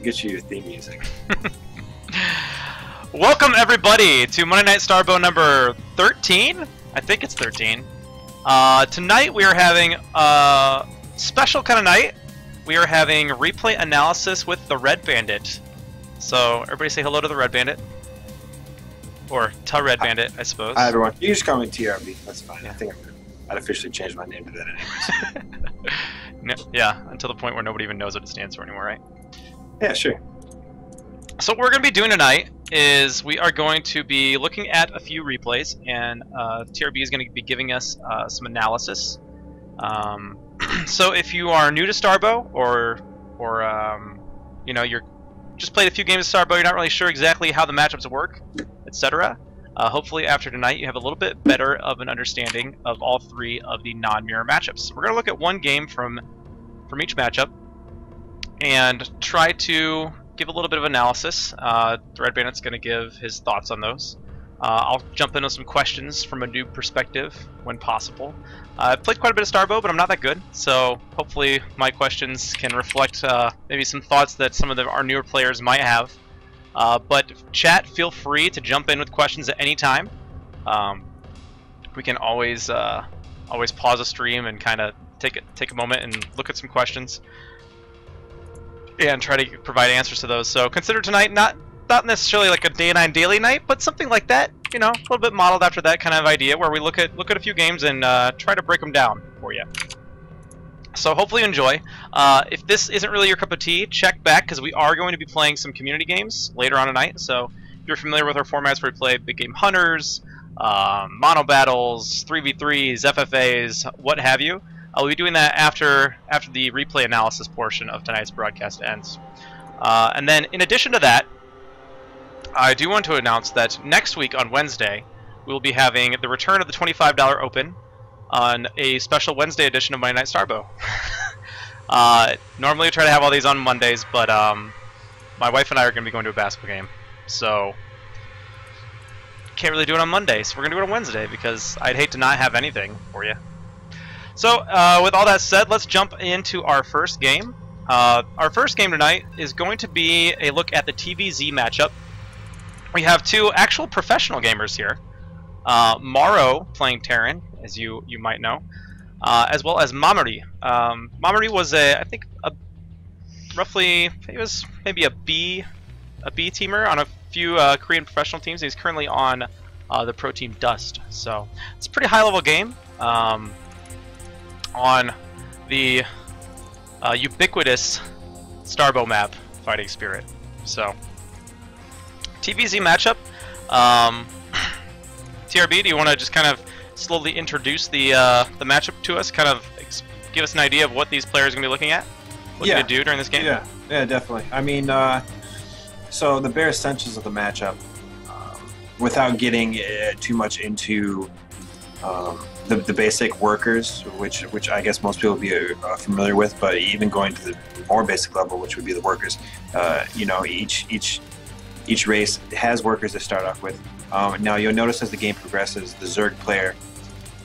get you your theme music. Welcome everybody to Monday Night Starbow number 13. I think it's 13. Tonight we are having a special kind of night. We are having replay analysis with the Red Bandit. So everybody say hello to the Red Bandit. Or Red Bandit, I suppose. Hi everyone. You just call me TRB. That's fine. Yeah. I think I'd officially change my name to that anyways. No, yeah, until the point where nobody even knows what it stands for anymore, right? Yeah, sure. So what we're going to be doing tonight is we are going to be looking at a few replays, and TRB is going to be giving us some analysis. So if you are new to Starbow, or you know, you're just played a few games of Starbow, you're not really sure exactly how the matchups work, etc. Hopefully after tonight you have a little bit better of an understanding of all three of the non-mirror matchups. So we're going to look at one game from each matchup and try to give a little bit of analysis. The Red Bandit's going to give his thoughts on those. I'll jump into some questions from a noob perspective when possible. I've played quite a bit of Starbow, but I'm not that good, so hopefully my questions can reflect maybe some thoughts that some of our newer players might have. But chat, feel free to jump in with questions at any time. We can always pause a stream and kind of take a moment and look at some questions and try to provide answers to those. So consider tonight not necessarily like a day 9 daily night, but something like that. You know, a little bit modeled after that kind of idea, where we look at a few games and try to break them down for you. So hopefully you enjoy. If this isn't really your cup of tea, check back, because we are going to be playing some community games later on tonight. So if you're familiar with our formats where we play big game hunters, mono battles, 3v3s, FFAs, what have you, I'll be doing that after the replay analysis portion of tonight's broadcast ends. And then in addition to that, I do want to announce that next week on Wednesday, we will be having the return of the $25 Open on a special Wednesday edition of Monday Night Starbow. Normally I try to have all these on Mondays, but my wife and I are going to be going to a basketball game, so can't really do it on Monday, so we're going to do it on Wednesday, because I'd hate to not have anything for you. So with all that said, let's jump into our first game. Our first game tonight is going to be a look at the TVZ matchup. We have two actual professional gamers here. Morrow playing Terran, as you might know, as well as Mamori. Mamori was I think he was maybe a B teamer on a few Korean professional teams. He's currently on the pro team Dust. So it's a pretty high level game on the ubiquitous Starbow map, Fighting Spirit. So TVZ matchup. TRB, do you want to just kind of slowly introduce the matchup to us? Kind of give us an idea of what these players are going to be looking at? What they're going to do during this game? Yeah, definitely. I mean, so the bare essentials of the matchup, without getting too much into the basic workers, which I guess most people will be familiar with, but even going to the more basic level, which would be the workers, you know, each race has workers to start off with. Now you'll notice as the game progresses, the Zerg player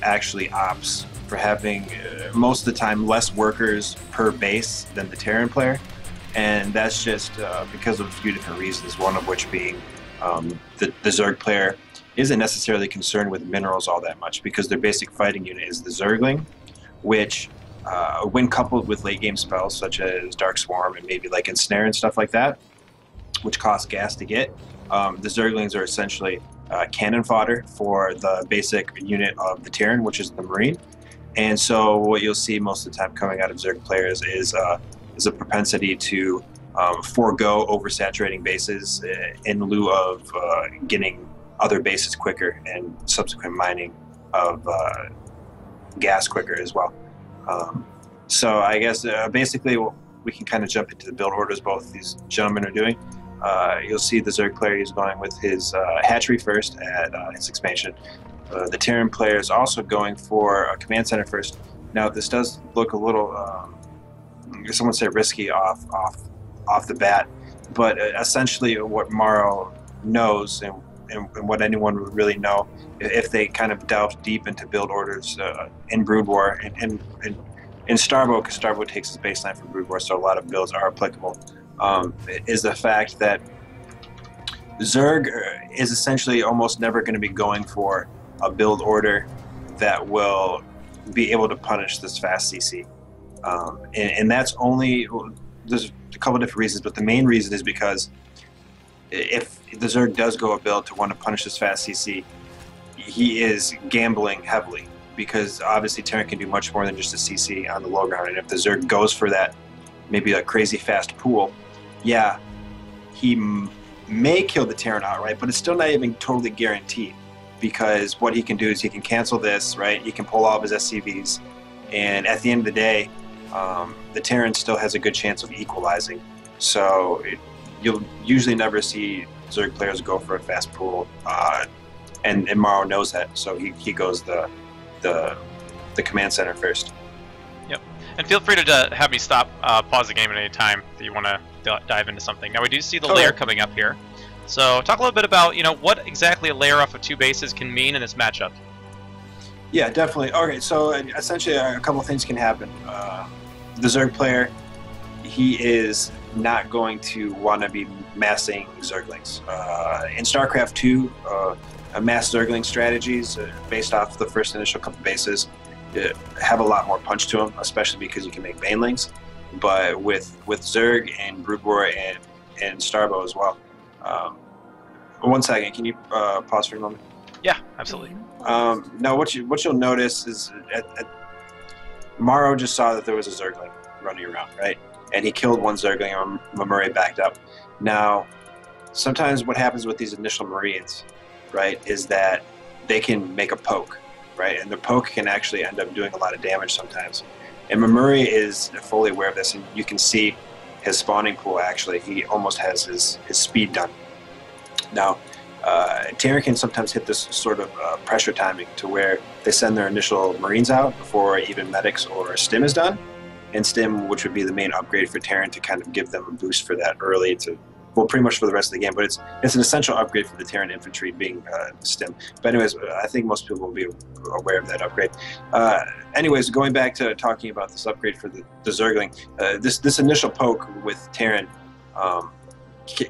actually opts for having most of the time less workers per base than the Terran player, and that's just because of a few different reasons, one of which being the Zerg player isn't necessarily concerned with minerals all that much, because their basic fighting unit is the Zergling, which when coupled with late game spells such as Dark Swarm and maybe like Ensnare and stuff like that, which cost gas to get, the Zerglings are essentially cannon fodder for the basic unit of the Terran, which is the Marine. And so what you'll see most of the time coming out of Zerg players is a propensity to forego oversaturating bases in lieu of getting other bases quicker and subsequent mining of gas quicker as well. So I guess basically we can kind of jump into the build orders both these gentlemen are doing. You'll see the Zerg player is going with his hatchery first at his expansion. The Terran player is also going for a command center first. Now this does look a little, some would say risky off the bat, but essentially what Morrow knows and what anyone would really know if they kind of delve deep into build orders in Brood War and in Starbow, because Starbow takes its baseline from Brood War, so a lot of builds are applicable. is the fact that Zerg is essentially almost never going to be going for a build order that will be able to punish this fast CC. And that's only, there's a couple of different reasons, but the main reason is because if the Zerg does go a build to want to punish this fast CC, he is gambling heavily, because obviously Terran can do much more than just a CC on the low ground. And if the Zerg goes for that, maybe a crazy fast pool, yeah, he may kill the Terran outright, but it's still not even totally guaranteed, because what he can do is he can cancel this, right? He can pull all of his SCVs, and at the end of the day, the Terran still has a good chance of equalizing. So you'll usually never see Zerg players go for a fast pool, and Morrow knows that, so he goes the command center first. Yep, and feel free to have me stop, pause the game at any time if you want to dive into something. Now we do see the layer coming up here, so talk a little bit about what exactly a layer off of 2 bases can mean in this matchup. Yeah, definitely. Okay, so essentially a couple things can happen. The Zerg player, he is not going to want to be massing Zerglings. In StarCraft 2, mass Zergling strategies based off the first initial couple bases have a lot more punch to them, especially because you can make Banelings. But with Zerg and Broodboar and Starbow as well. 1 second, can you pause for a moment? Yeah, absolutely. Now, what you'll notice is Morrow just saw that there was a Zergling running around, right? And he killed one Zergling, and Murray backed up. Now, sometimes what happens with these initial Marines, right, is that they can make a poke, right? And the poke can actually end up doing a lot of damage sometimes. And Murray is fully aware of this, and you can see his spawning pool, actually. He almost has his speed done. Now, Terran can sometimes hit this sort of pressure timing to where they send their initial Marines out before even Medics or Stim is done. And Stim, which would be the main upgrade for Terran to kind of give them a boost for that early to, well, pretty much for the rest of the game, but it's an essential upgrade for the Terran infantry being Stim. But anyways, I think most people will be aware of that upgrade. Anyways, going back to talking about this upgrade for the Zergling, this initial poke with Terran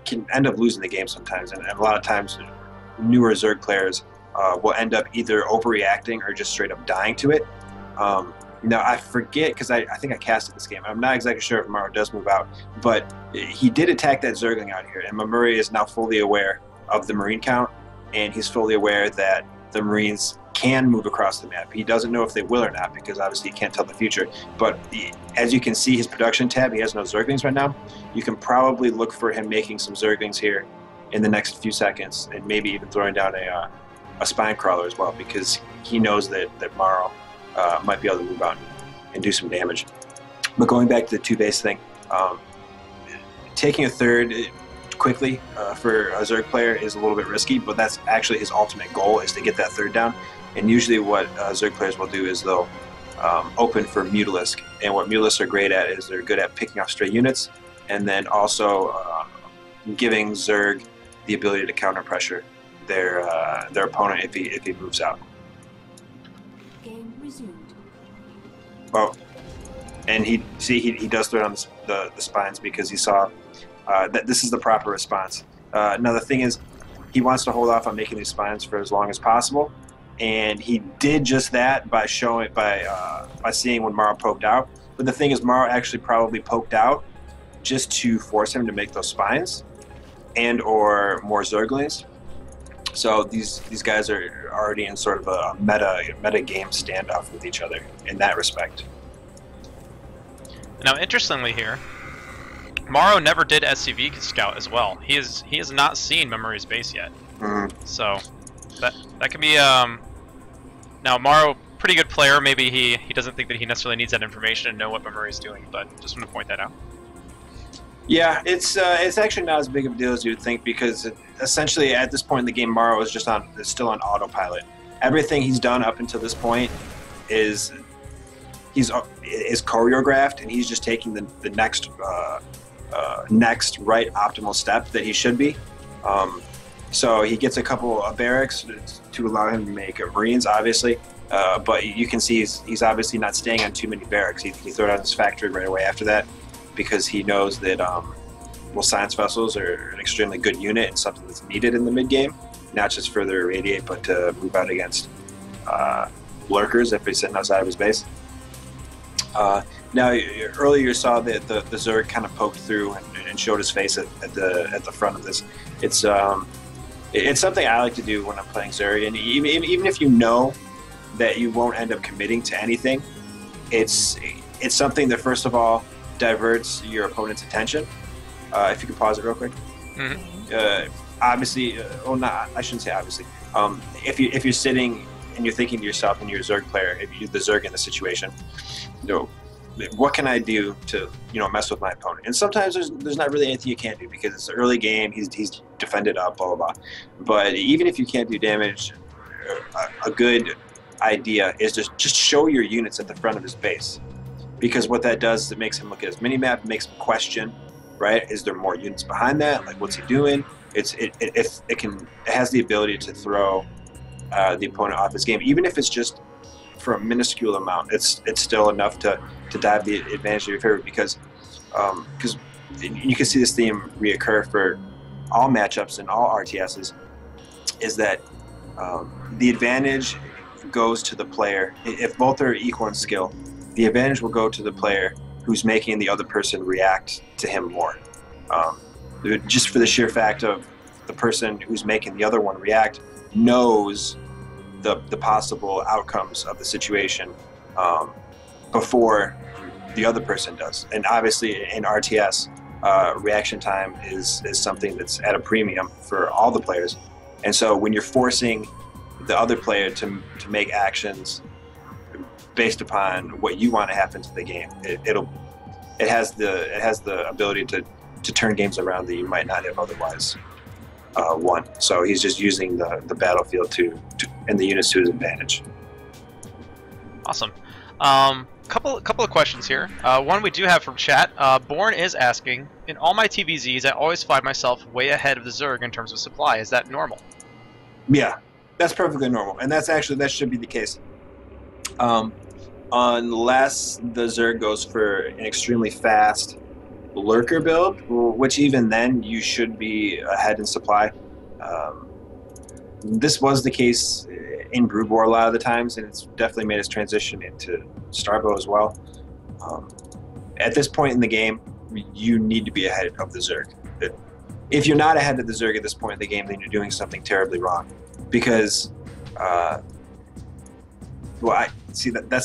can end up losing the game sometimes, and a lot of times newer Zerg players will end up either overreacting or just straight up dying to it. Now, I forget, because I think I casted this game. I'm not exactly sure if Morrow does move out, but he did attack that Zergling out here, and Murray is now fully aware of the Marine count, and he's fully aware that the Marines can move across the map. He doesn't know if they will or not, because obviously he can't tell the future. But as you can see, his production tab, he has no Zerglings right now. You can probably look for him making some Zerglings here in the next few seconds, and maybe even throwing down a Spine Crawler as well, because he knows that Morrow might be able to move out and do some damage. But going back to the 2 base thing, taking a third quickly for a Zerg player is a little bit risky, but that's actually his ultimate goal, is to get that third down. And usually what Zerg players will do is they'll open for Mutalisk. And what Mutalisks are great at is they're good at picking off stray units, and then also giving Zerg the ability to counter pressure their opponent if he moves out. Game resumed. Oh, and he does throw down the spines, because he saw that this is the proper response. Now the thing is, he wants to hold off on making these spines for as long as possible, and he did just that by seeing when Morrow poked out. But the thing is, Morrow actually probably poked out just to force him to make those spines and or more Zerglings. So these guys are already in sort of a meta game standoff with each other in that respect. Now, interestingly here, Morrow never did SCV scout as well. He has not seen Murray's base yet. Mm-hmm. So that can be now Morrow, pretty good player. Maybe he doesn't think that he necessarily needs that information to know what Murray's doing, but just want to point that out. Yeah, it's actually not as big of a deal as you would think, because essentially at this point in the game, Morrow is still on autopilot. Everything he's done up until this point is choreographed, and he's just taking the next right optimal step that he should be. So he gets a couple of barracks to allow him to make Marines, obviously, but you can see he's obviously not staying on too many barracks. He threw out his factory right away after that, because he knows that well, science vessels are an extremely good unit and something that's needed in the mid game, not just for their irradiate, but to move out against lurkers if he's sitting outside of his base. Now, earlier you saw that the Zerg kind of poked through and showed his face at the front of this. It's something I like to do when I'm playing Zerg, and even if you know that you won't end up committing to anything, it's something that first of all diverts your opponent's attention. If you could pause it real quick. Mm-hmm. Obviously, well, not I shouldn't say obviously. If you're sitting and you're thinking to yourself, and you're a Zerg player, if you're the Zerg in the situation, what can I do to mess with my opponent? And sometimes there's not really anything you can't do because it's an early game. He's defended up, blah blah blah. But even if you can't do damage, a good idea is just show your units at the front of his base, because what that does is it makes him look at his mini map, makes him question, right? Is there more units behind that? Like, what's he doing? It has the ability to throw the opponent off his game, even if it's just for a minuscule amount. It's still enough to dive the advantage in your favor, because you can see this theme reoccur for all matchups and all RTSs, is that the advantage goes to the player. If both are equal in skill, the advantage will go to the player who's making the other person react to him more. Just for the sheer fact of the person who's making the other one react knows the possible outcomes of the situation before the other person does. And obviously in RTS, reaction time is something that's at a premium for all the players. And so when you're forcing the other player to make actions based upon what you want to happen to the game, it has the ability to turn games around that you might not have otherwise won. So he's just using the battlefield and the units to his advantage. Awesome. Couple of questions here. One we do have from chat. Born is asking, in all my TVZs, I always find myself way ahead of the Zerg in terms of supply. Is that normal? Yeah, that's perfectly normal, and that should be the case. Unless the Zerg goes for an extremely fast lurker build, which even then you should be ahead in supply. This was the case in Brood War a lot of the times, and it's definitely made its transition into Starbow as well. At this point in the game, you need to be ahead of the Zerg. If you're not ahead of the Zerg at this point in the game, then you're doing something terribly wrong. Because, that's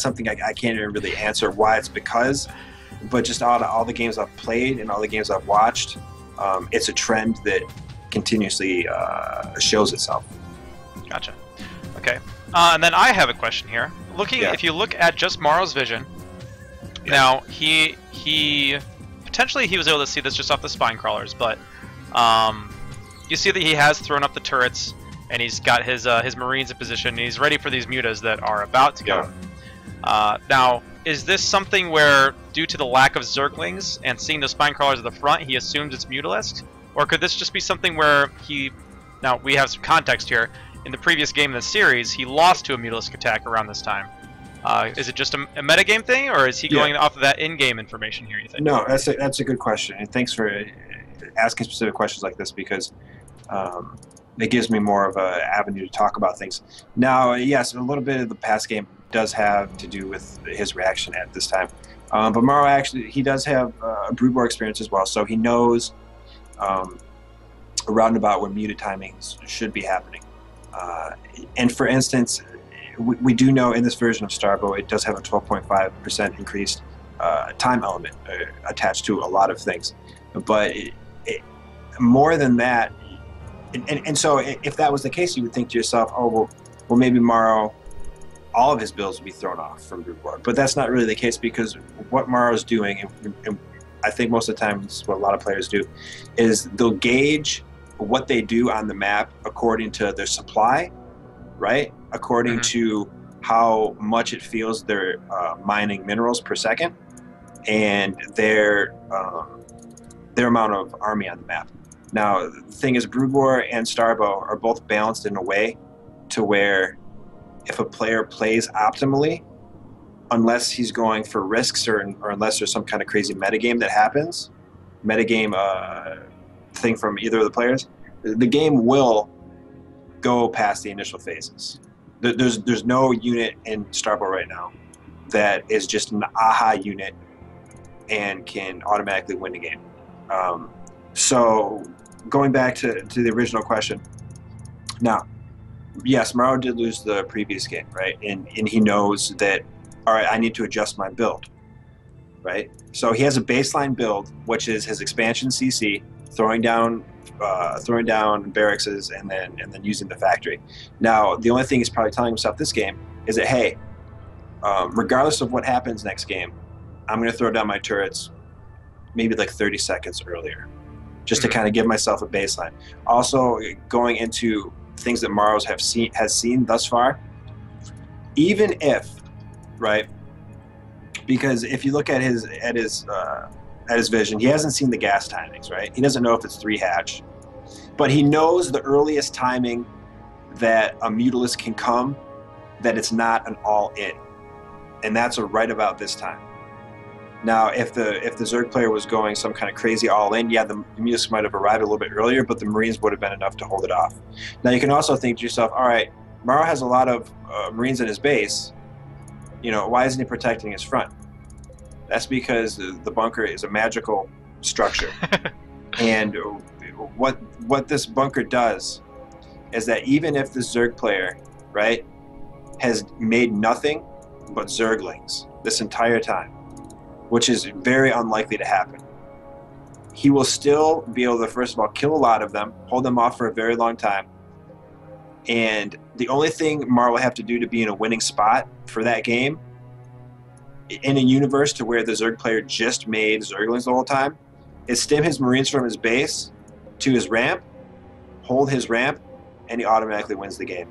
something I can't even really answer why it's because, but just all the games I've played and all the games I've watched, it's a trend that continuously shows itself. Gotcha. Okay. And then I have a question here. If you look at just Morrow's vision, now he potentially he was able to see this just off the spine crawlers, but you see that he has thrown up the turrets and he's got his marines in position. And he's ready for these mutas that are about to go. Now, is this something where, due to the lack of Zerglings and seeing the spine crawlers at the front, he assumes it's Mutalisk? Or could this just be something where now we have some context here. In the previous game in the series, he lost to a Mutalisk attack around this time. Is it just a metagame thing, or is he going off of that in-game information here, you think? No, that's a good question, and thanks for asking specific questions like this, because it gives me more of an avenue to talk about things. Now, yes, a little bit of the past game does have to do with his reaction at this time. But Morrow actually, he does have a Brood War experience as well, so he knows around about when muted timings should be happening. And for instance, we do know in this version of Starbow, it does have a 12.5% increased time element attached to a lot of things. But more than that, and so if that was the case, you would think to yourself, oh, well maybe Morrow, all of his builds would be thrown off from Brood War. But that's not really the case, because what Morrow's doing, and I think most of the time it's what a lot of players do, is they'll gauge what they do on the map according to their supply, right? According to how much it feels they're mining minerals per second, and their amount of army on the map. Now, the thing is, Brood War and Starbow are both balanced in a way to where if a player plays optimally, unless he's going for risks or unless there's some kind of crazy metagame that happens, metagame thing from either of the players, the game will go past the initial phases. There's no unit in Starboard right now that is just an aha unit and can automatically win the game. So going back to the original question, now, yes, Mauro did lose the previous game, right? And he knows that, all right, I need to adjust my build, right? So he has a baseline build, which is his expansion CC, throwing down barracks and then using the factory. Now, the only thing he's probably telling himself this game is that, hey, regardless of what happens next game, I'm going to throw down my turrets maybe like 30 seconds earlier, just to kind of give myself a baseline. Also, going into things that Mauro has seen thus far, even if, right? Because if you look at his vision, he hasn't seen the gas timings, right? He doesn't know if it's 3 hatch, but he knows the earliest timing that a Mutalisk can come, that it's not an all-in, and that's right about this time. Now, if the Zerg player was going some kind of crazy all-in, yeah, the Mutalisk might have arrived a little bit earlier, but the Marines would have been enough to hold it off. Now, you can also think to yourself, all right, Mauro has a lot of Marines in his base. You know, why isn't he protecting his front? That's because the bunker is a magical structure. And what this bunker does is that even if the Zerg player, right, has made nothing but Zerglings this entire time, which is very unlikely to happen, he will still be able to, first of all, kill a lot of them, hold them off for a very long time, and the only thing Mauro will have to do to be in a winning spot for that game, in a universe to where the Zerg player just made Zerglings the whole time, is stem his Marines from his base to his ramp, hold his ramp, and he automatically wins the game.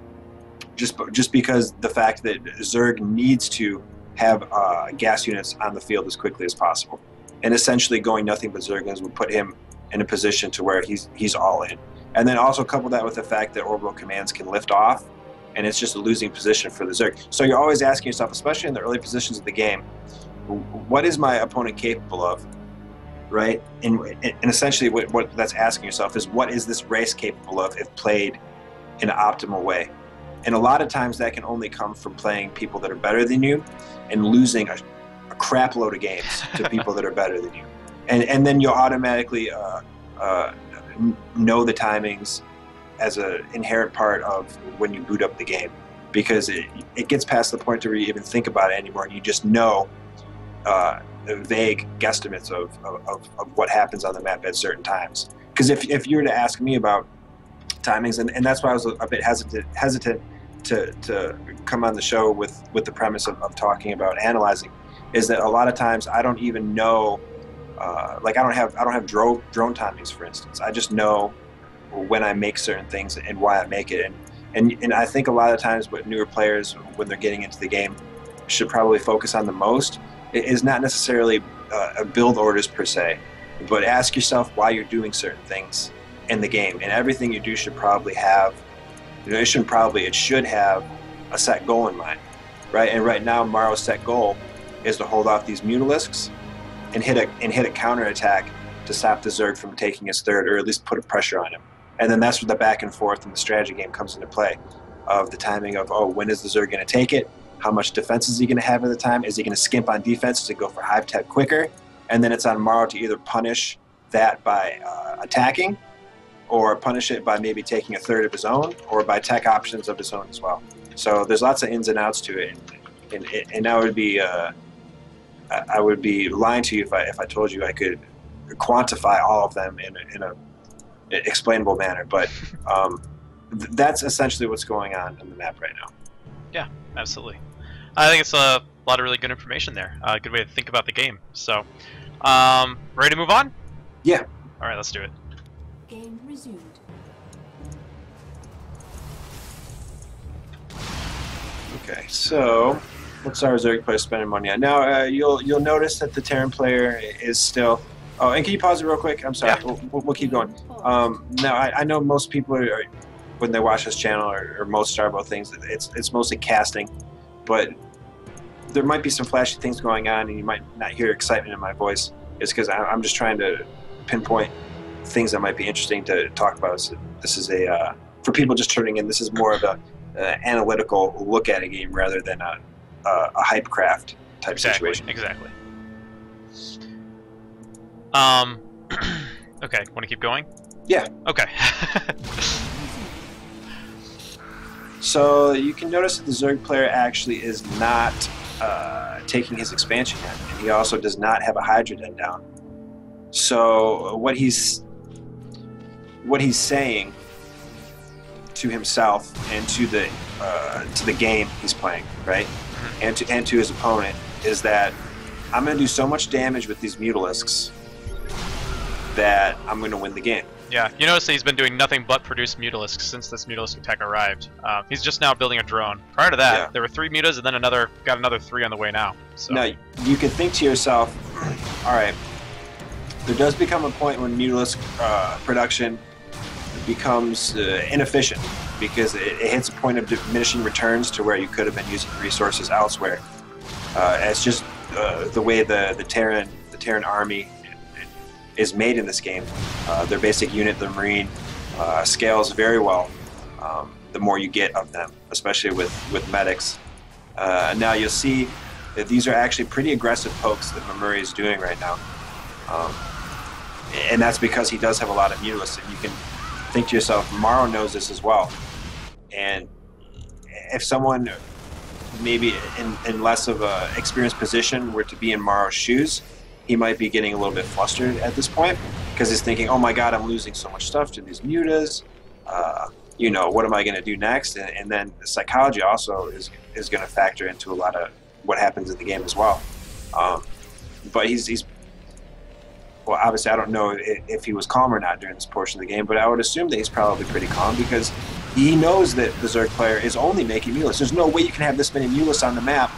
Just because the fact that Zerg needs to have gas units on the field as quickly as possible. And essentially going nothing but Zerglings would put him in a position to where he's all in. And then also couple that with the fact that orbital commands can lift off, and it's just a losing position for the Zerg. So you're always asking yourself, especially in the early positions of the game, what is my opponent capable of, right? And essentially what that's asking yourself is, what is this race capable of if played in an optimal way? And a lot of times that can only come from playing people that are better than you and losing a crap load of games to people that are better than you. And then you'll automatically know the timings as an inherent part of when you boot up the game, because it gets past the point where you even think about it anymore, and you just know vague guesstimates of what happens on the map at certain times. Because if you were to ask me about timings, and that's why I was a bit hesitant to come on the show with the premise of talking about analyzing, is that a lot of times I don't even know, like I don't have drone timings, for instance. I just know when I make certain things and why I make it, and I think a lot of times what newer players, when they're getting into the game, should probably focus on the most is not necessarily build orders per se, but ask yourself why you're doing certain things in the game, and everything you do should probably have, it should have a set goal in mind, right? And right now, Mauro's set goal is to hold off these Mutalisks and hit a counterattack to stop the Zerg from taking his third, or at least put a pressure on him. And then that's where the back and forth and the strategy game comes into play, of the timing of, oh, when is the Zerg going to take it? How much defense is he going to have at the time? Is he going to skimp on defense to go for hive tech quicker? And then it's on Mauro to either punish that by attacking, or punish it by maybe taking a third of his own, or by tech options of his own as well. So there's lots of ins and outs to it, and I would be lying to you if I told you I could quantify all of them in a explainable manner. But that's essentially what's going on the map right now. Yeah, absolutely. I think it's a lot of really good information there. A good way to think about the game. So, ready to move on? Yeah. All right, let's do it. Game resumed. Okay, so what's our Zerg player spending money on? Now, you'll notice that the Terran player is still... Oh, and can you pause it real quick? I'm sorry. Yeah. We'll keep going. Now, I know most people are, when they watch this channel, or most Starbow things, it's mostly casting, but there might be some flashy things going on, and you might not hear excitement in my voice. It's because I'm just trying to pinpoint things that might be interesting to talk about. So this is a for people just turning in. This is more of a analytical look at a game rather than a hype craft type situation. Exactly. Okay. Want to keep going? Yeah. Okay. So you can notice that the Zerg player actually is not taking his expansion yet, and he also does not have a Hydra Den down. So what he's saying to himself and to the game he's playing, right, and to his opponent is that I'm going to do so much damage with these Mutalisks that I'm going to win the game. Yeah, you notice that he's been doing nothing but produce Mutalisks since this Mutalisk attack arrived. He's just now building a drone. Prior to that, there were 3 Mutas, and then got another 3 on the way now. So. Now, you can think to yourself, all right, there does become a point when Mutalisk production becomes inefficient because it hits a point of diminishing returns to where you could have been using resources elsewhere. It's just the way the Terran army is made in this game. Their basic unit, the Marine, scales very well the more you get of them, especially with medics. Now you'll see that these are actually pretty aggressive pokes that Mamuri is doing right now. And that's because he does have a lot of Mutalisks, and you can think to yourself, Morrow knows this as well. And if someone maybe in less of a experienced position were to be in Morrow's shoes, he might be getting a little bit flustered at this point because he's thinking, oh my god, I'm losing so much stuff to these mutas. You know, what am I going to do next? And then the psychology also is going to factor into a lot of what happens in the game as well. But he's well, obviously I don't know if he was calm or not during this portion of the game, but I would assume that he's probably pretty calm because he knows that the Zerg player is only making Mulas. There's no way you can have this many Mulas on the map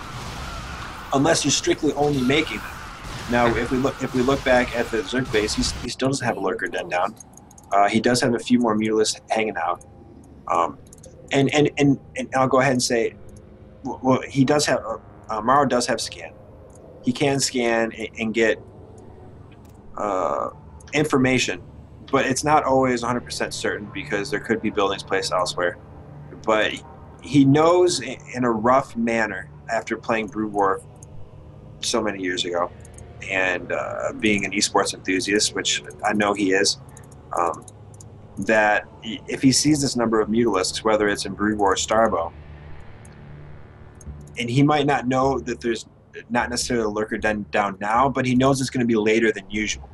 unless you're strictly only making them. Now, if we look back at the Zerg base, he still doesn't have a Lurker Den down. He does have a few more Mutalisks hanging out, and I'll go ahead and say, well, he does have Morrow does have scan. He can scan and get information, but it's not always 100% certain because there could be buildings placed elsewhere. But he knows in a rough manner after playing Brood War so many years ago. And being an esports enthusiast, which I know he is, that if he sees this number of Mutalisks, whether it's in Brood War or Starbow, and he might not know that there's not necessarily a Lurker Den down now, but he knows it's going to be later than usual,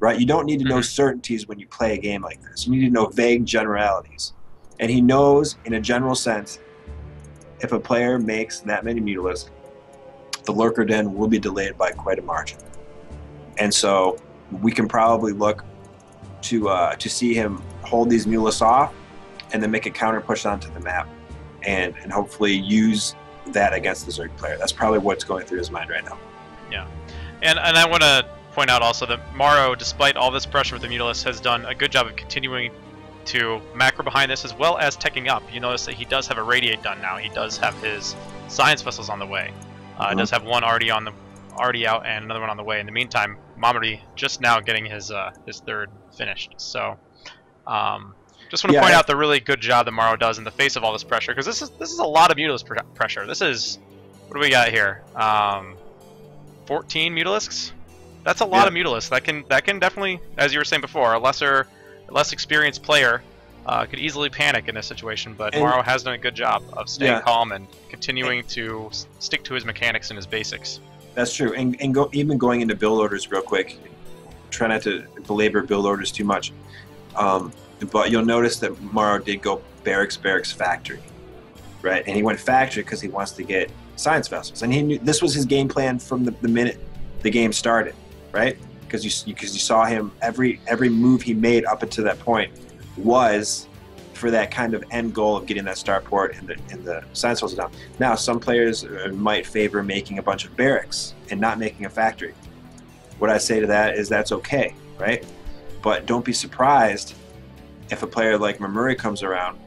right? You don't need to know certainties when you play a game like this. You need to know vague generalities. And he knows, in a general sense, if a player makes that many Mutalisks, the Lurker Den will be delayed by quite a margin. And so we can probably look to see him hold these Mutalisks off and then make a counter push onto the map and hopefully use that against the Zerg player. That's probably what's going through his mind right now. Yeah. And I want to point out also that Morrow, despite all this pressure with the Mutalisks, has done a good job of continuing to macro behind this as well as teching up. You notice that he does have a Radiate done now. He does have his Science Vessels on the way. Does have one already out and another one on the way. In the meantime, Mamori just now getting his 3rd finished. So, just want to point out the really good job that Morrow does in the face of all this pressure, because this is a lot of Mutalisk pressure. This is, what do we got here? 14 Mutalisks. That's a lot of Mutalisks. That can definitely, as you were saying before, a less experienced player could easily panic in this situation, but Morrow has done a good job of staying calm and continuing to stick to his mechanics and his basics. That's true, and even going into build orders real quick, try not to belabor build orders too much, but you'll notice that Morrow did go barracks, factory, right? And he went factory because he wants to get Science Vessels, and he knew this was his game plan from the minute the game started, right? Because you saw him, every move he made up until that point was for that kind of end goal of getting that starport and the Science Vessels down. Now, some players might favor making a bunch of barracks and not making a factory. What I say to that is that's okay, right? But don't be surprised if a player like Mamuri comes around,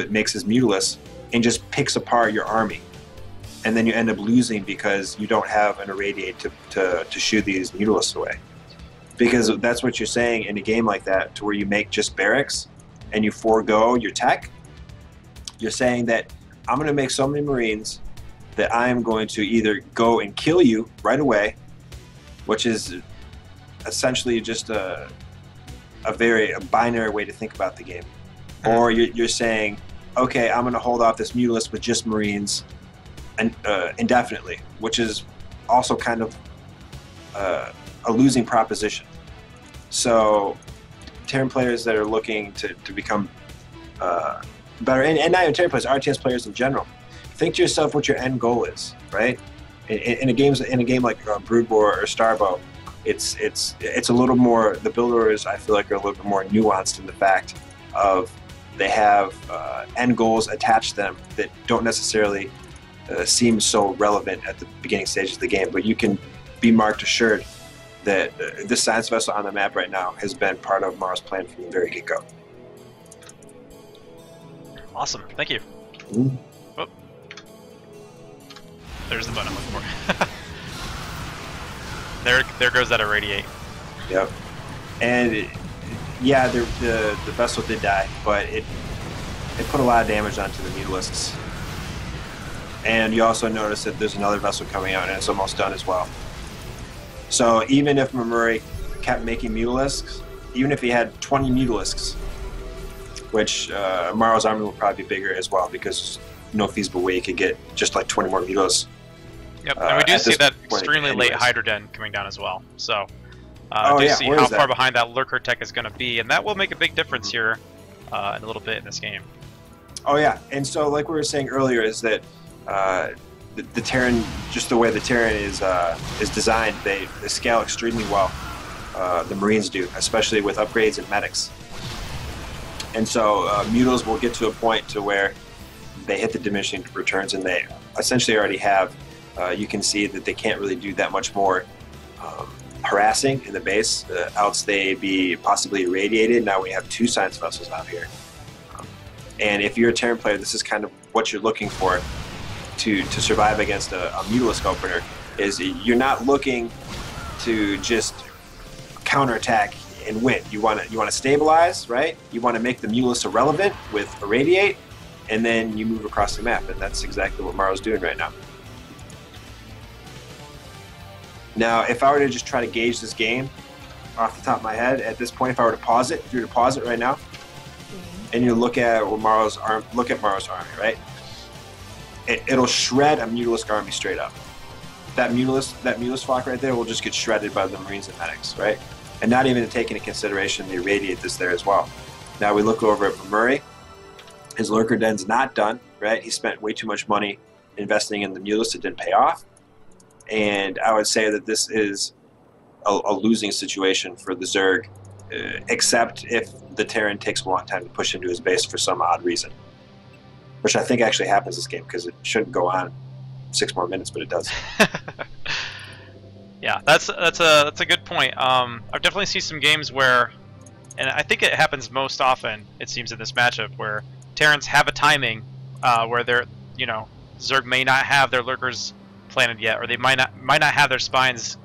makes his Mutalisks, and just picks apart your army. And then you end up losing because you don't have an Irradiate to shoot these Mutalisks away. Because that's what you're saying in a game like that, to where you make just barracks and you forego your tech. You're saying that I'm going to make so many Marines that I am going to either go and kill you right away, which is essentially just a binary way to think about the game. Or you're saying, okay, I'm going to hold off this Mutalisk with just Marines and indefinitely, which is also kind of a losing proposition. So Terran players that are looking to become better, and not even Terran players, RTS players in general, think to yourself what your end goal is, right? In a game like Brood War or Starbow, it's a little more, the builders I feel like are a little bit more nuanced in the fact of they have end goals attached to them that don't necessarily seem so relevant at the beginning stages of the game, but you can be marked assured that this science vessel on the map right now has been part of Mara's plan from the very get-go. Awesome, thank you. Mm-hmm. Oh. There's the button I'm looking for. there goes that irradiate. Yep. And yeah, the vessel did die, but it put a lot of damage onto the Mutalisks. And you also notice that there's another vessel coming out, and it's almost done as well. So even if Mamuri kept making Mutalisks, even if he had 20 Mutalisks, which Maro's army will probably be bigger as well, because no feasible way you could get just like 20 more Mutalisks. Yep, and we do see that extremely late Hydra Den coming down as well. So see how far behind that Lurker tech is going to be, and that will make a big difference here in a little bit in this game. Oh yeah, and so like we were saying earlier, is that the Terran, just the way the Terran is designed, they scale extremely well. The Marines do, especially with upgrades and medics. And so Mutos will get to a point to where they hit the diminishing returns, and they essentially already have. You can see that they can't really do that much more harassing in the base, else they be possibly irradiated. Now we have 2 science vessels out here. And if you're a Terran player, this is kind of what you're looking for to survive against a Mutalisk opener. Is you're not looking to just counterattack and win. You want to stabilize, right? You want to make the Mutalisk irrelevant with irradiate, and then you move across the map, and that's exactly what Maro's doing right now. Now, if I were to just try to gauge this game off the top of my head at this point, if I were to pause it, if you were to pause it right now, and you look at Maro's army, right? It'll shred a Mutalisk army straight up. That Mutalisk flock right there will just get shredded by the Marines and medics, right? And not even to take into consideration the irradiate that's there as well. Now we look over at Murray. His Lurker Den's not done, right? He spent way too much money investing in the Mutalisk that didn't pay off. And I would say that this is a losing situation for the Zerg, except if the Terran takes a long time to push into his base for some odd reason. Which I think actually happens this game, because it shouldn't go on 6 more minutes, but it does. Yeah, that's a good point. I've definitely seen some games where, and I think it happens most often, it seems, in this matchup, where Terrans have a timing where they're, Zerg may not have their Lurkers planted yet, or they might not have their spines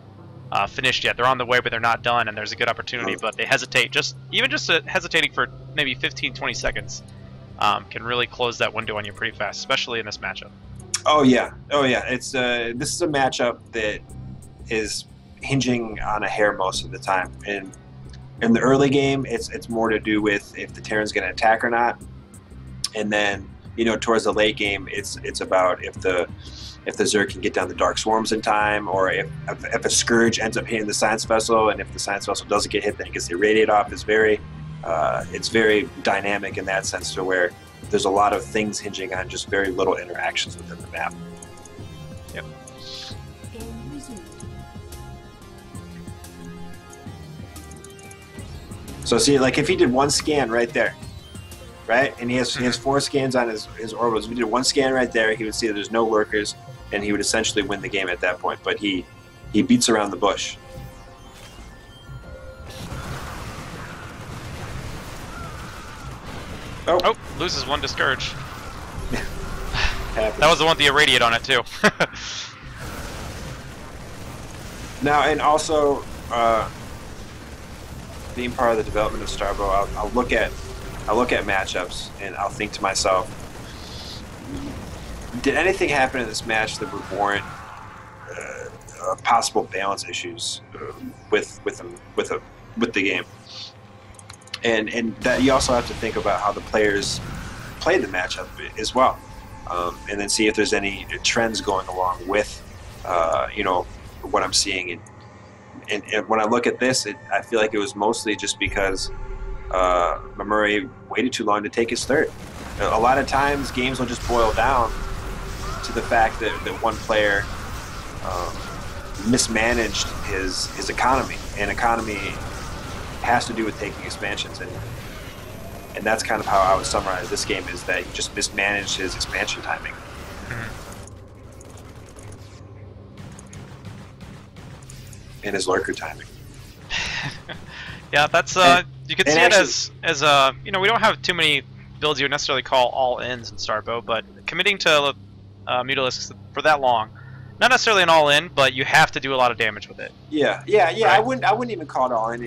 finished yet. They're on the way, but they're not done, and there's a good opportunity, but they hesitate. Even just hesitating for maybe 15-20 seconds can really close that window on you pretty fast, especially in this matchup. Oh yeah. It's this is a matchup that is hinging on a hair most of the time. And in the early game, it's more to do with if the Terran's going to attack or not. And then towards the late game, it's about if the Zerg can get down the Dark Swarms in time, or if a Scourge ends up hitting the Science Vessel, and if the Science Vessel doesn't get hit, then it gets irradiated off. It's very dynamic in that sense, to where there's a lot of things hinging on just very little interactions within the map. Yep. Game resumed. So see, like if he did 1 scan right there, right, and he has 4 scans on his orbitals. If he did 1 scan right there, he would see that there's no Lurkers, and he would essentially win the game at that point. But he beats around the bush. Oh, loses 1 Discourage. Happens. That was the one with the irradiate on it too. Now, and also, being part of the development of Starbow, I'll look at matchups and I'll think to myself, did anything happen in this match that would warrant possible balance issues with the game? And that you also have to think about how the players play the matchup as well, and then see if there's any trends going along with what I'm seeing. And when I look at this, I feel like it was mostly just because Murray waited too long to take his third. A lot of times games will just boil down to the fact that one player mismanaged his economy, and economy has to do with taking expansions, and that's kind of how I would summarize this game, is that he just mismanaged his expansion timing. And his lurker timing. Yeah, that's you can see it as we don't have too many builds you would necessarily call all-ins in Starbow, but committing to Mutalisks for that long, not necessarily an all-in, but you have to do a lot of damage with it. Yeah. Right? I wouldn't even call it all-in,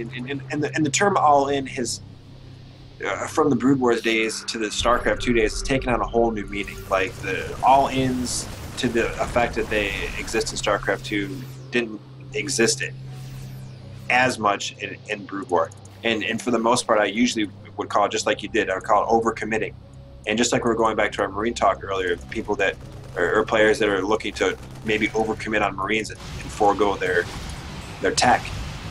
and the term all-in has from the Brood Wars days to the StarCraft 2 days has taken on a whole new meaning. Like the all-ins to the effect that they exist in StarCraft 2 didn't exist as much in Brood War, and for the most part, I usually would call it, just like you did, I would call it overcommitting. And just like we were going back to our Marine talk earlier, people that or players that are looking to maybe overcommit on Marines and forego their tech,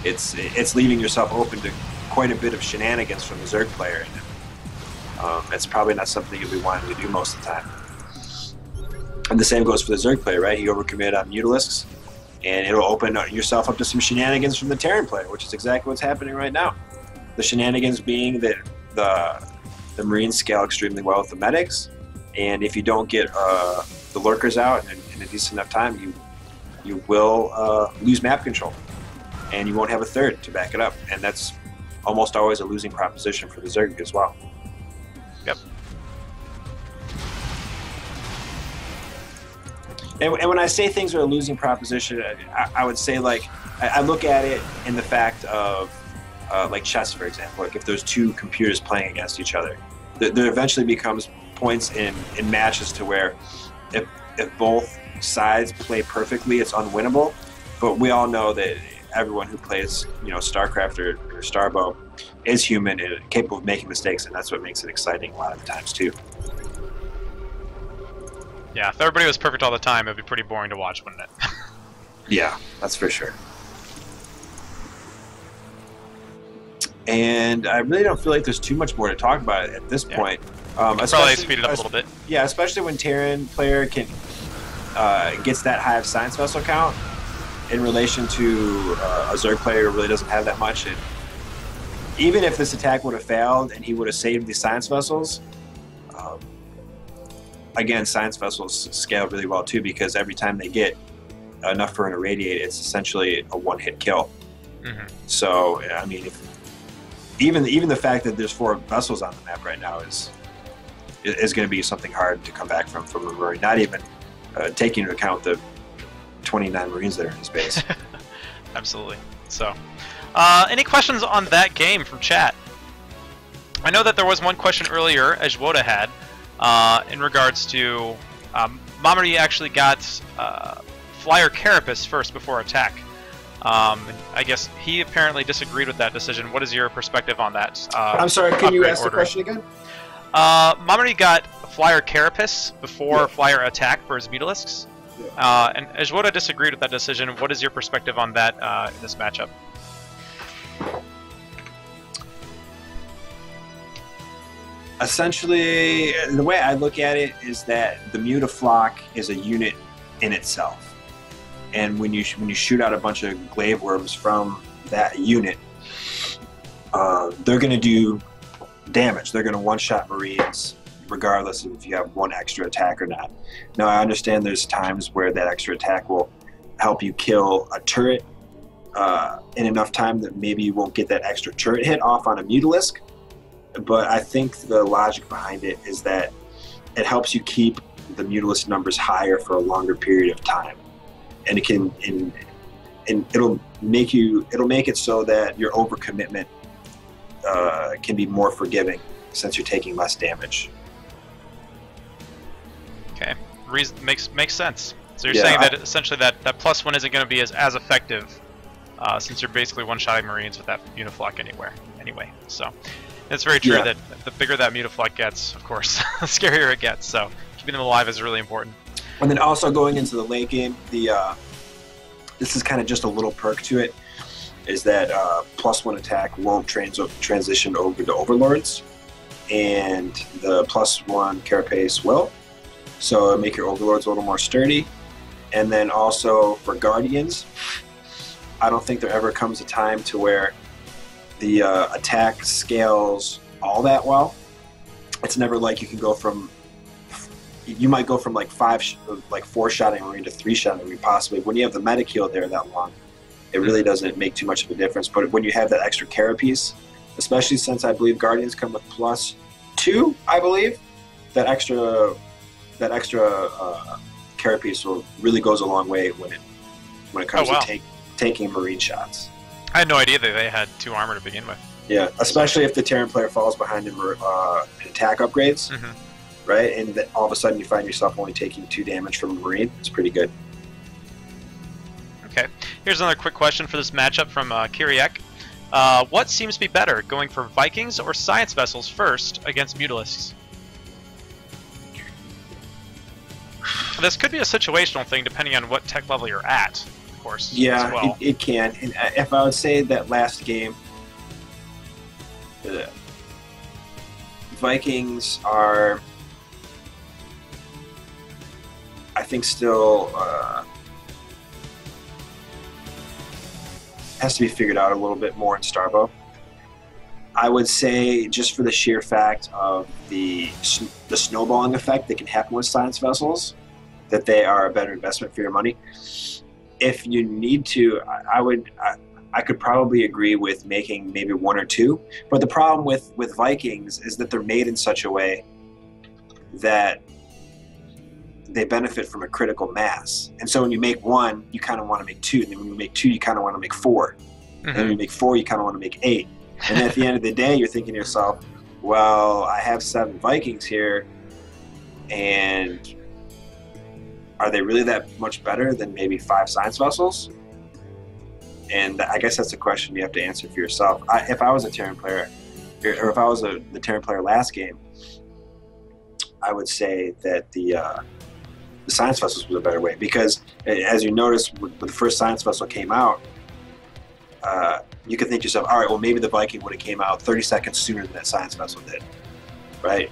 it's leaving yourself open to quite a bit of shenanigans from the Zerg player, and it's probably not something you'll be wanting to do most of the time. And the same goes for the Zerg player, right? You overcommit on Mutalisks, and it'll open yourself up to some shenanigans from the Terran player, which is exactly what's happening right now. The shenanigans being that the Marines scale extremely well with the medics, and if you don't get the lurkers out in a decent enough time, you will lose map control, and you won't have a third to back it up, and that's almost always a losing proposition for the Zerg as well. Yep. And when I say things are a losing proposition, I would say, like, I look at it in the fact of like chess, for example. Like if there's two computers playing against each other, there eventually becomes points in matches to where if both sides play perfectly, it's unwinnable. But we all know that everyone who plays, StarCraft or Starbow is human and capable of making mistakes, and that's what makes it exciting a lot of the times too. Yeah, if everybody was perfect all the time, it'd be pretty boring to watch, wouldn't it? Yeah, that's for sure. And I really don't feel like there's too much more to talk about it at this point. Probably speed it up a little bit. Yeah, especially when Terran player gets that high of science vessel count in relation to a Zerg player who really doesn't have that much. And even if this attack would have failed and he would have saved the science vessels, again, science vessels scale really well too, because every time they get enough for an irradiate, it's essentially a one-hit kill. Mm-hmm. So, I mean, even the fact that there's 4 vessels on the map right now is going to be something hard to come back from a Marine, not even taking into account the 29 Marines that are in his base. Absolutely. So, any questions on that game from chat? I know that there was one question earlier Ejwoda had in regards to Mamari actually got Flyer Carapace first before attack. I guess he apparently disagreed with that decision. What is your perspective on that? I'm sorry, can you ask the question again? Mamari got Flyer Carapace before Flyer Attack for his Mutalisks. And Ejwoda disagreed with that decision. What is your perspective on that in this matchup? Essentially, the way I look at it is that the Mutaflock is a unit in itself. And when you shoot out a bunch of glaive worms from that unit, they're going to do damage. They're going to one-shot Marines, regardless of if you have one extra attack or not. Now, I understand there's times where that extra attack will help you kill a turret in enough time that maybe you won't get that extra turret hit off on a Mutalisk. But I think the logic behind it is that it helps you keep the Mutalisk numbers higher for a longer period of time. And it'll make it so that your overcommitment can be more forgiving since you're taking less damage. Okay, makes sense. So you're Yeah, saying that essentially that +1 isn't going to be as effective since you're basically one-shotting Marines with that Mutaflak anyway. So it's very true that the bigger that Mutaflak gets, of course, the scarier it gets. So keeping them alive is really important. And then also going into the late game, this is kind of just a little perk to it, is that +1 attack won't transition over to Overlords, and the +1 carapace will. So it'll make your Overlords a little more sturdy. And then also for Guardians, I don't think there ever comes a time to where the attack scales all that well. It's never like you can go from, you might go from like 4-shotting Marine to 3-shotting Marine possibly. When you have the medic heal there that long, it really doesn't make too much of a difference. But when you have that extra carapace, especially since I believe Guardians come with +2, I believe, that extra carapace really goes a long way when it comes to taking Marine shots. I had no idea that they had 2 armor to begin with. Yeah, especially if the Terran player falls behind in attack upgrades, right? And then all of a sudden you find yourself only taking 2 damage from a Marine. It's pretty good. Okay, here's another quick question for this matchup from Kyriak. What seems to be better, going for Vikings or Science Vessels first against Mutalisks? This could be a situational thing depending on what tech level you're at, of course. Yeah, as well. it can. And if I would say that last game, the Vikings are, I think, still has to be figured out a little bit more in Starbow. I would say just for the sheer fact of the snowballing effect that can happen with Science Vessels, that they are a better investment for your money. If you need to, I could probably agree with making maybe 1 or 2. But the problem with Vikings is that they're made in such a way that they benefit from a critical mass. And so when you make 1, you kind of want to make 2. And then when you make 2, you kind of want to make 4. And then when you make 4, you kind of want to make 8. And at the end of the day, you're thinking to yourself, well, I have 7 Vikings here, and are they really that much better than maybe 5 Science Vessels? And I guess that's a question you have to answer for yourself. If I was a Terran player, or if I was the Terran player last game, I would say that the Science Vessels was a better way, because as you noticed, when the first Science Vessel came out, you could think to yourself, all right, well, maybe the Viking would have came out 30 seconds sooner than that Science Vessel did, right?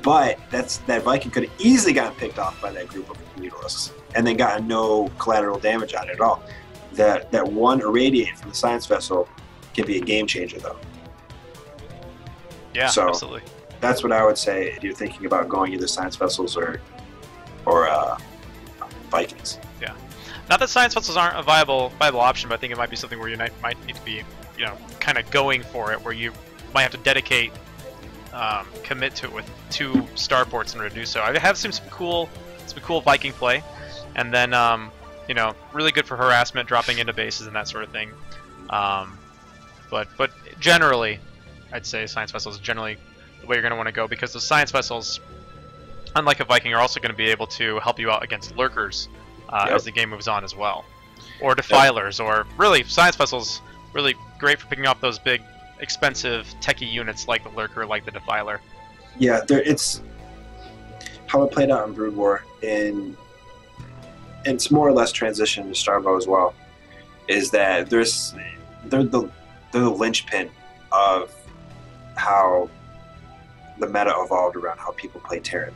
But that Viking could have easily gotten picked off by that group of Mutalisks and then gotten no collateral damage on it at all. That 1 irradiate from the Science Vessel can be a game changer, though. Yeah, so absolutely. That's what I would say if you're thinking about going either Science Vessels or Vikings. Yeah. Not that Science Vessels aren't a viable option, but I think it might be something where you might need to be, kind of going for it, where you might have to dedicate, commit to it with 2 starports in order to do so. I have seen some cool Viking play, and then really good for harassment, dropping into bases and that sort of thing. But generally, I'd say Science Vessels is generally the way you're going to want to go, because the Science Vessels, unlike a Viking, are also going to be able to help you out against lurkers as the game moves on as well, or defilers, or really Science Vessels really great for picking up those big, expensive techie units like the lurker, like the defiler. Yeah, it's how it played out in Brood War, and it's more or less transition to Starbow as well. Is that they're the linchpin of how the meta evolved around how people play Terran.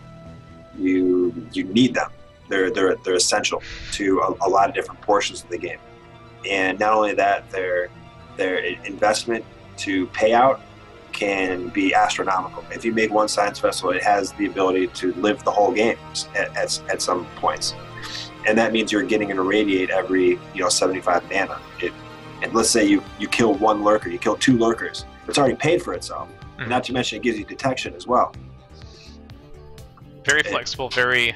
You need them. They're essential to a lot of different portions of the game, and not only that, their investment to payout can be astronomical. If you make 1 Science Vessel, it has the ability to live the whole game at some points, and that means you're getting an irradiate every 75 mana. And let's say you kill 1 lurker, you kill 2 lurkers. It's already paid for itself. Mm-hmm. Not to mention it gives you detection as well. Very flexible, very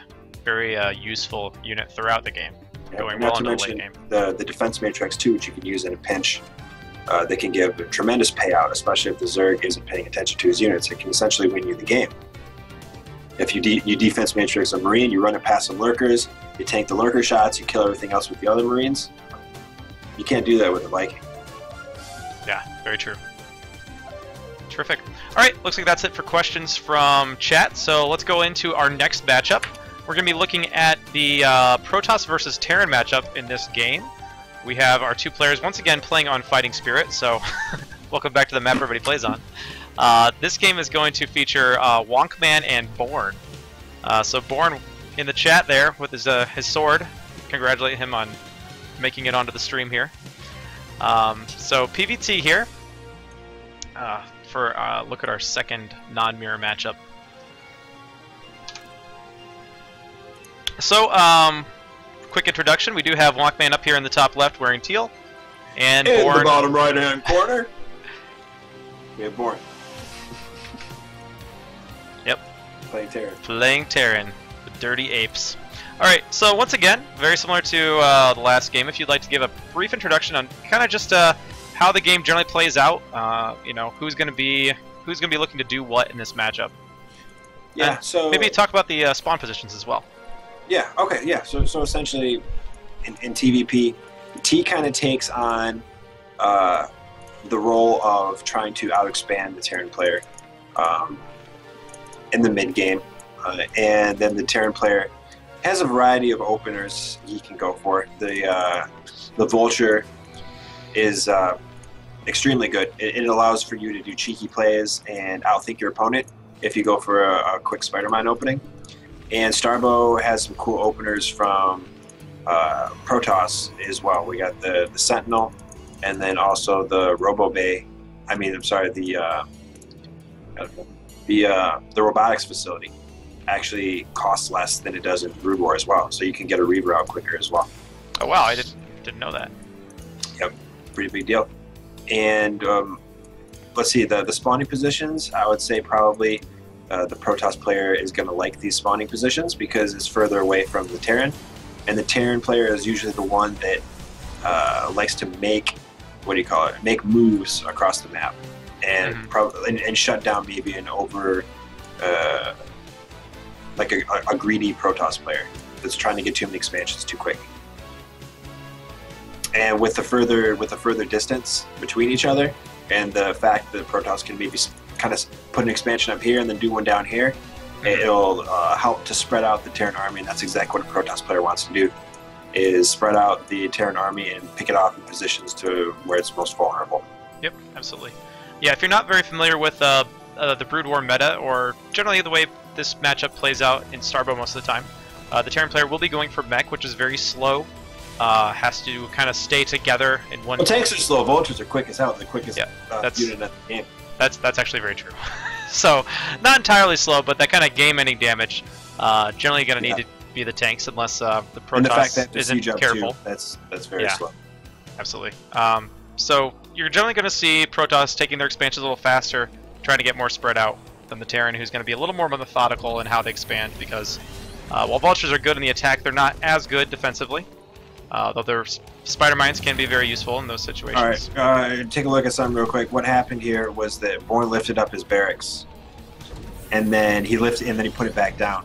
useful unit throughout the game. Going well into the late game. The defense matrix too, which you can use in a pinch. that can give a tremendous payout, especially if the Zerg isn't paying attention to his units. It can essentially win you the game. If you defense matrix a Marine, you run it past some lurkers, you tank the lurker shots, you kill everything else with the other Marines. You can't do that with a Viking. Yeah, very true. Terrific. All right, looks like that's it for questions from chat. So let's go into our next matchup. We're going to be looking at the Protoss versus Terran matchup in this game. We have our two players once again playing on Fighting Spirit, so welcome back to the map everybody plays on. This game is going to feature Wonkman and Born. So Born in the chat there with his sword. Congratulate him on making it onto the stream here. So PVT here for look at our second non-mirror matchup. So quick introduction. We do have Wonkman up here in the top left wearing teal, and in Born the bottom right-hand corner. We have Born. Yep. Playing Terran. Playing Terran, the Dirty Apes. Alright, so once again, very similar to the last game, if you'd like to give a brief introduction on kind of just how the game generally plays out, you know, who's going to be looking to do what in this matchup. Yeah, and so... maybe talk about the spawn positions as well. Yeah, okay, yeah. So essentially, in TVP, T kind of takes on the role of trying to out-expand the Terran player in the mid-game. And then the Terran player has a variety of openers he can go for. The Vulture is extremely good. It allows for you to do cheeky plays and outthink your opponent if you go for a quick Spider-Mine opening. And Starbow has some cool openers from Protoss as well. We got the Sentinel, and then also the Robo-Bay. I mean, I'm sorry, the robotics facility actually costs less than it does in Brood War as well, so you can get a Reaver out quicker as well. Oh wow, I didn't know that. Yep, pretty big deal. And let's see, the spawning positions, I would say probably the Protoss player is going to like these spawning positions because it's further away from the Terran, and the Terran player is usually the one that likes to make, make moves across the map and and shut down maybe an over like a greedy Protoss player that's trying to get too many expansions too quick. And with the further distance between each other, and the fact that Protoss can maybe kind of put an expansion up here and then do one down here, it'll help to spread out the Terran army, and that's exactly what a Protoss player wants to do, is spread out the Terran army and pick it off in positions to where it's most vulnerable. Yep, absolutely. Yeah, if you're not very familiar with the Brood War meta, or generally the way this matchup plays out in Starbow most of the time, the Terran player will be going for mech, which is very slow. Has to kind of stay together in one. Well, tanks are slow. Vultures are quick as hell. The quickest that's unit in the game. That's actually very true. So, not entirely slow, but that kind of game-ending damage, generally going to need to be the tanks unless the Protoss and the fact that isn't careful. Too, that's very slow. Absolutely. So you're generally going to see Protoss taking their expansions a little faster, trying to get more spread out than the Terran, who's going to be a little more methodical in how they expand, because while Vultures are good in the attack, they're not as good defensively. Though their Spider Mines can be very useful in those situations. All right, take a look at something real quick. What happened here was that Born lifted up his barracks, and then he put it back down.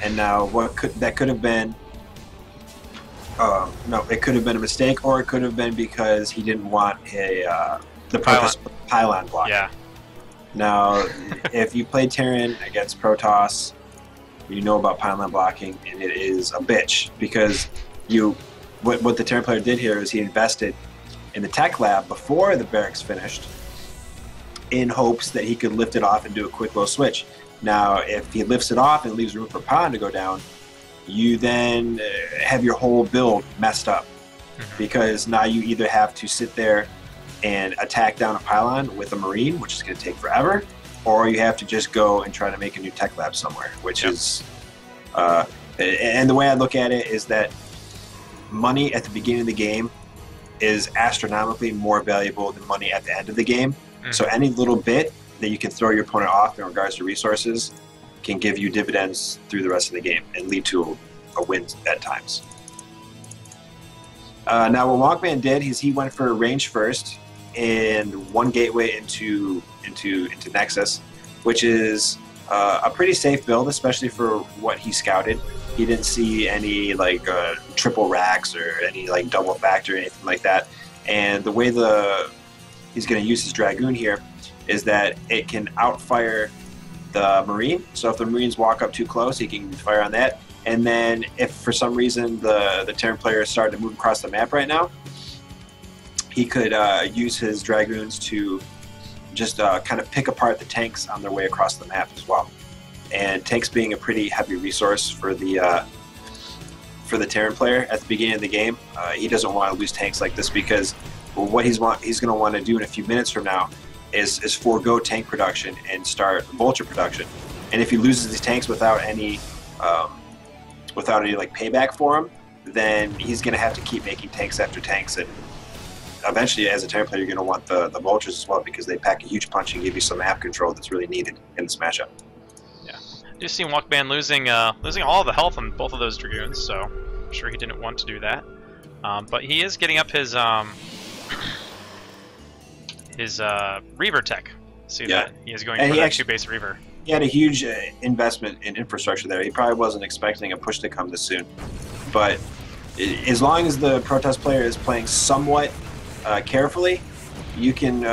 And now that could have been no, it could have been a mistake, or it could have been because he didn't want the pylon block. Yeah. Now, if you play Terran against Protoss, you know about pylon blocking, and it is a bitch, because what the Terran player did here is he invested in the tech lab before the barracks finished in hopes that he could lift it off and do a quick low switch. Now, if he lifts it off and leaves room for pylon to go down, you then have your whole build messed up, because now you either have to sit there and attack down a pylon with a Marine, which is going to take forever, or you have to just go and try to make a new tech lab somewhere, which is... and the way I look at it is that money at the beginning of the game is astronomically more valuable than money at the end of the game. So any little bit that you can throw your opponent off in regards to resources can give you dividends through the rest of the game and lead to a win at times. Now what Wonkman did is he went for range first, and one gateway into Nexus, which is a pretty safe build, especially for what he scouted. He didn't see any like triple racks or any like double factor or anything like that. And the way he's going to use his Dragoon here is that it can outfire the Marine. So if the Marines walk up too close, he can fire on that. And then if for some reason the Terran player is starting to move across the map right now, he could use his Dragoons to just kind of pick apart the tanks on their way across the map as well. And tanks being a pretty heavy resource for the Terran player at the beginning of the game, he doesn't want to lose tanks like this, because what he's going to want to do in a few minutes from now is forego tank production and start vulture production. And if he loses these tanks without any like payback for him, then he's going to have to keep making tanks after tanks. And eventually, as a Terran player, you're going to want the vultures as well, because they pack a huge punch and give you some map control that's really needed in this matchup. Yeah, you see Walkman losing all the health on both of those Dragoons, so I'm sure he didn't want to do that. But he is getting up his Reaver tech. See that? He is going for that 2-base Reaver. He had a huge investment in infrastructure there. He probably wasn't expecting a push to come this soon. But as long as the Protest player is playing somewhat carefully, you can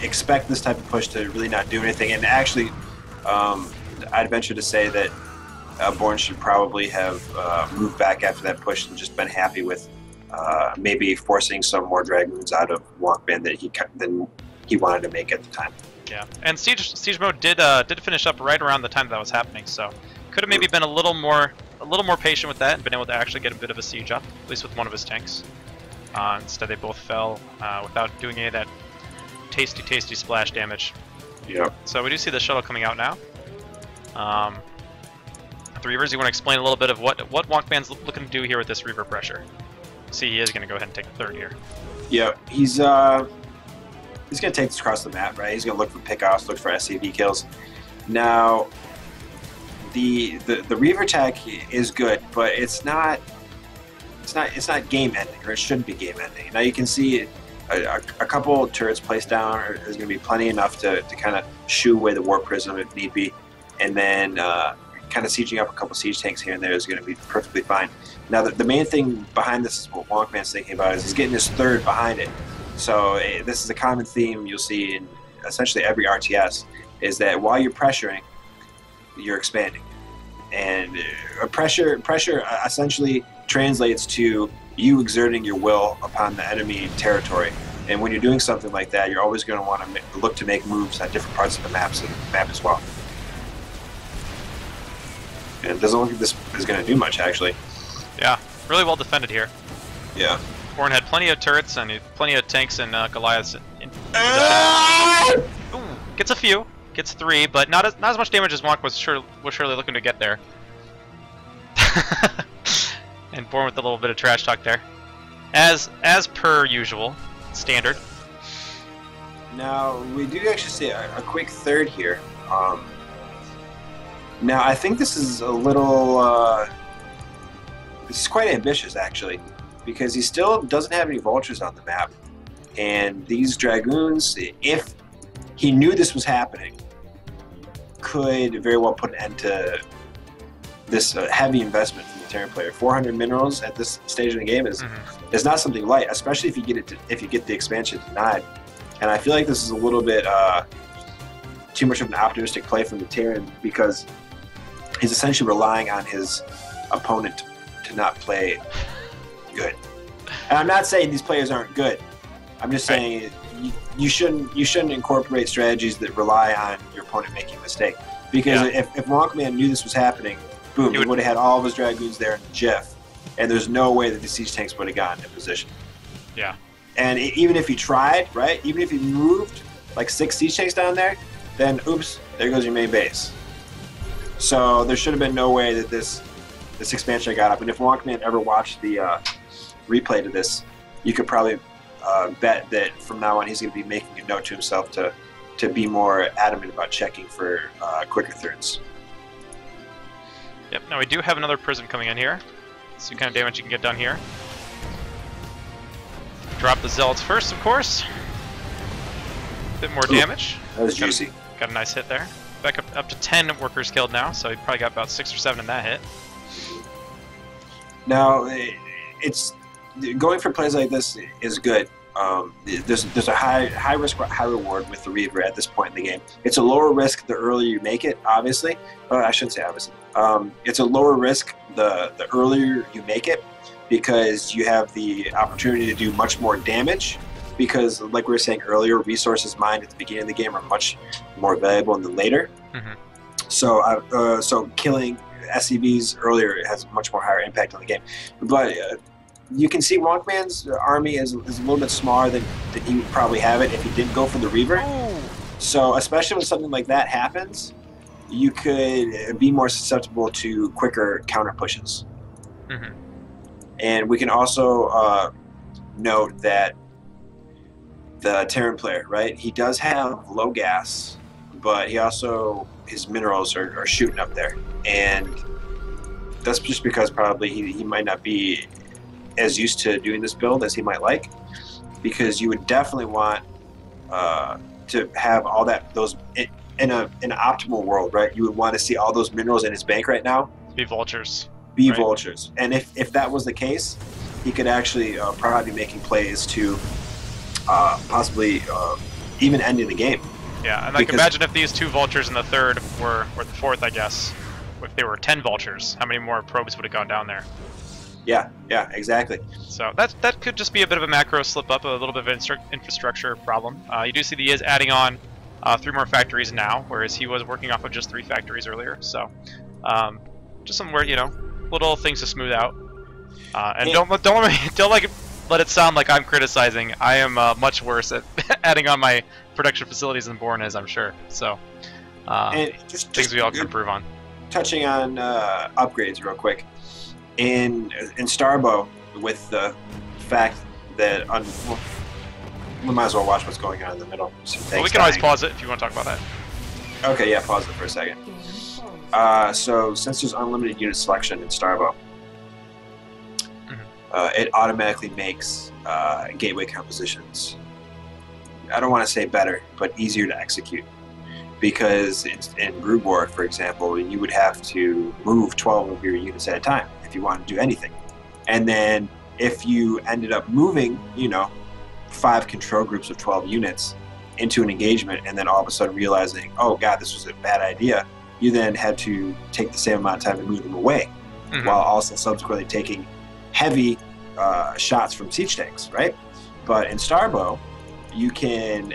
expect this type of push to really not do anything. And actually, I'd venture to say that Born should probably have moved back after that push and just been happy with maybe forcing some more Dragoons out of Walkman than he wanted to make at the time. Yeah, and siege mode did finish up right around the time that was happening, so could have maybe been a little more patient with that and been able to actually get a bit of a siege up, at least with one of his tanks. Instead, they both fell without doing any of that tasty splash damage. Yeah. So we do see the shuttle coming out now. The Reavers, you want to explain a little bit of what Walkman's looking to do here with this Reaver pressure? See, he is going to go ahead and take the third here. Yeah, he's going to take this across the map, right? He's going to look for pickoffs, look for SCV kills. Now, the Reaver tech is good, but it's not game ending, or it shouldn't be game ending. Now you can see a couple turrets placed down is going to be plenty enough to kind of shoo away the War Prism if need be, and then kind of sieging up a couple siege tanks here and there is going to be perfectly fine. Now the main thing behind this is what Wonkman's thinking about is he's getting his third behind it. So this is a common theme you'll see in essentially every RTS, is that while you're pressuring, you're expanding. And pressure essentially translates to you exerting your will upon the enemy territory. And when you're doing something like that, you're always going to want to look to make moves on different parts of the map as well. And it doesn't look like this is going to do much, actually. Yeah, really well defended here. Yeah. Born had plenty of turrets and plenty of tanks and Goliaths. Ooh, gets a few, gets 3, but not as much damage as Wonk was surely looking to get there. And Born with a little bit of trash talk there, as per usual, standard. Now we do actually see a quick third here. Now I think this is a little. This is quite ambitious, actually, because he still doesn't have any vultures on the map. And these Dragoons, if he knew this was happening, could very well put an end to this heavy investment from the Terran player. 400 minerals at this stage of the game is not something light, especially if you get the expansion denied. And I feel like this is a little bit too much of an optimistic play from the Terran, because he's essentially relying on his opponent to not play good. And I'm not saying these players aren't good. I'm just saying you shouldn't incorporate strategies that rely on your opponent making a mistake. Because if Wonkman knew this was happening, boom, he would have had all of his Dragoons there in a jiff, and there's no way that the siege tanks would have gotten in position. Yeah. And even if he tried, right, even if he moved like 6 siege tanks down there, then oops, there goes your main base. So there should have been no way that this expansion got up. And if Wonkman ever watched the replay to this, you could probably bet that from now on he's going to be making a note to himself to be more adamant about checking for quicker thirds. Yep, now we do have another prism coming in here. See what kind of damage you can get done here. Drop the Zealots first, of course. bit more damage. That was juicy. Got a nice hit there. Back up to 10 workers killed now, so he probably got about 6 or 7 in that hit. Now, it's going for plays like this is good. There's a high risk, high reward with the Reaver at this point in the game. It's a lower risk the earlier you make it, obviously. I shouldn't say obviously. It's a lower risk the earlier you make it, because you have the opportunity to do much more damage. Because, like we were saying earlier, resources mined at the beginning of the game are much more valuable than later. Mm-hmm. So killing SCVs earlier has a much more higher impact on the game. But you can see Wonkman's army is a little bit smaller than he would probably have it if he didn't go for the Reaver. Oh. So especially when something like that happens, you could be more susceptible to quicker counter pushes. Mm-hmm. And we can also note that the Terran player, right? He does have low gas, but he also, his minerals are shooting up there. And that's just because probably he might not be as used to doing this build as he might like, because you would definitely want to have all those in an optimal world, right? You would want to see all those minerals in his bank right now. Be vultures. Be right? vultures. And if that was the case, he could actually probably be making plays to possibly even ending the game. Yeah, and like imagine if these 2 vultures in the 3rd or the 4th, I guess. If they were 10 vultures, how many more probes would have gone down there? Yeah, exactly. So that could just be a bit of a macro slip up, a little bit of an infrastructure problem. You do see that he is adding on 3 more factories now, whereas he was working off of just 3 factories earlier. So just somewhere, little things to smooth out. And don't let it sound like I'm criticizing. I am much worse at adding on my production facilities than Bourne is, I'm sure. So and things we all can improve on. Touching on upgrades real quick. In Starbow, with the fact that we might as well watch what's going on in the middle. Well, we can always pause it if you want to talk about that. Okay, yeah, pause it for a second. So since there's unlimited unit selection in Starbow, it automatically makes gateway compositions, I don't want to say better, but easier to execute. Because in Brood War, for example, you would have to move 12 of your units at a time if you want to do anything. And then if you ended up moving, 5 control groups of 12 units into an engagement and then all of a sudden realizing, oh god, this was a bad idea, you then had to take the same amount of time to move them away, while also subsequently taking heavy shots from siege tanks, right? But in Starbow, you can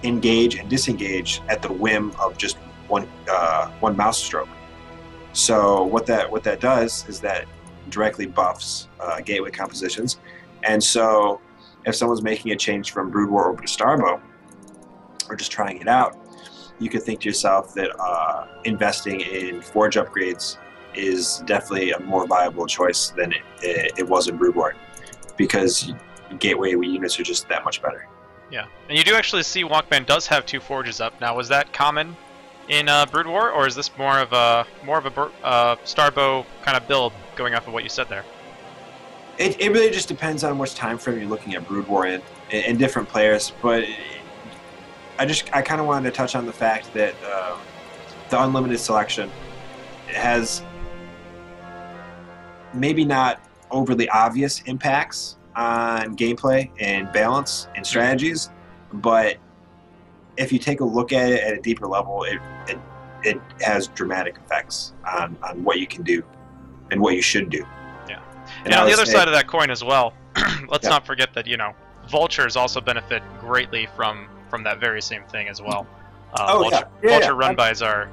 engage and disengage at the whim of just one mouse stroke. So what that does is that directly buffs gateway compositions. And so if someone's making a change from Brood War over to Starbow, or just trying it out, you could think to yourself that investing in forge upgrades is definitely a more viable choice than it was in Brood War, because gateway units are just that much better. Yeah, and you do actually see Walkman does have 2 forges up. Now, was that common in Brood War, or is this more of a Starbow kind of build, going off of what you said there? It really just depends on which time frame you're looking at Brood War in different players. But I kind of wanted to touch on the fact that the unlimited selection has maybe not overly obvious impacts on gameplay and balance and strategies, but if you take a look at it at a deeper level, it has dramatic effects on what you can do and what you should do. Yeah, and on the other side of that coin as well, let's not forget that vultures also benefit greatly from that very same thing as well. Vulture run-bys are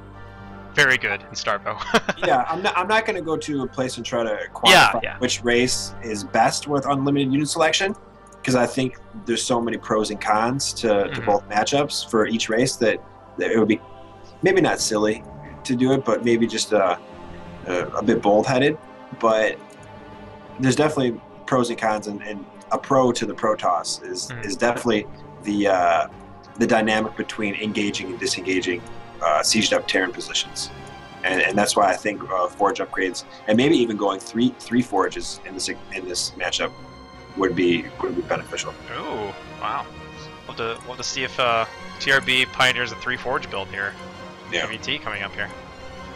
very good in Starbow. Yeah, I'm not going to go to a place and try to quantify which race is best with unlimited unit selection, because I think there's so many pros and cons to both matchups for each race that it would be maybe not silly to do it, but maybe just a bit bold-headed. But there's definitely pros and cons, and a pro to the Protoss is definitely the dynamic between engaging and disengaging sieged up Terran positions, and that's why I think forge upgrades, and maybe even going three forges in this matchup would be beneficial. Ooh, wow! We'll have to see if TRB pioneers a 3 Forge build here. Yeah. VT coming up here.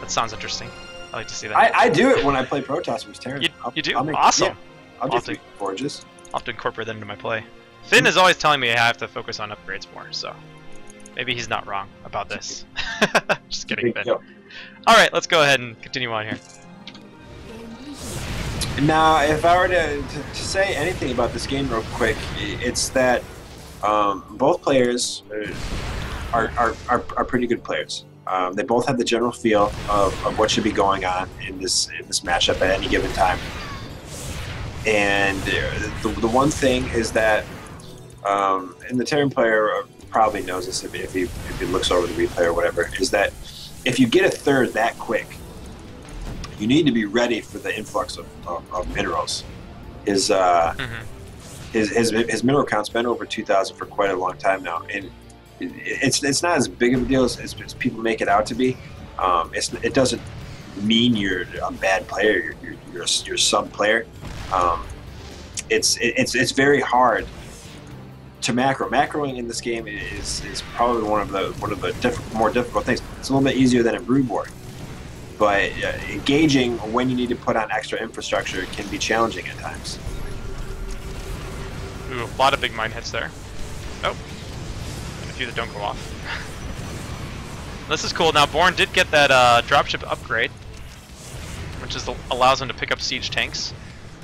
That sounds interesting. I like to see that. I do it when I play Protoss with Terran. You do? Awesome. Awesome. I'll do 3 Forges. I'll have to incorporate that into my play. Finn is always telling me I have to focus on upgrades more, so maybe he's not wrong about this. Just kidding, Finn. Alright, let's go ahead and continue on here. Now, if I were to say anything about this game real quick, it's that both players are pretty good players. They both have the general feel of what should be going on in this matchup at any given time. And the one thing is that, and the Terran player probably knows this if he looks over the replay or whatever, is that if you get a third that quick, you need to be ready for the influx of minerals. His mineral count's been over 2,000 for quite a long time now, and it's not as big of a deal as people make it out to be. It doesn't mean you're a bad player. You're a sub player. It's very hard to macro. Macroing in this game is probably one of the more difficult things. It's a little bit easier than in Brood War, but gauging when you need to put on extra infrastructure can be challenging at times. Ooh, a lot of big mine hits there. Oh, and a few that don't go off. This is cool. Now Born did get that dropship upgrade, which allows him to pick up siege tanks.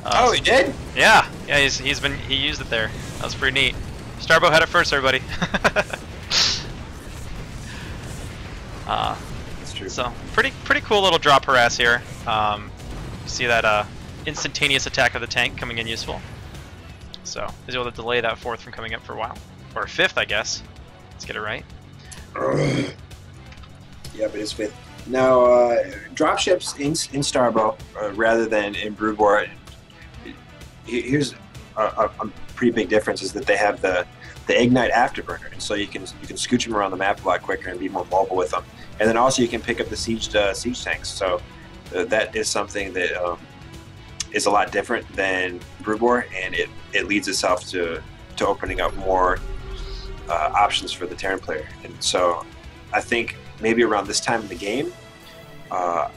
Oh, he did? Yeah, he used it there. That was pretty neat. Starbo had it first, everybody. That's true. So pretty cool little drop harass here. You see that instantaneous attack of the tank coming in useful. So he's able to delay that 4th from coming up for a while, or 5th, I guess. Let's get it right. Yeah, but it's 5th. Now, dropships in Starbo rather than in Brood War. Here's a pretty big difference is that they have the Ignite Afterburner, and so you can scooch them around the map a lot quicker and be more mobile with them. And then also you can pick up the siege tanks. So that is something that is a lot different than Brood War, and it leads itself to opening up more options for the Terran player. And so I think maybe around this time in the game, I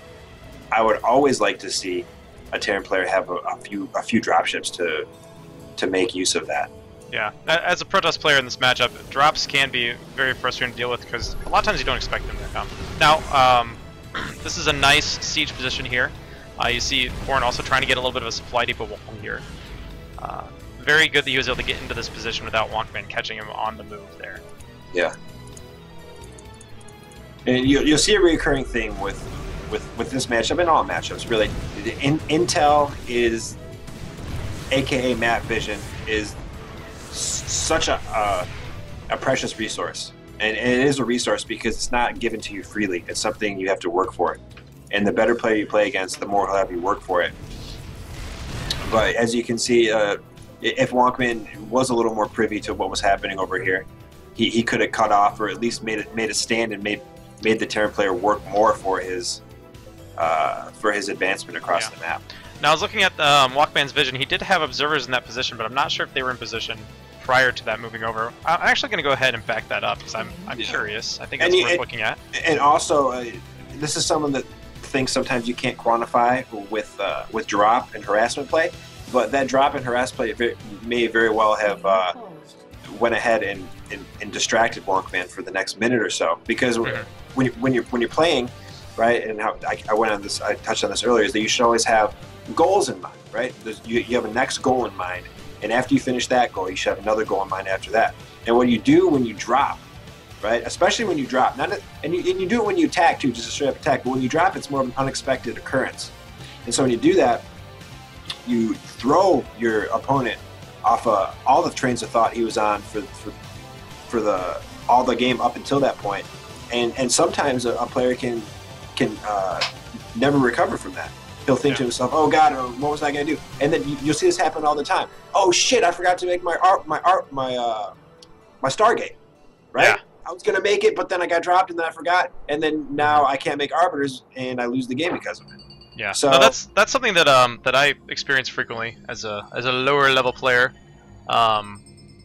would always like to see a Terran player have a few dropships to make use of that. Yeah, as a Protoss player in this matchup, drops can be very frustrating to deal with because a lot of times you don't expect them to come. Now, this is a nice siege position here. You see Born also trying to get a little bit of a supply depot wall here. Very good that he was able to get into this position without Wonkman catching him on the move there. Yeah. And you'll see a recurring theme with this matchup and all matchups, really. Intel is, aka map vision, is such a precious resource. And it is a resource because it's not given to you freely. It's something you have to work for. And the better player you play against, the more he'll have you work for it. But as you can see, if Wonkman was a little more privy to what was happening over here, he could have cut off or at least made a stand and made the Terran player work more for his advancement across the map. Now I was looking at Walkman's vision. He did have observers in that position, but I'm not sure if they were in position prior to that moving over. I'm actually going to go ahead and back that up because I'm curious. I think that's worth looking at. And also, this is someone that thinks sometimes you can't quantify with drop and harassment play, but that drop and harassment play may very well have went ahead and distracted Wonkman for the next minute or so, because when you're playing, right, and how I touched on this earlier, is that you should always have goals in mind, right? You have a next goal in mind, and after you finish that goal, you should have another goal in mind after that. And what you do when you drop, right, especially when you drop, and you do it when you attack too, just a straight up attack, but when you drop, it's more of an unexpected occurrence. And so when you do that, you throw your opponent off all the trains of thought he was on for all the game up until that point, and sometimes a player can never recover from that. He'll think to himself, "Oh God, what was I going to do?" And then you'll see this happen all the time. "Oh shit, I forgot to make my Stargate." Right? Yeah. I was going to make it, but then I got dropped, and then I forgot, and then now I can't make arbiters, and I lose the game because of it. Yeah. So no, that's something that I experience frequently as a lower level player.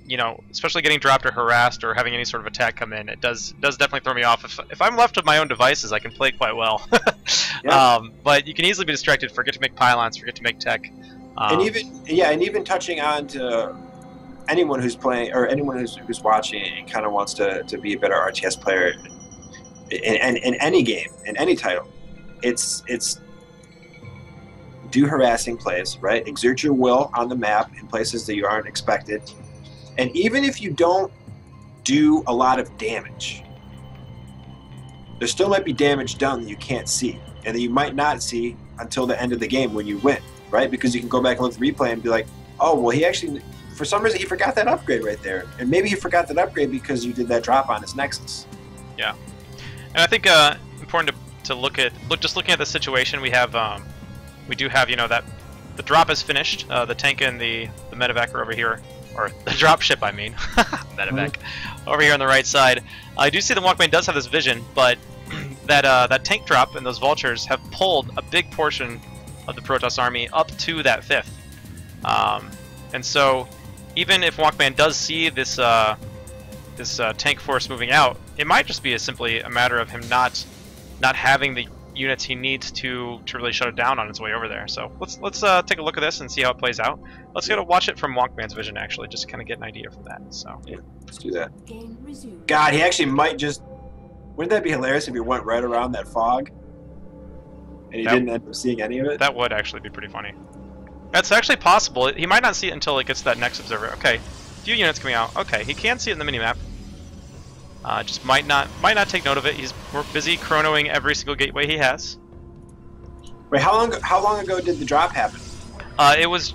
you know, especially getting dropped or harassed or having any sort of attack come in, it does definitely throw me off. If I'm left with my own devices, I can play quite well. Yeah. But you can easily be distracted, forget to make pylons, forget to make tech. And even touching on to anyone who's playing or anyone who's watching and kind of wants to be a better RTS player in any game, in any title, it's do harassing plays, right? Exert your will on the map in places that you aren't expected. And even if you don't do a lot of damage, there still might be damage done that you can't see and that you might not see until the end of the game when you win, right? Because you can go back and look at the replay and be like, oh, well, he actually, for some reason, he forgot that upgrade right there. And maybe he forgot that upgrade because you did that drop on his Nexus. Yeah. And I think important to just looking at the situation, we do have, you know, that the drop is finished. The tank and the medevac are over here, or the drop ship, I mean, medevac, over here on the right side. I do see the Walkman does have this vision, but that tank drop and those vultures have pulled a big portion of the Protoss army up to that 5th. And so, even if Walkman does see this tank force moving out, it might just be simply a matter of him not having the units he needs to really shut it down on its way over there. So let's take a look at this and see how it plays out. Let's go to watch it from Walkman's vision, actually, just to kind of get an idea from that. So yeah, let's do that. Game resumed. God, he actually might just. Wouldn't that be hilarious if he went right around that fog and he didn't end up seeing any of it? That would actually be pretty funny. That's actually possible. He might not see it until it gets to that next observer. Okay, few units coming out. Okay, he can see it in the minimap. Just might not take note of it. He's busy chronoing every single gateway he has. Wait, how long ago did the drop happen? It was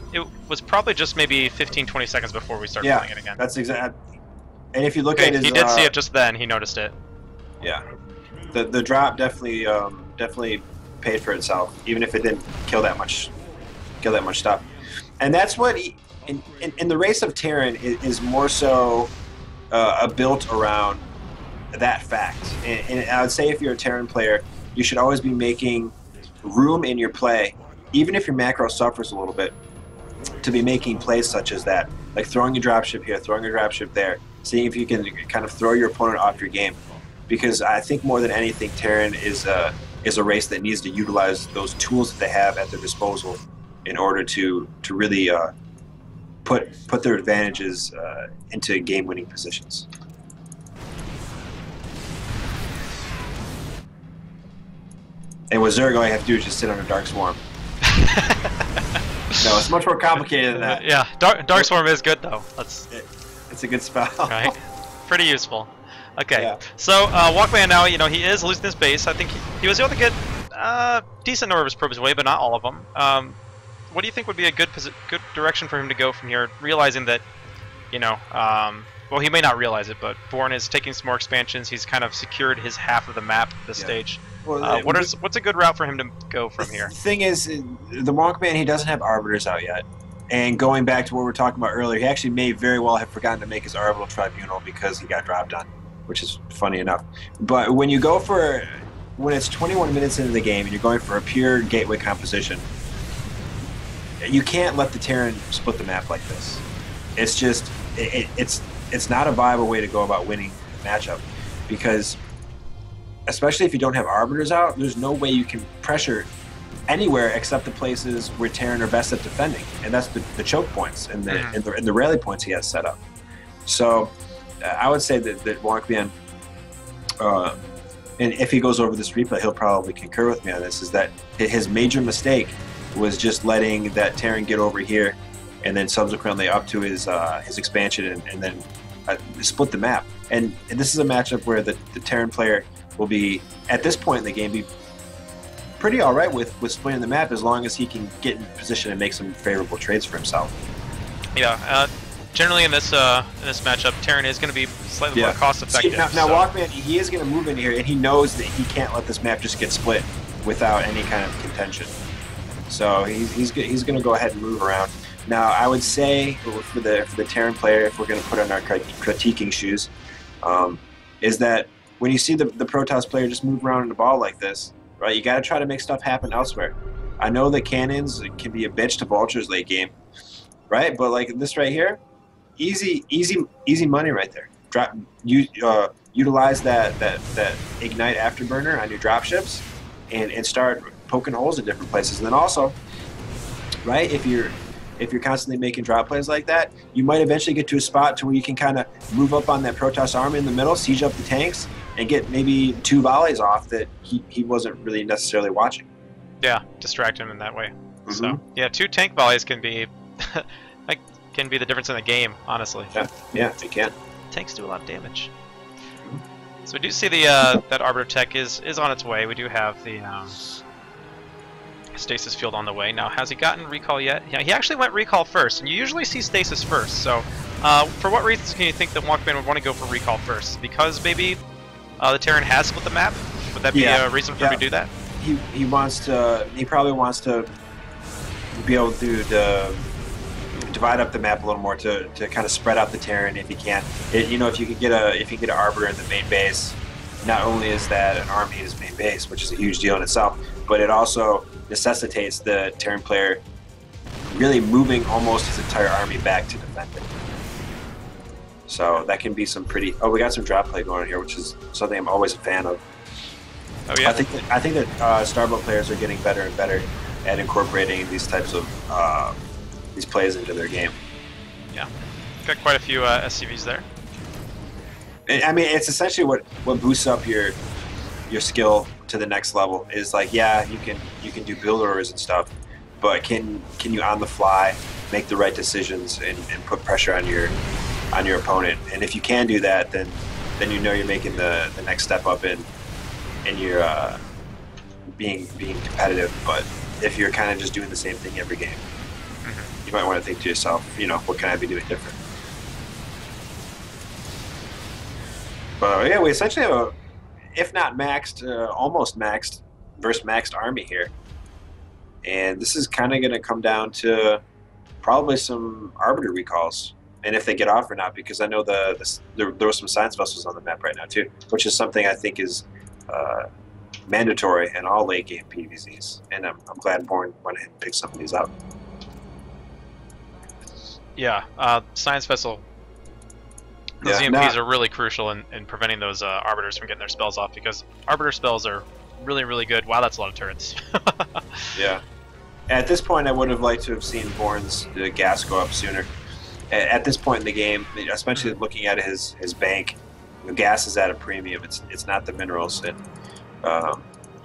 probably just maybe 15-20 seconds before we started playing it again. That's exact. And if you look at his, he did see it just then. He noticed it. Yeah, the drop definitely paid for itself, even if it didn't kill that much stuff. And that's what in the race of Terran is more so built around that fact. And I would say if you're a Terran player, you should always be making room in your play, even if your macro suffers a little bit, to be making plays such as that, like throwing a dropship here, throwing a dropship there, seeing if you can kind of throw your opponent off your game. Because I think more than anything, Terran is a race that needs to utilize those tools that they have at their disposal in order to really put their advantages into game-winning positions. And what Zerg all you have to do is just sit on a Dark Swarm. No, it's much more complicated than that. Yeah, Dark Swarm is good though. It's a good spell. Right, pretty useful. Okay, Yeah. so Walkman now, you know, he is losing his base. I think he was able to get decent number of his probes away, but not all of them. What do you think would be a good direction for him to go from here, realizing that, you know, well, he may not realize it, but Bourne is taking some more expansions. He's kind of secured his half of the map at this stage. Well, What's a good route for him to go from here? The thing is, the Walkman, he doesn't have Arbiters out yet. And going back to what we were talking about earlier, he actually may very well have forgotten to make his Arbitral Tribunal because he got dropped on, which is funny enough. But when you go when it's 21 minutes into the game and you're going for a pure gateway composition, you can't let the Terran split the map like this. It's just, it's not a viable way to go about winning the matchup, because especially if you don't have Arbiters out, there's no way you can pressure anywhere except the places where Terran are best at defending, and that's the choke points and the rally points he has set up. So I would say that Walkman, and if he goes over this replay, he'll probably concur with me on this, is that his major mistake was just letting that Terran get over here and then subsequently up to his expansion and then split the map. And this is a matchup where the Terran player will be, at this point in the game, be pretty all right with splitting the map as long as he can get in position and make some favorable trades for himself. Yeah, generally in this matchup, Terran is going to be slightly more cost effective. Now Walkman, he is going to move in here, and he knows that he can't let this map just get split without any kind of contention. So he's going to go ahead and move around. Now I would say for the Terran player, if we're going to put on our critiquing shoes, is that when you see the Protoss player just move around in the ball like this, right, you got to try to make stuff happen elsewhere. I know the cannons can be a bitch to vultures late game, right? But like this right here, easy money right there. Utilize that ignite afterburner on your drop ships, and start poking holes in different places. And then also, right, if you're constantly making drop plays like that, you might eventually get to a spot to where you can kind of move up on that Protoss army in the middle, siege up the tanks, and get maybe 2 volleys off that he wasn't really necessarily watching. Yeah, distract him in that way. Mm-hmm. So yeah, 2 tank volleys can be like can be the difference in the game, honestly. Yeah, it can. Tanks do a lot of damage. So we do see the that Arbiter tech is on its way. We do have the stasis field on the way. Now, has he gotten recall yet? Yeah, he actually went recall first, and you usually see stasis first. So, for what reasons can you think that Walkman would want to go for recall first? Because maybe the Terran has split the map? Would that be a reason for him to do that? He wants to. He probably wants to be able to divide up the map a little more to kind of spread out the Terran if he can. If you could get an Arbiter in the main base, not only is that an army in his main base, which is a huge deal in itself, but it also necessitates the Terran player really moving almost his entire army back to defend it. So that can be some pretty. Oh, we got some drop play going on here, which is something I'm always a fan of. Oh yeah. I think that Starboat players are getting better and better at incorporating these types of these plays into their game. Yeah, got quite a few SCVs there. I mean, it's essentially what boosts up your skill to the next level. Is like, yeah, you can do build orders and stuff, but can you on the fly make the right decisions and put pressure on your opponent? And if you can do that, then you know you're making the next step up in your being competitive. But if you're kind of just doing the same thing every game, you might want to think to yourself, what can I be doing different? But yeah, we essentially have a, if not maxed, almost maxed versus maxed army here. And this is kind of going to come down to probably some Arbiter recalls, and if they get off or not, because I know there were some science vessels on the map right now too, which is something I think is mandatory in all late game PvZs, and I'm glad Bourne went ahead and picked some of these up. Yeah, science vessel. Those EMPs are really crucial in preventing those Arbiters from getting their spells off, because Arbiter spells are really, really good. Wow, that's a lot of turrets. Yeah. At this point, I would have liked to have seen Bourne's gas go up sooner. At this point in the game, especially looking at his bank, gas is at a premium. It's not the minerals. And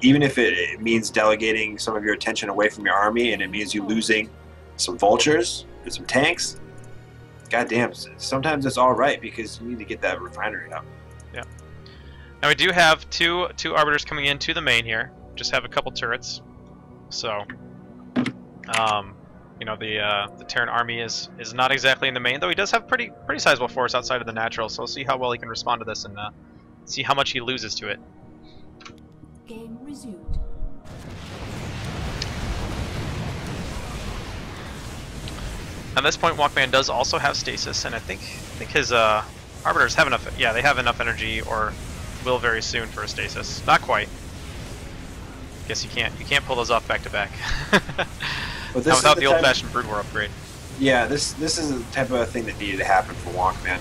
even if it means delegating some of your attention away from your army, and it means you losing some vultures or some tanks, goddamn, sometimes it's all right, because you need to get that refinery up. Yeah. Now we do have two Arbiters coming into the main here. Just have a couple turrets. So, the Terran army is not exactly in the main, though he does have pretty sizable force outside of the natural. So we'll see how well he can respond to this and see how much he loses to it. Game resumed. At this point, Walkman does also have stasis, and I think his Arbiters have enough. Yeah, they have enough energy, or will very soon, for a stasis. Not quite. Guess you can't pull those off back to back. But Not without the old-fashioned Brood War upgrade. Yeah, this is the type of thing that needed to happen for Walkman.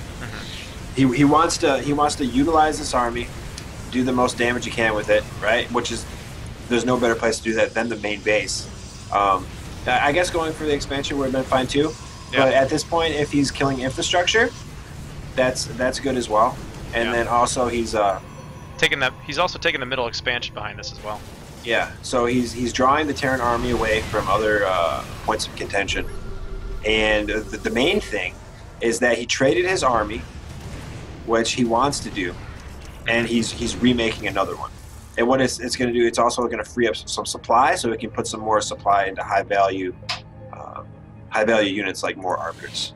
He wants to utilize this army, do the most damage he can with it, right? Which is, there's no better place to do that than the main base. I guess going for the expansion would have been fine too. Yeah. But at this point, if he's killing infrastructure, that's good as well. And then also he's he's also taking the middle expansion behind this as well. Yeah, so he's drawing the Terran army away from other points of contention. And the main thing is that he traded his army, which he wants to do, and he's remaking another one. And what it's going to do, it's also going to free up some supply, so it can put some more supply into high value units like more Arbiters.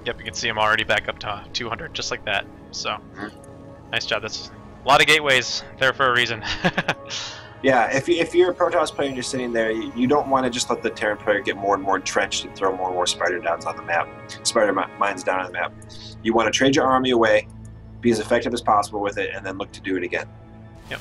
Yep, you can see him already back up to 200, just like that. So, nice job. That's a lot of gateways there for a reason. Yeah, if you're a Protoss player and you're sitting there, you don't want to just let the Terran player get more and more entrenched and throw more and more spider mines down on the map. You want to trade your army away, be as effective as possible with it, and then look to do it again. Yep.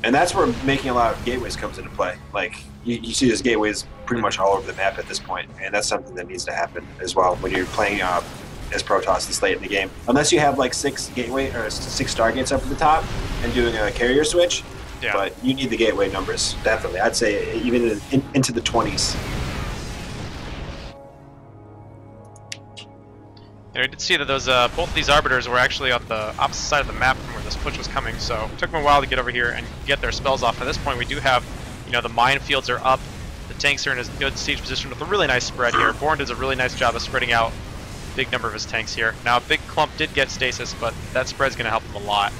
And that's where making a lot of gateways comes into play. Like, you see there's gateways pretty much all over the map at this point, and that's something that needs to happen as well when you're playing as Protoss this late in the game. Unless you have like 6 gateway or 6 stargates up at the top and doing a carrier switch, Yeah. but you need the gateway numbers, definitely. I'd say even into the 20s. And I did see that those both of these arbiters were actually on the opposite side of the map from where this push was coming, so it took them a while to get over here and get their spells off. At this point, we do have, you know, the minefields are up, the tanks are in a good siege position with a really nice spread here. Bourne does a really nice job of spreading out a big number of his tanks here. Now, a big clump did get stasis, but that spread's going to help him a lot.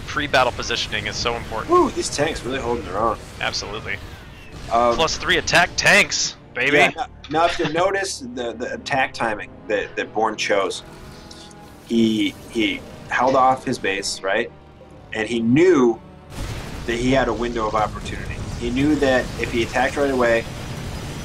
Pre-battle positioning is so important. Woo, these tanks really holding their own. Absolutely. +3 attack tanks, baby. Yeah, now, if you notice the attack timing that Bourne chose, he held off his base, right? And he knew that he had a window of opportunity. He knew that if he attacked right away,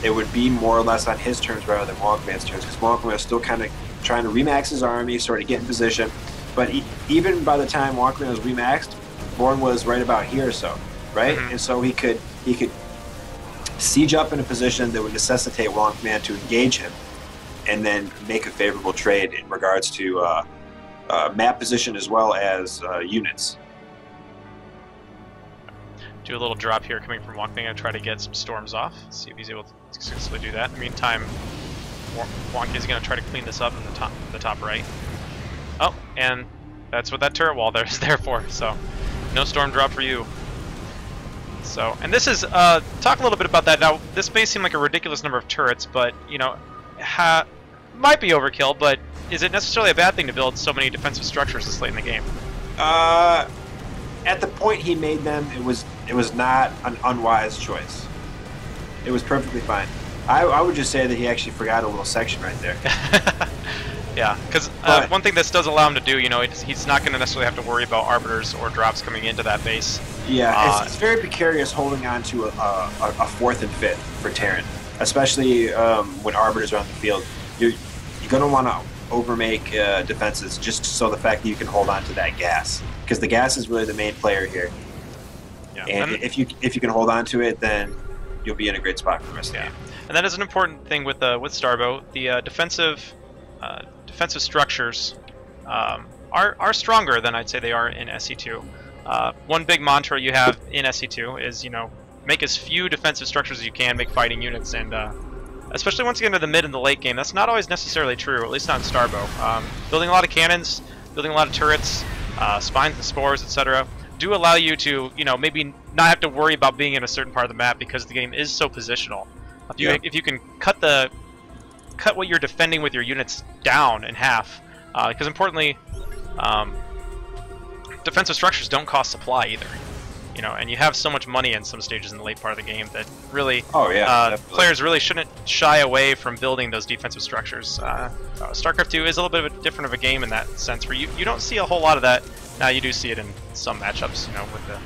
it would be more or less on his terms rather than Walkman's terms, because Walkman was still kind of trying to remax his army, sort of get in position. But even by the time Walkman was remaxed, Bourne was right about here or so, right? Mm-hmm. And so he could siege up in a position that would necessitate Walkman to engage him, and then make a favorable trade in regards to map position as well as units. Do a little drop here coming from Walkman and try to get some storms off. See if he's able to successfully do that. In the meantime, Wonky is going to try to clean this up in the top right. Oh, and that's what that turret wall there is there for. So, no storm drop for you. So, and this is talk a little bit about that. Now, this may seem like a ridiculous number of turrets, but you know, might be overkill. But is it necessarily a bad thing to build so many defensive structures this late in the game? At the point he made them, it was not an unwise choice. It was perfectly fine. I would just say that he actually forgot a little section right there. Yeah, because one thing this does allow him to do, you know, he's not going to necessarily have to worry about arbiters or drops coming into that base. Yeah, it's very precarious holding on to a 4th and 5th for Terran, especially when arbiters are on the field. You're going to want to overmake defenses just so the fact that you can hold on to that gas, because the gas is really the main player here. Yeah. And if you can hold on to it, then you'll be in a great spot for the rest of the game. And that is an important thing with Starbow. The defensive structures are stronger than I'd say they are in SC2. One big mantra you have in SC2 is, you know, make as few defensive structures as you can, make fighting units, and especially once you get into the mid and the late game, that's not always necessarily true, at least not in Starbow. Building a lot of cannons, building a lot of turrets, spines and spores, etc., do allow you to, you know, maybe not have to worry about being in a certain part of the map because the game is so positional. If you can cut what you're defending with your units down in half, because importantly, defensive structures don't cost supply either. You know, and you have so much money in some stages in the late part of the game that really, players really shouldn't shy away from building those defensive structures. StarCraft 2 is a little bit of different of a game in that sense, where you don't see a whole lot of that. Now you do see it in some matchups, you know, with the.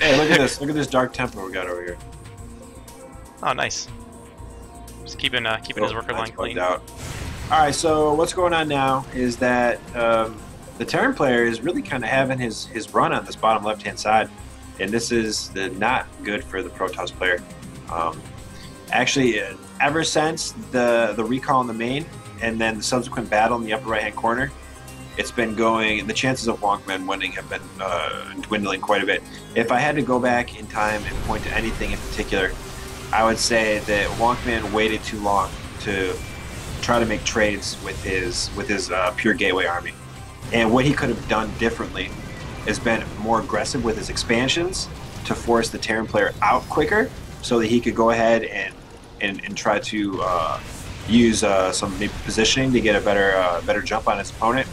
Hey, look at this! Look at this Dark Templar we got over here. Oh, nice. Just keeping his worker line clean. Out. All right, so what's going on now is that the Terran player is really kind of having his run on this bottom left-hand side, and this is not good for the Protoss player. Actually, ever since the recall in the main and then the subsequent battle in the upper right-hand corner, it's been going. The chances of Walkman winning have been dwindling quite a bit. If I had to go back in time and point to anything in particular, I would say that Walkman waited too long to try to make trades with his pure gateway army. And what he could have done differently has been more aggressive with his expansions to force the Terran player out quicker, so that he could go ahead and try to use some maybe positioning to get a better jump on his opponent.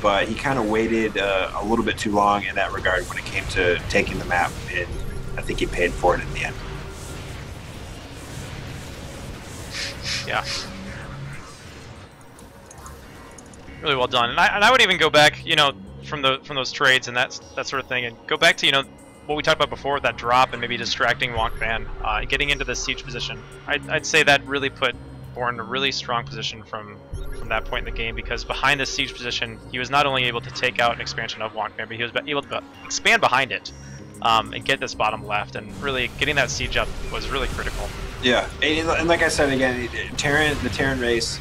But he kind of waited a little bit too long in that regard when it came to taking the map, and I think he paid for it in the end. Yeah. Really well done. And I would even go back, you know, from those trades and that sort of thing, and go back to, you know, what we talked about before with that drop and maybe distracting Walkman, getting into the siege position. I'd say that really put Born in a really strong position from that point in the game, because behind the siege position, he was not only able to take out an expansion of Wonkman, but he was able to expand behind it and get this bottom left, and really getting that siege up was really critical. Yeah, and like I said again, the Terran race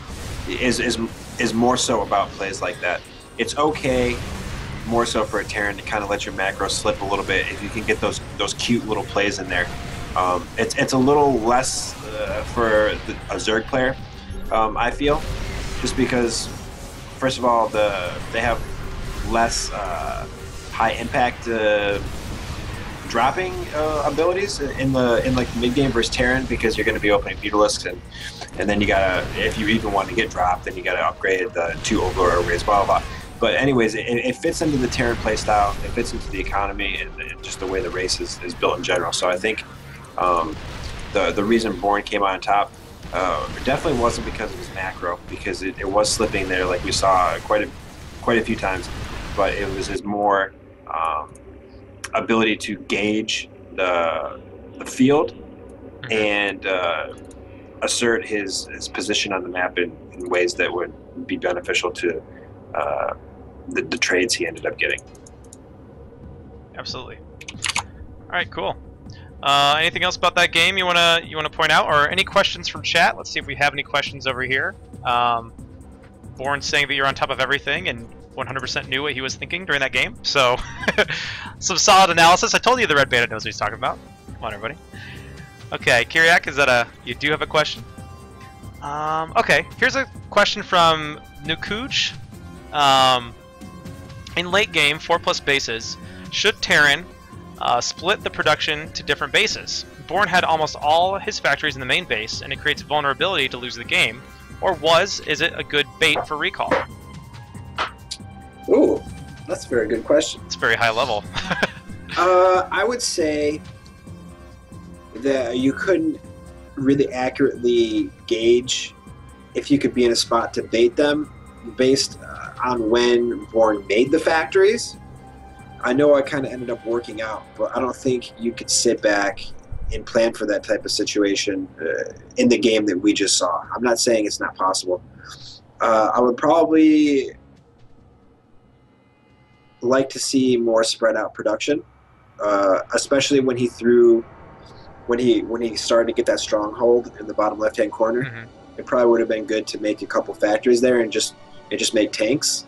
is more so about plays like that. It's okay, more so for a Terran to kind of let your macro slip a little bit if you can get those cute little plays in there. It's a little less for a Zerg player, I feel, just because first of all they have less high impact dropping abilities in like the mid game versus Terran, because you're going to be opening Mutalisks, and then you gotta, if you even want to get dropped, then you gotta upgrade the 2 Overlord arrays, blah blah blah. But anyways, it fits into the Terran playstyle, it fits into the economy, and just the way the race is built in general. So I think the reason Born came on top definitely wasn't because of his macro, because it was slipping there like we saw quite a few times, but it was his more ability to gauge the field and assert his position on the map in ways that would be beneficial to the trades he ended up getting. Absolutely. All right, cool. Anything else about that game you wanna point out, or any questions from chat? Let's see if we have any questions over here. Born saying that you're on top of everything and 100% knew what he was thinking during that game. So, some solid analysis. I told you the Red Bandit knows what he's talking about. Come on, everybody. Okay, Kyriak, is that you do have a question? Okay, here's a question from Nukuj. In late game, 4+ bases, should Terran split the production to different bases? Born had almost all his factories in the main base, and it creates vulnerability to lose the game. Or is it a good bait for recall? Ooh, that's a very good question. It's very high level. I would say that you couldn't really accurately gauge if you could be in a spot to bait them based on when Born made the factories. I know I kind of ended up working out, but I don't think you could sit back and plan for that type of situation in the game that we just saw. I'm not saying it's not possible. I would probably like to see more spread out production, especially when he started to get that stronghold in the bottom left hand corner. It probably would have been good to make a couple factories there and just make tanks,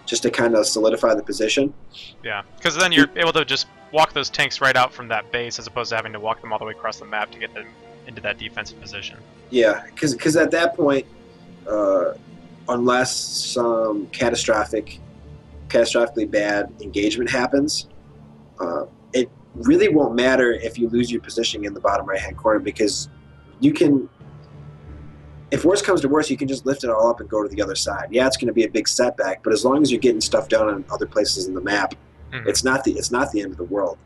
just to kind of solidify the position. Yeah, because then you're able to just walk those tanks right out from that base, as opposed to having to walk them all the way across the map to get them into that defensive position. Yeah, because at that point, unless some catastrophically bad engagement happens, it really won't matter if you lose your positioning in the bottom right-hand corner, because you can, if worse comes to worse, you can just lift it all up and go to the other side. Yeah, it's going to be a big setback, but as long as you're getting stuff done on other places in the map, it's not the end of the world.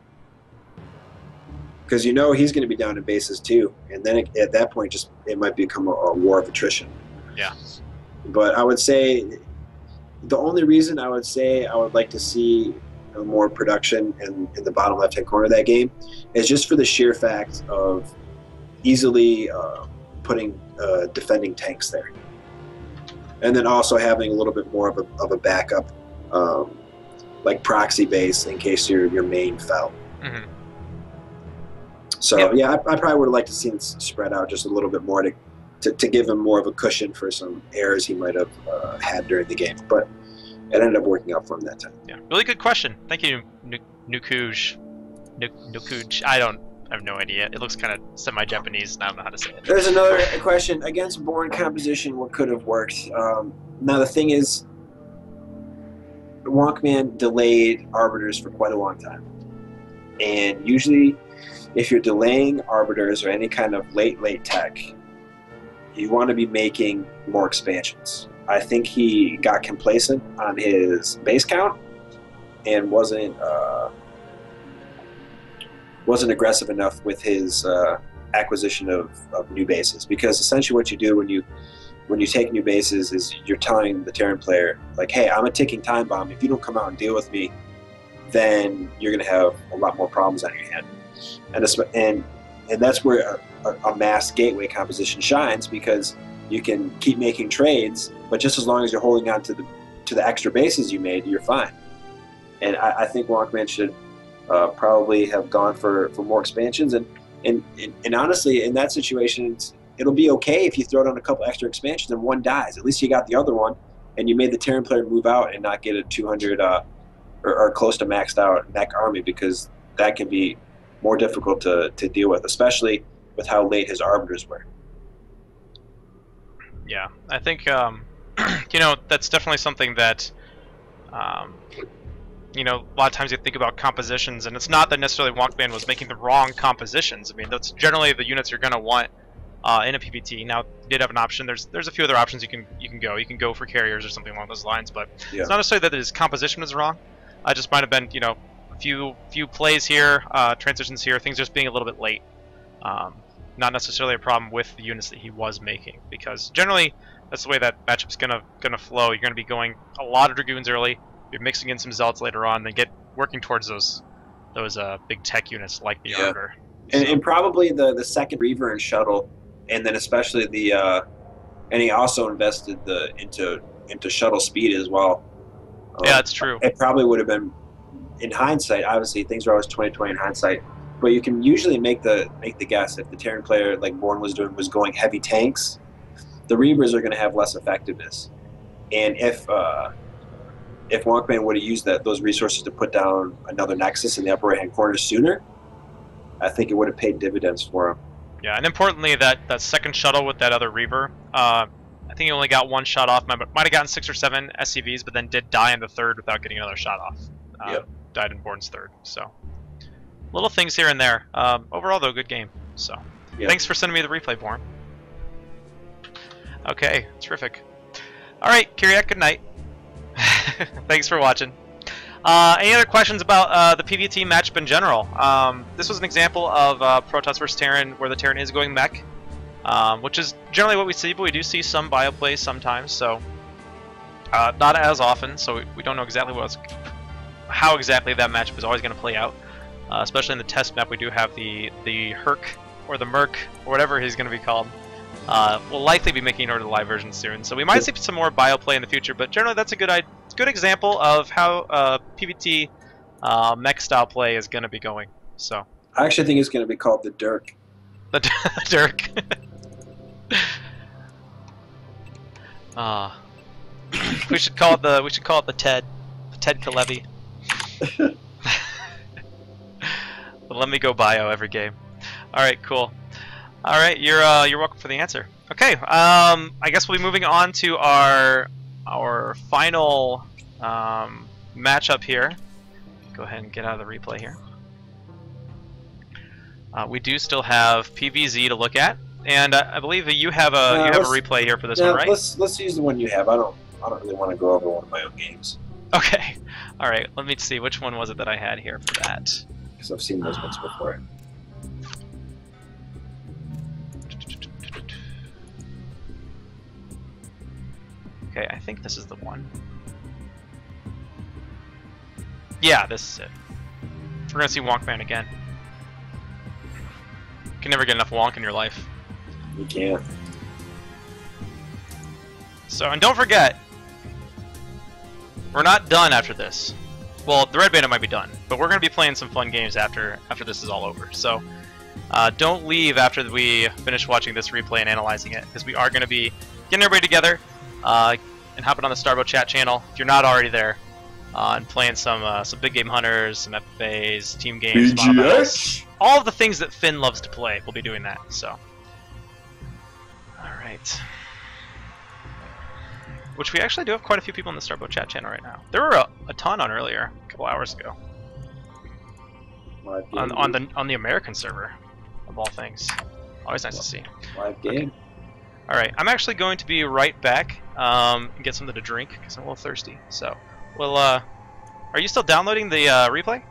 Because you know he's going to be down in bases too, and then at that point, it might become a war of attrition. Yeah. But I would say the only reason I would say I would like to see more production in the bottom left-hand corner of that game is just for the sheer fact of easily putting defending tanks there, and then also having a little bit more of a backup, like proxy base in case your main fell. So yeah, I probably would have liked to see it spread out just a little bit more to give him more of a cushion for some errors he might have had during the game, but it ended up working out for him that time. Yeah, really good question. Thank you, Nukuj. Nukuj. I have no idea. It looks kind of semi-Japanese, and I don't know how to say it. There's another question. Against Born composition, what could have worked? Now, the thing is, Wonkman delayed Arbiters for quite a long time. And usually, if you're delaying Arbiters or any kind of late tech, you want to be making more expansions. I think he got complacent on his base count and wasn't aggressive enough with his acquisition of new bases. Because essentially what you do when you take new bases is you're telling the Terran player, like, hey, I'm a ticking time bomb. If you don't come out and deal with me, then you're going to have a lot more problems on your hand. And that's where a mass gateway composition shines, because you can keep making trades, but just as long as you're holding on to the extra bases you made, you're fine. And I think Walkman should probably have gone for more expansions. And honestly, in that situation, it'll be okay if you throw down a couple extra expansions and one dies. At least you got the other one, and you made the Terran player move out and not get a 200 or close to maxed out mech army, because that can be more difficult to deal with, especially with how late his arbiters were. Yeah, I think you know, that's definitely something that you know, a lot of times you think about compositions, and it's not that necessarily Walkman was making the wrong compositions. I mean, that's generally the units you're going to want in a PVT. Now, you did have an option. There's a few other options you can go. You can go for carriers or something along those lines, but it's not necessarily that his composition was wrong. I just might have been, you know, a few plays here, transitions here, things just being a little bit late. Not necessarily a problem with the units that he was making, because generally that's the way that matchup's gonna flow. You're gonna be going a lot of Dragoons early. You're mixing in some Zealots later on, then working towards those big tech units like the Arbiter. And probably the second Reaver and Shuttle, and then especially and he also invested into shuttle speed as well. Yeah, that's true. It probably would have been, in hindsight, obviously things are always 20/20 in hindsight, but you can usually make the guess if the Terran player, like Bourne was doing, was going heavy tanks, the Reavers are going to have less effectiveness. And if Walkman would have used those resources to put down another Nexus in the upper right-hand corner sooner, I think it would have paid dividends for him. Yeah, and importantly, that second shuttle with that other Reaver, I think he only got one shot off. Might have gotten 6 or 7 SCVs, but then did die in the third without getting another shot off. Died in Bourne's third. So little things here and there. Overall, though, good game. So thanks for sending me the replay, Bourne. Okay, terrific. All right, Kyriak, good night. Thanks for watching. Any other questions about the PvT matchup in general? This was an example of Protoss vs Terran, where the Terran is going mech, which is generally what we see, but we do see some bio plays sometimes, so not as often, so we don't know exactly how exactly that matchup is always going to play out. Especially in the test map, we do have the Herc, or the Merc, or whatever he's going to be called. We'll likely be making it over to the live version soon, so we might see some more bio play in the future, but generally that's a good example of how PvT mech style play is going to be going. So I actually think it's going to be called the Dirk. The Dirk. We should call it the Ted Kalevi. But let me go bio every game. All right, cool. All right, you're welcome for the answer. Okay, I guess we'll be moving on to our final matchup here. Go ahead and get out of the replay here. We do still have PVZ to look at, and I believe that you have a replay here for this one, right? Let's use the one you have. I don't really want to go over one of my own games. Okay. All right. Let me see. Which one was it that I had here for that? Because I've seen those ones before. Okay, I think this is the one. Yeah, this is it. We're gonna see Wonkman again. You can never get enough Wonk in your life. You can't. So, and don't forget, we're not done after this. Well, the Red Bandit might be done, but we're gonna be playing some fun games after this is all over. So, don't leave after we finish watching this replay and analyzing it, because we are gonna be getting everybody together and hopping on the Starboat chat channel if you're not already there, and playing some big game hunters, some FFAs, team games, model battles, all of the things that Finn loves to play. We'll be doing that. So, all right. Which we actually do have quite a few people in the Starboat chat channel right now. There were a ton on earlier, a couple hours ago. On the American server, of all things. Always nice to see. Live game. Okay. All right, I'm actually going to be right back and get something to drink because I'm a little thirsty. So, well, are you still downloading the replay?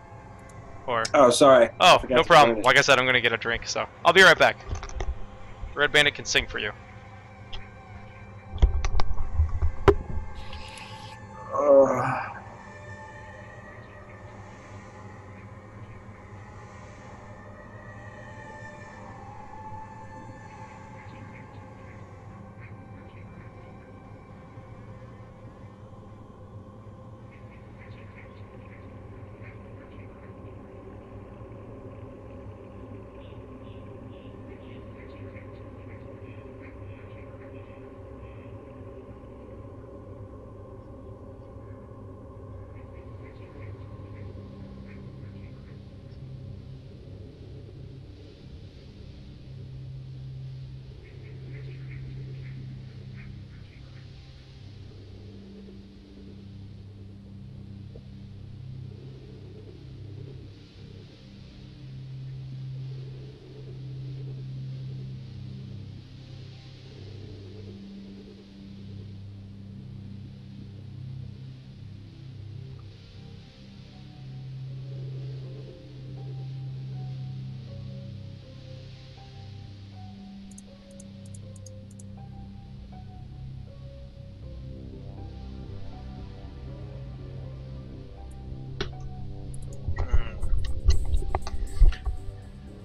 Or? Oh, sorry. Oh, no problem. Like I said, I'm gonna get a drink, so I'll be right back. Red Bandit can sing for you.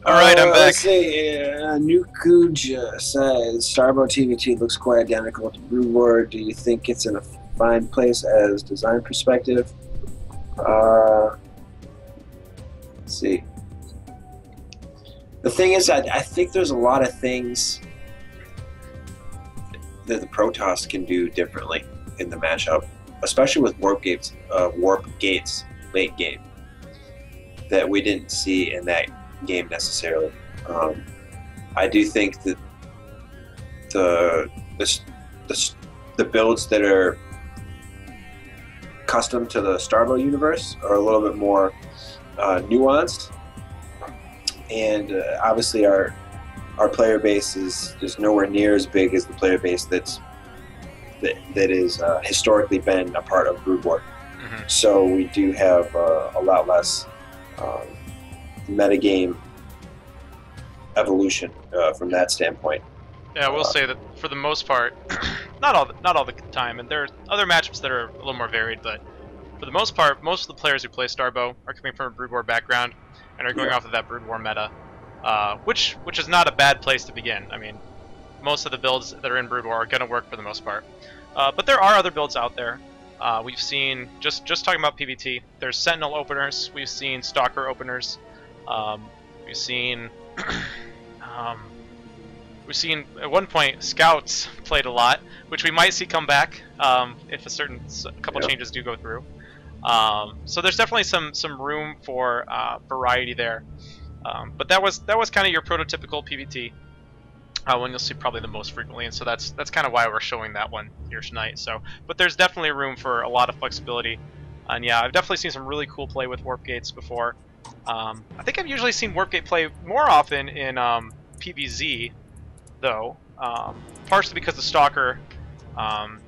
All right, I'm back. Let's see. Nukuja says Starbow TVT looks quite identical to Brood War. Do you think it's in a fine place as design perspective? Let's see. The thing is, I think there's a lot of things that the Protoss can do differently in the matchup, especially with warp gates late game, that we didn't see in that game necessarily. I do think that the builds that are custom to the Starbow universe are a little bit more nuanced, and obviously our player base is just nowhere near as big as the player base that is historically been a part of Brood War. Mm-hmm. So we do have a lot less metagame evolution from that standpoint. Yeah, I will say that for the most part, not all the time, and there are other matchups that are a little more varied, but for the most part, most of the players who play Starbow are coming from a Brood War background and are going off of that Brood War meta, which is not a bad place to begin. I mean, most of the builds that are in Brood War are going to work for the most part. But there are other builds out there. We've seen, just talking about PvT, there's Sentinel openers, we've seen Stalker openers, we've seen at one point Scouts played a lot, which we might see come back if a couple changes do go through. So there's definitely some room for variety there. But that was kind of your prototypical PvT. One you'll see probably the most frequently, and so that's kind of why we're showing that one here tonight. So, but there's definitely room for a lot of flexibility, and yeah, I've definitely seen some really cool play with warp gates before. I think I've usually seen warp gate play more often in PvZ, though, partially because the Stalker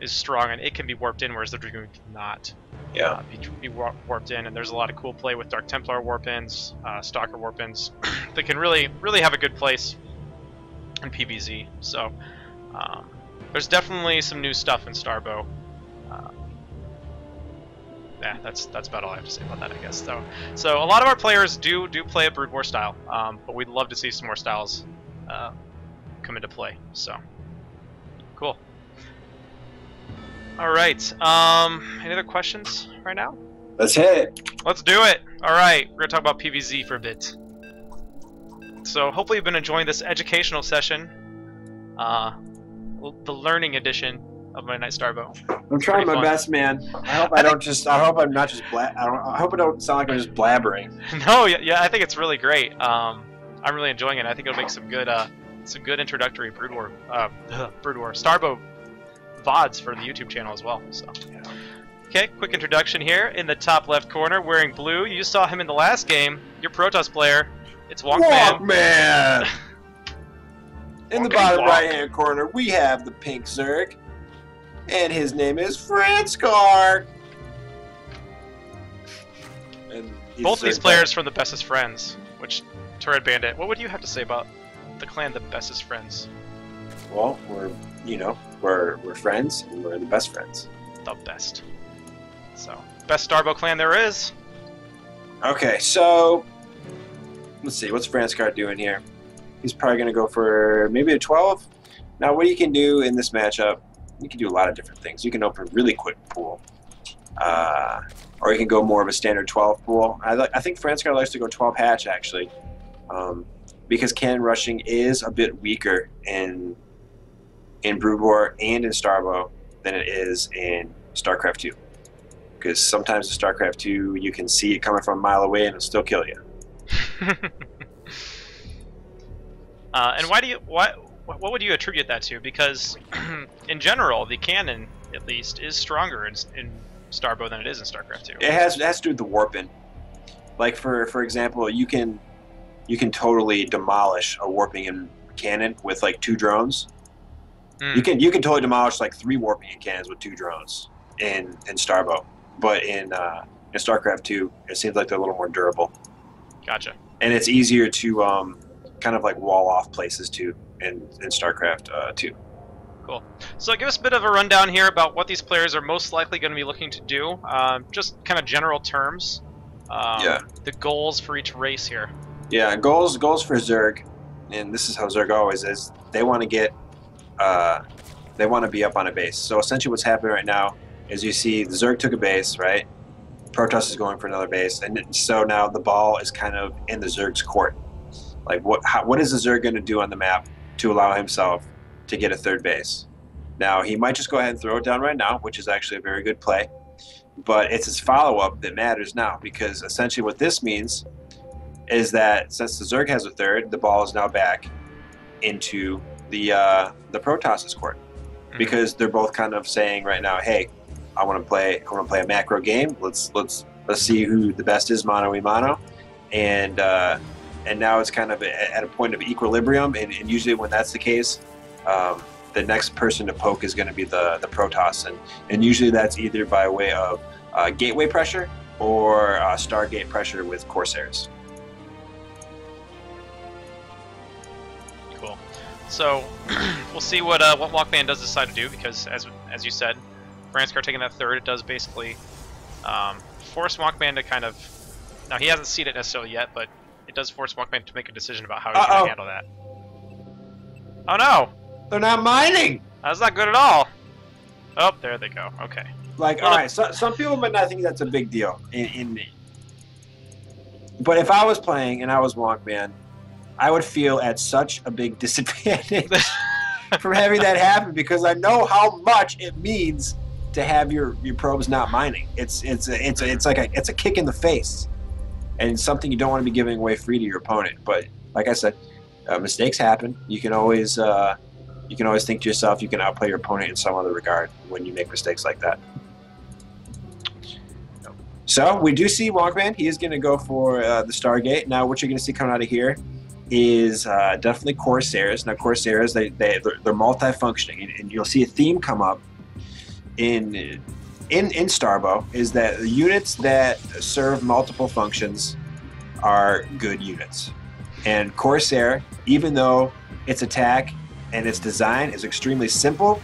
is strong and it can be warped in, whereas the Dragoon cannot. Yeah. Be warped in, and there's a lot of cool play with Dark Templar warp-ins, Stalker warp-ins that can really have a good place in PvZ. So there's definitely some new stuff in Starbow. Yeah, that's about all I have to say about that, I guess. So a lot of our players do play a Brood War style, but we'd love to see some more styles come into play. So cool. All right. Any other questions right now? Let's hit it. Let's do it. All right. We're gonna talk about PvZ for a bit. So hopefully you've been enjoying this educational session, the learning edition of my Night Starbow. I'm trying my best, man. I hope I don't sound like I'm just blabbering. No, yeah, I think it's really great. I'm really enjoying it. I think it'll make some good introductory Brood War Starbow VODs for the YouTube channel as well. So, okay, quick introduction here. In the top left corner, wearing blue, you saw him in the last game. Your Protoss player. It's Walkman. In the bottom right-hand corner, we have the pink Zerg, and his name is Franskar. And both these players from the Bestest Friends, which tehredbandit. What would you have to say about the clan, the Bestest Friends? Well, we're friends, and we're the best friends. The best. So, best Starbow clan there is. Okay, so let's see, what's Franskar doing here? He's probably going to go for maybe a 12. Now, what you can do in this matchup, you can do a lot of different things. You can open a really quick pool, or you can go more of a standard 12 pool. I think Franskar likes to go 12 hatch, actually, because cannon rushing is a bit weaker in Brood War and in Starbow than it is in StarCraft 2. Because sometimes in StarCraft 2, you can see it coming from a mile away and it'll still kill you. And what would you attribute that to? Because in general, the cannon, at least, is stronger in Starbow than it is in StarCraft 2. It has to do with the warping. Like for example, you can totally demolish a warping in cannon with like 2 drones. You can totally demolish like 3 warping in cannons with 2 drones in Starbow. But in StarCraft 2, it seems like they're a little more durable. Gotcha. And it's easier to kind of like wall off places too in StarCraft 2. Cool. So give us a bit of a rundown here about what these players are most likely going to be looking to do. Just kind of general terms. The goals for each race here. Yeah, goals for Zerg, and this is how Zerg always is. They want to get, they want to be up on a base. So essentially, what's happening right now is you see the Zerg took a base, right? Protoss is going for another base, and so now the ball is kind of in the Zerg's court. Like, what is the Zerg going to do on the map to allow himself to get a third base? Now he might just go ahead and throw it down right now, which is actually a very good play. But it's his follow-up that matters now, because essentially what this means is that since the Zerg has a third, the ball is now back into the Protoss's court, because they're both kind of saying right now, hey, I want to play a macro game. Let's see who the best is mano a mano, and now it's kind of at a point of equilibrium, and usually when that's the case, the next person to poke is going to be the Protoss, and usually that's either by way of gateway pressure or Stargate pressure with Corsairs. Cool. So we'll see what Walkman does decide to do, because as you said, Franskar taking that third, it does basically force Walkman to kind of, now he hasn't seen it necessarily yet, but it does force Walkman to make a decision about how he's going to handle that. Oh no! They're not mining! That's not good at all. Oh, there they go. Okay. Like, all right, so, some people might not think that's a big deal in me. But if I was playing and I was Walkman, I would feel at such a big disadvantage from having that happen, because I know how much it means to have your probes not mining. It's a kick in the face, and something you don't want to be giving away free to your opponent. But like I said, mistakes happen. You can always think to yourself you can outplay your opponent in some other regard when you make mistakes like that. So we do see Walkman. He is going to go for the Stargate. Now what you're going to see coming out of here is definitely Corsairs. Now Corsairs, they're multifunctioning, and you'll see a theme come up in Starbow, is that the units that serve multiple functions are good units. And Corsair, even though its attack and its design is extremely simple,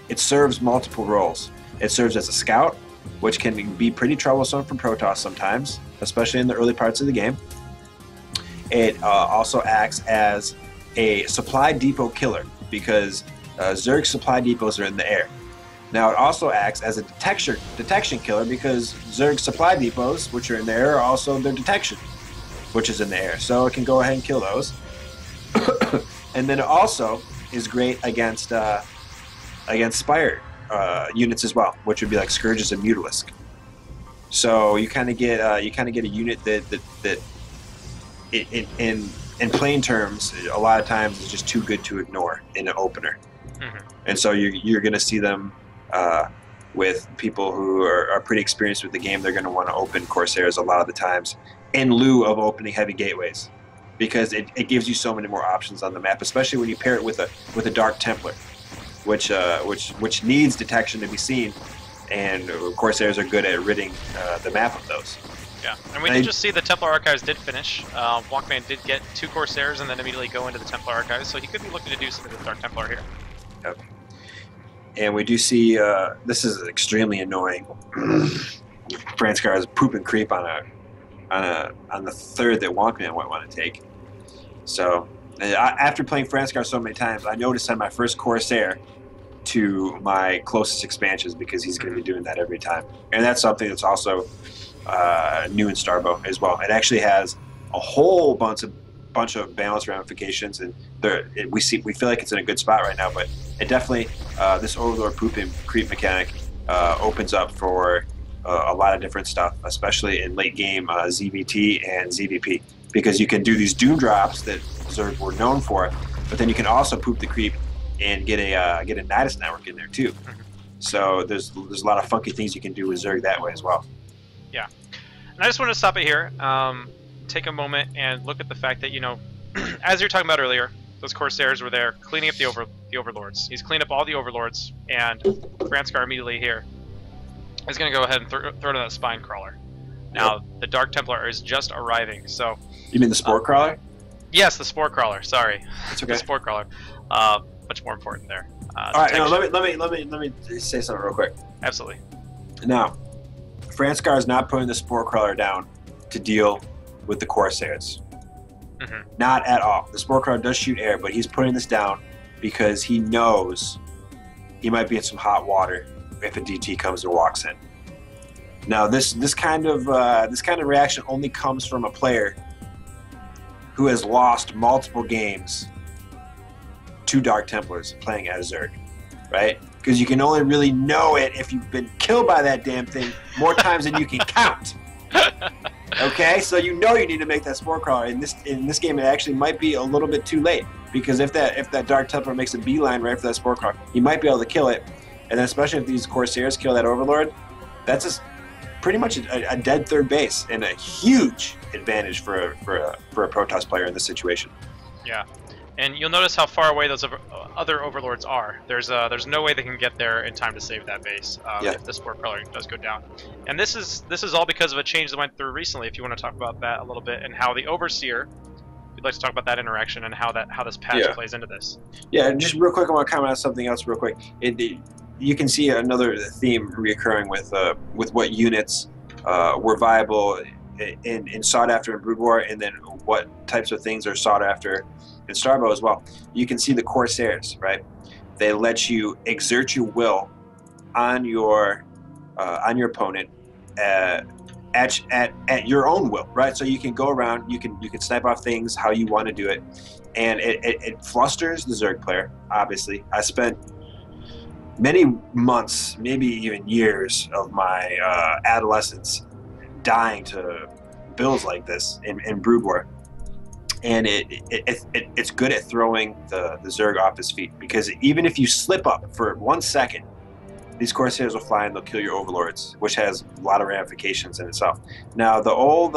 it serves multiple roles. It serves as a scout, which can be pretty troublesome for Protoss sometimes, especially in the early parts of the game. It also acts as a supply depot killer, because Zerg supply depots are in the air. Now it also acts as a detection killer, because Zerg supply depots, which are in the air, are also their detection, which is in the air. So it can go ahead and kill those. And then it also is great against Spire units as well, which would be like Scourges and Mutalisk. So you kind of get a unit that in plain terms, a lot of times is just too good to ignore in an opener. Mm-hmm. And so you're going to see them with people who are pretty experienced with the game. They're going to want to open Corsairs a lot of the times in lieu of opening heavy gateways, because it gives you so many more options on the map, especially when you pair it with a Dark Templar, which needs detection to be seen, and Corsairs are good at ridding the map of those. Yeah, and we did just see the Templar Archives did finish. Walkman did get 2 Corsairs and then immediately go into the Templar Archives, so he could be looking to do something with Dark Templar here. Yep. And we do see, this is extremely annoying. Franskar is poop and creep on the third that Walkman might want to take. So after playing Franskar so many times, I know to send my first Corsair to my closest expansions, because he's going to be doing that every time. And that's something that's also new in Starbow as well. It actually has a whole bunch of balance ramifications, and we feel like it's in a good spot right now. But it definitely, this Overlord poop and creep mechanic opens up for a lot of different stuff, especially in late game ZVT and ZVP, because you can do these Doom drops that Zerg were known for, but then you can also poop the creep and get a Nidus network in there too. Mm-hmm. So there's a lot of funky things you can do with Zerg that way as well. Yeah, and I just want to stop it here, take a moment and look at the fact that, as you were talking about earlier, those Corsairs were there cleaning up the Overlords. He's cleaned up all the Overlords, and Franskar immediately here is going to go ahead and throw down that Spine Crawler. Now, the Dark Templar is just arriving, so... You mean the Spore Crawler? Yes, the Spore Crawler, sorry. That's okay. The Spore Crawler. Much more important there. Alright, let me say something real quick. Absolutely. Now, Franskar is not putting the Spore Crawler down to deal with the Corsairs. Not at all. The Spore Crawler does shoot air, but he's putting this down because he knows he might be in some hot water if a DT comes or walks in. Now, this kind of reaction only comes from a player who has lost multiple games to Dark Templars playing as Zerg, right? Because you can only really know it if you've been killed by that damn thing more times than you can count. Okay, so you know you need to make that Spore Crawler. In this game, it actually might be a little bit too late, because if that Dark Templar makes a beeline right for that Spore Crawler, he might be able to kill it. And then especially if these Corsairs kill that Overlord, that's just pretty much a dead third base and a huge advantage for a Protoss player in this situation. Yeah. And you'll notice how far away those other Overlords are. There's no way they can get there in time to save that base if the Spore Crawler does go down. And this is all because of a change that went through recently. If you want to talk about that a little bit, and how the Overseer, we'd like to talk about that interaction and how this patch plays into this. Yeah, just real quick, I want to comment on something else real quick. You can see another theme reoccurring with what units were viable and sought after in Brood War, and then what types of things are sought after in Starbow as well. You can see the Corsairs, right? They let you exert your will on your opponent at your own will, right? So you can go around, you can snipe off things how you want to do it, and it flusters the Zerg player. Obviously, I spent many months, maybe even years of my adolescence dying to builds like this in Brood War. And it's good at throwing the Zerg off his feet, because even if you slip up for 1 second, these Corsairs will fly and they'll kill your Overlords, which has a lot of ramifications in itself. Now, the old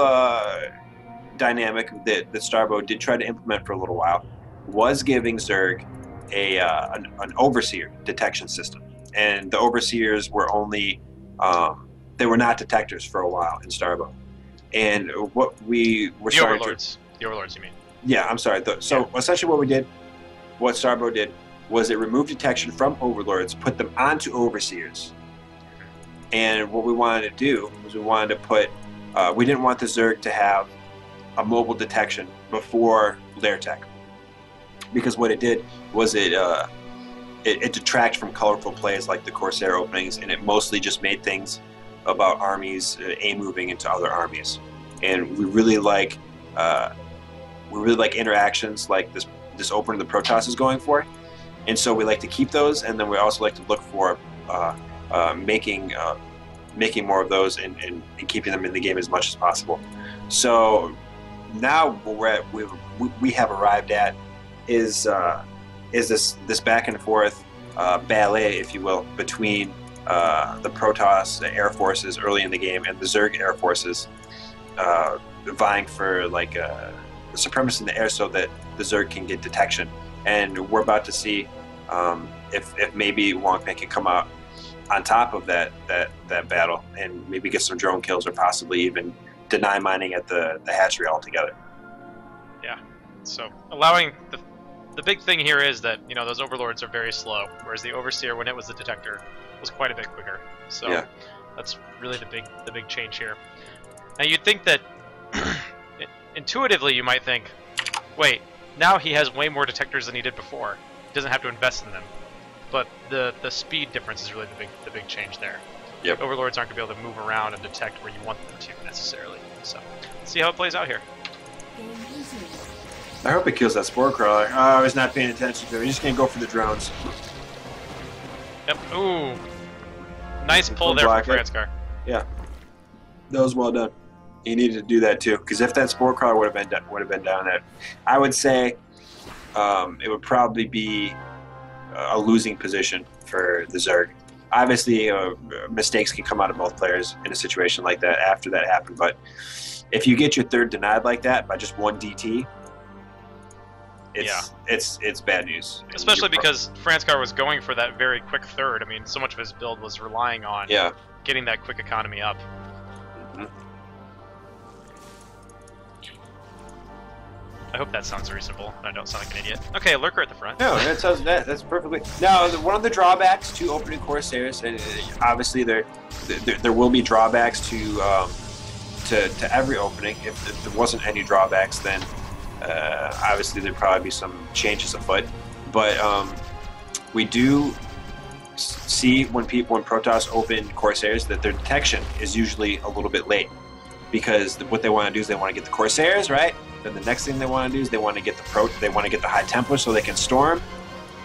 dynamic that Starbow did try to implement for a little while was giving Zerg an Overseer detection system. And the Overseers were only, they were not detectors for a while in Starbow. And what we were The Overlords, you mean? Yeah, I'm sorry. So essentially what Starbow did, was it removed detection from Overlords, put them onto Overseers. And what we wanted to do was we wanted to put, we didn't want the Zerg to have a mobile detection before Lair Tech. Because what it did was it detracted from colorful plays like the Corsair openings, and it mostly just made things about armies moving into other armies. And we really like interactions like this opener the Protoss is going for. And so we like to keep those, and then we also like to look for making more of those and keeping them in the game as much as possible. So now where we have arrived at is this back and forth ballet, if you will, between the Protoss Air Forces early in the game and the Zerg Air Forces vying for like supremacy in the air so that the Zerg can get detection. And we're about to see if maybe Wongping can come out on top of that battle and maybe get some drone kills, or possibly even deny mining at the hatchery altogether. Yeah. So allowing the big thing here is that, you know, those Overlords are very slow, whereas the Overseer, when it was the detector, was quite a bit quicker. So yeah, that's really the big change here. Now you'd think that intuitively you might think, wait, now he has way more detectors than he did before. He doesn't have to invest in them. But the speed difference is really the big change there. Yep. Overlords aren't going to be able to move around and detect where you want them to necessarily. So let's see how it plays out here. I hope it kills that Spore Crawler. Oh, I was not paying attention to it. He's just going to go for the drones. Yep. Ooh. Nice pull there from Franskar. Yeah. That was well done. He needed to do that too, because if that Spore Crawler would have been down there, I would say it would probably be a losing position for the Zerg. Obviously, mistakes can come out of both players in a situation like that after that happened, but if you get your third denied like that by just one DT, it's bad news. Especially because Franskar was going for that very quick third. I mean, so much of his build was relying on getting that quick economy up. Mm-hmm. I hope that sounds reasonable and I don't sound like an idiot. Okay, Lurker at the front. No, that's perfectly. Now, one of the drawbacks to opening Corsairs, and obviously there will be drawbacks to every opening. If there wasn't any drawbacks, then Obviously, there'd probably be some changes afoot, but we do see when Protoss open Corsairs that their detection is usually a little bit late, because what they want to do is they want to get the Corsairs, right? Then the next thing they want to do is they want to get the High Templar so they can storm,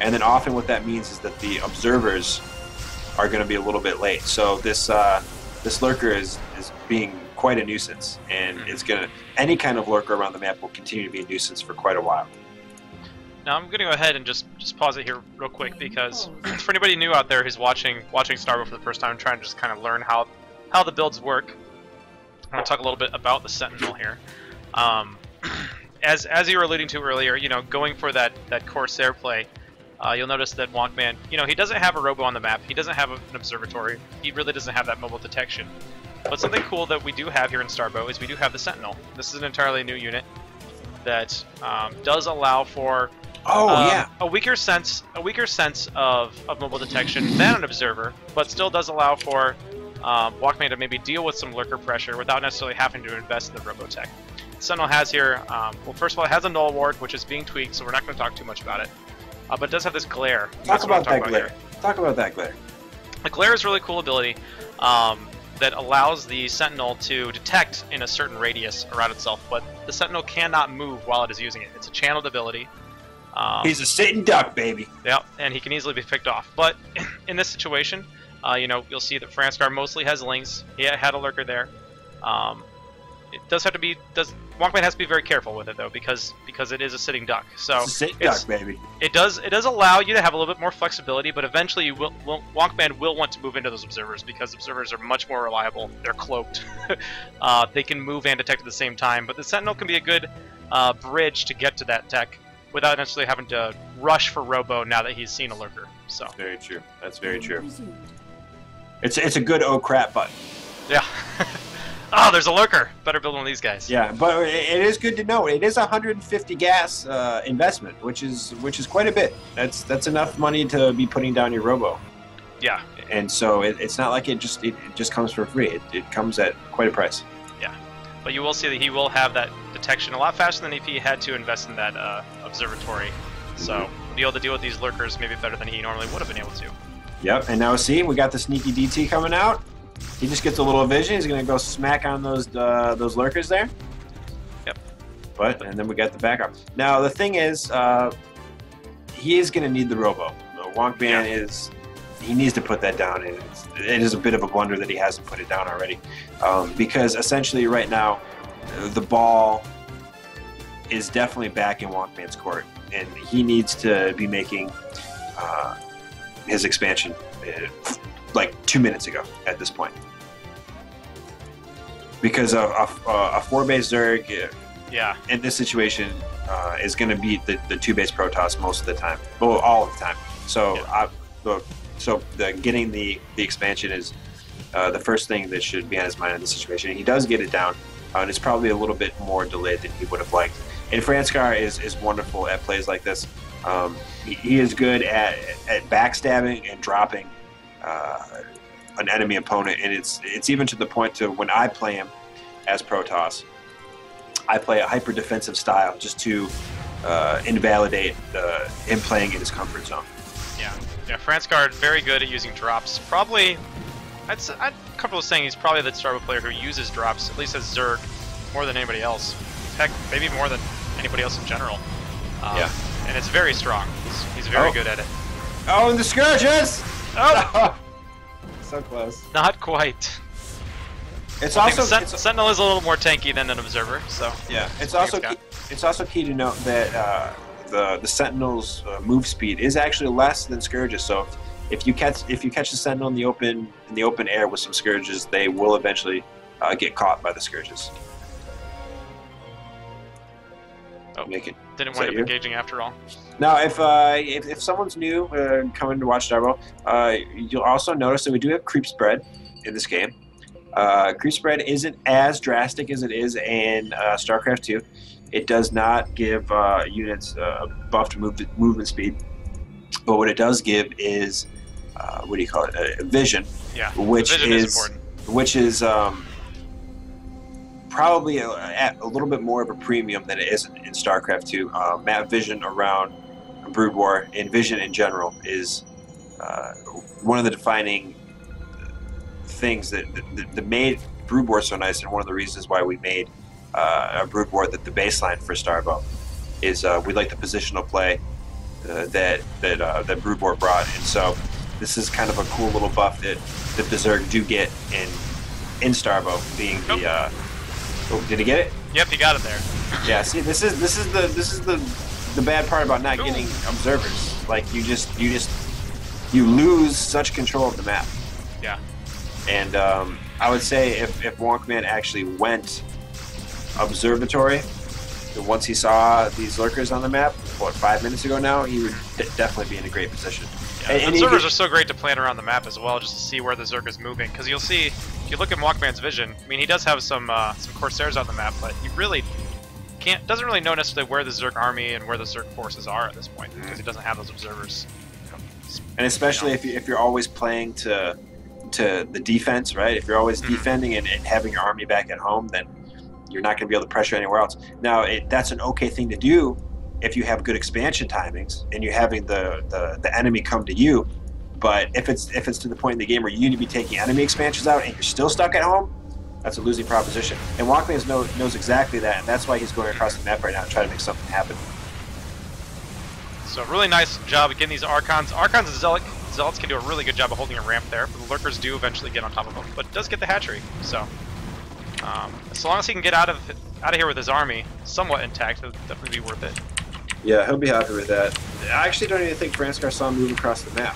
and then often what that means is that the observers are going to be a little bit late. So this lurker is being quite a nuisance, and any kind of lurker around the map will continue to be a nuisance for quite a while. Now I'm going to go ahead and just pause it here real quick, because for anybody new out there who's watching Starbow for the first time, trying to just kind of learn how the builds work, I'm going to talk a little bit about the Sentinel here. As you were alluding to earlier, going for that Corsair play, you'll notice that Wonkman, he doesn't have a robo on the map. He doesn't have an observatory. He really doesn't have that mobile detection. But something cool that we do have here in Starbow is we do have the Sentinel. This is an entirely new unit that does allow for a weaker sense of mobile detection than an observer, but still does allow for Wonkman to maybe deal with some lurker pressure without necessarily having to invest in the robotech. Sentinel has here, well, first of all, it has a null ward, which is being tweaked, so we're not going to talk too much about it. But it does have this glare. Talk about that glare. Talk about that glare. The glare is a really cool ability that allows the Sentinel to detect in a certain radius around itself, but the Sentinel cannot move while it is using it. It's a channeled ability. He's a sitting duck, baby. Yeah, and he can easily be picked off. But in this situation, you'll see that Franskar mostly has links. He had a lurker there. It does have to be. Wonkman has to be very careful with it though, because it is a sitting duck. So it's a sitting duck, baby. It does allow you to have a little bit more flexibility, but eventually Wonkman will want to move into those observers, because observers are much more reliable. They're cloaked. They can move and detect at the same time. But the Sentinel can be a good bridge to get to that tech without necessarily having to rush for robo now that he's seen a lurker. So very true. That's very true. It's a good oh crap button. Yeah. Oh, there's a lurker. Better build one of these guys. Yeah, but it is good to know. It is 150 gas investment, which is quite a bit. That's enough money to be putting down your robo. Yeah. And so it's not like it just comes for free. It comes at quite a price. Yeah, but you will see that he will have that detection a lot faster than if he had to invest in that observatory. So he'll be able to deal with these lurkers maybe better than he normally would have been able to. Yep, and now see, we got the sneaky DT coming out. He just gets a little vision. He's going to go smack on those lurkers there. Yep. And then we got the backup. Now the thing is, he is going to need the robo. Wonkman he needs to put that down. And it is a bit of a blunder that he hasn't put it down already, because essentially right now the ball is definitely back in Wonkman's court, and he needs to be making his expansion like 2 minutes ago at this point, because a 4-base Zerg in this situation is going to beat the 2-base Protoss most of the time, well, all of the time. So getting the expansion is the first thing that should be on his mind in this situation. And he does get it down, and it's probably a little bit more delayed than he would have liked. And Franskar is wonderful at plays like this. He is good at backstabbing and dropping an enemy opponent, and it's even to the point to when I play him as Protoss, I play a hyper defensive style just to invalidate him playing in his comfort zone. Yeah, Franskar very good at using drops. Probably, I'm comfortable saying he's probably the Starbow player who uses drops, at least as Zerg, more than anybody else. Heck, maybe more than anybody else in general. And it's very strong. He's very good at it. Oh, and the Scourges! Oh! So close. Not quite. It's also Sentinel is a little more tanky than an observer, so yeah. It's also key to note that the Sentinel's move speed is actually less than Scourges. So if you catch the Sentinel in the open air with some Scourges, they will eventually get caught by the Scourges. Oh, didn't wind up engaging after all. Now, if someone's new coming to watch Starbow, you'll also notice that we do have creep spread in this game. Creep spread isn't as drastic as it is in StarCraft 2. It does not give units a buffed movement speed, but what it does give is what do you call it? Vision. Yeah, which vision is important. Which is probably at a little bit more of a premium than it is in StarCraft 2. Map vision around Brood War and vision in general is one of the defining things that made Brood War so nice, and one of the reasons why we made a Brood War the baseline for Starbow is we like the positional play that Brood War brought, and so this is kind of a cool little buff that the Zerg do get in Starbow, being the. Oh, did he get it? Yep, he got it there. Yeah. See, this is the bad part about not getting observers. Like you lose such control of the map. Yeah. And I would say if Wonkman actually went observatory, once he saw these lurkers on the map, 5 minutes ago now, he would definitely be in a great position. Yeah, and observers are so great to plan around the map as well, just to see where the Zerg is moving. Because you'll see, if you look at Walkman's vision, I mean, he does have some Corsairs on the map, but he really doesn't really know necessarily where the Zerg army and where the Zerg forces are at this point, because he doesn't have those observers. And especially if you're always playing to the defense, right? If you're always defending and having your army back at home, then you're not going to be able to pressure anywhere else. Now, that's an okay thing to do if you have good expansion timings and you're having the enemy come to you. But if it's to the point in the game where you need to be taking enemy expansions out and you're still stuck at home, that's a losing proposition. And Walkman knows exactly that, and that's why he's going across the map right now to try to make something happen. So really nice job of getting these Archons. Archons and Zealots can do a really good job of holding a ramp there, but the Lurkers do eventually get on top of them. But it does get the hatchery, so as long as he can get out of here with his army somewhat intact, it'll definitely be worth it. Yeah, he'll be happy with that. I actually don't even think Franskar saw him move across the map.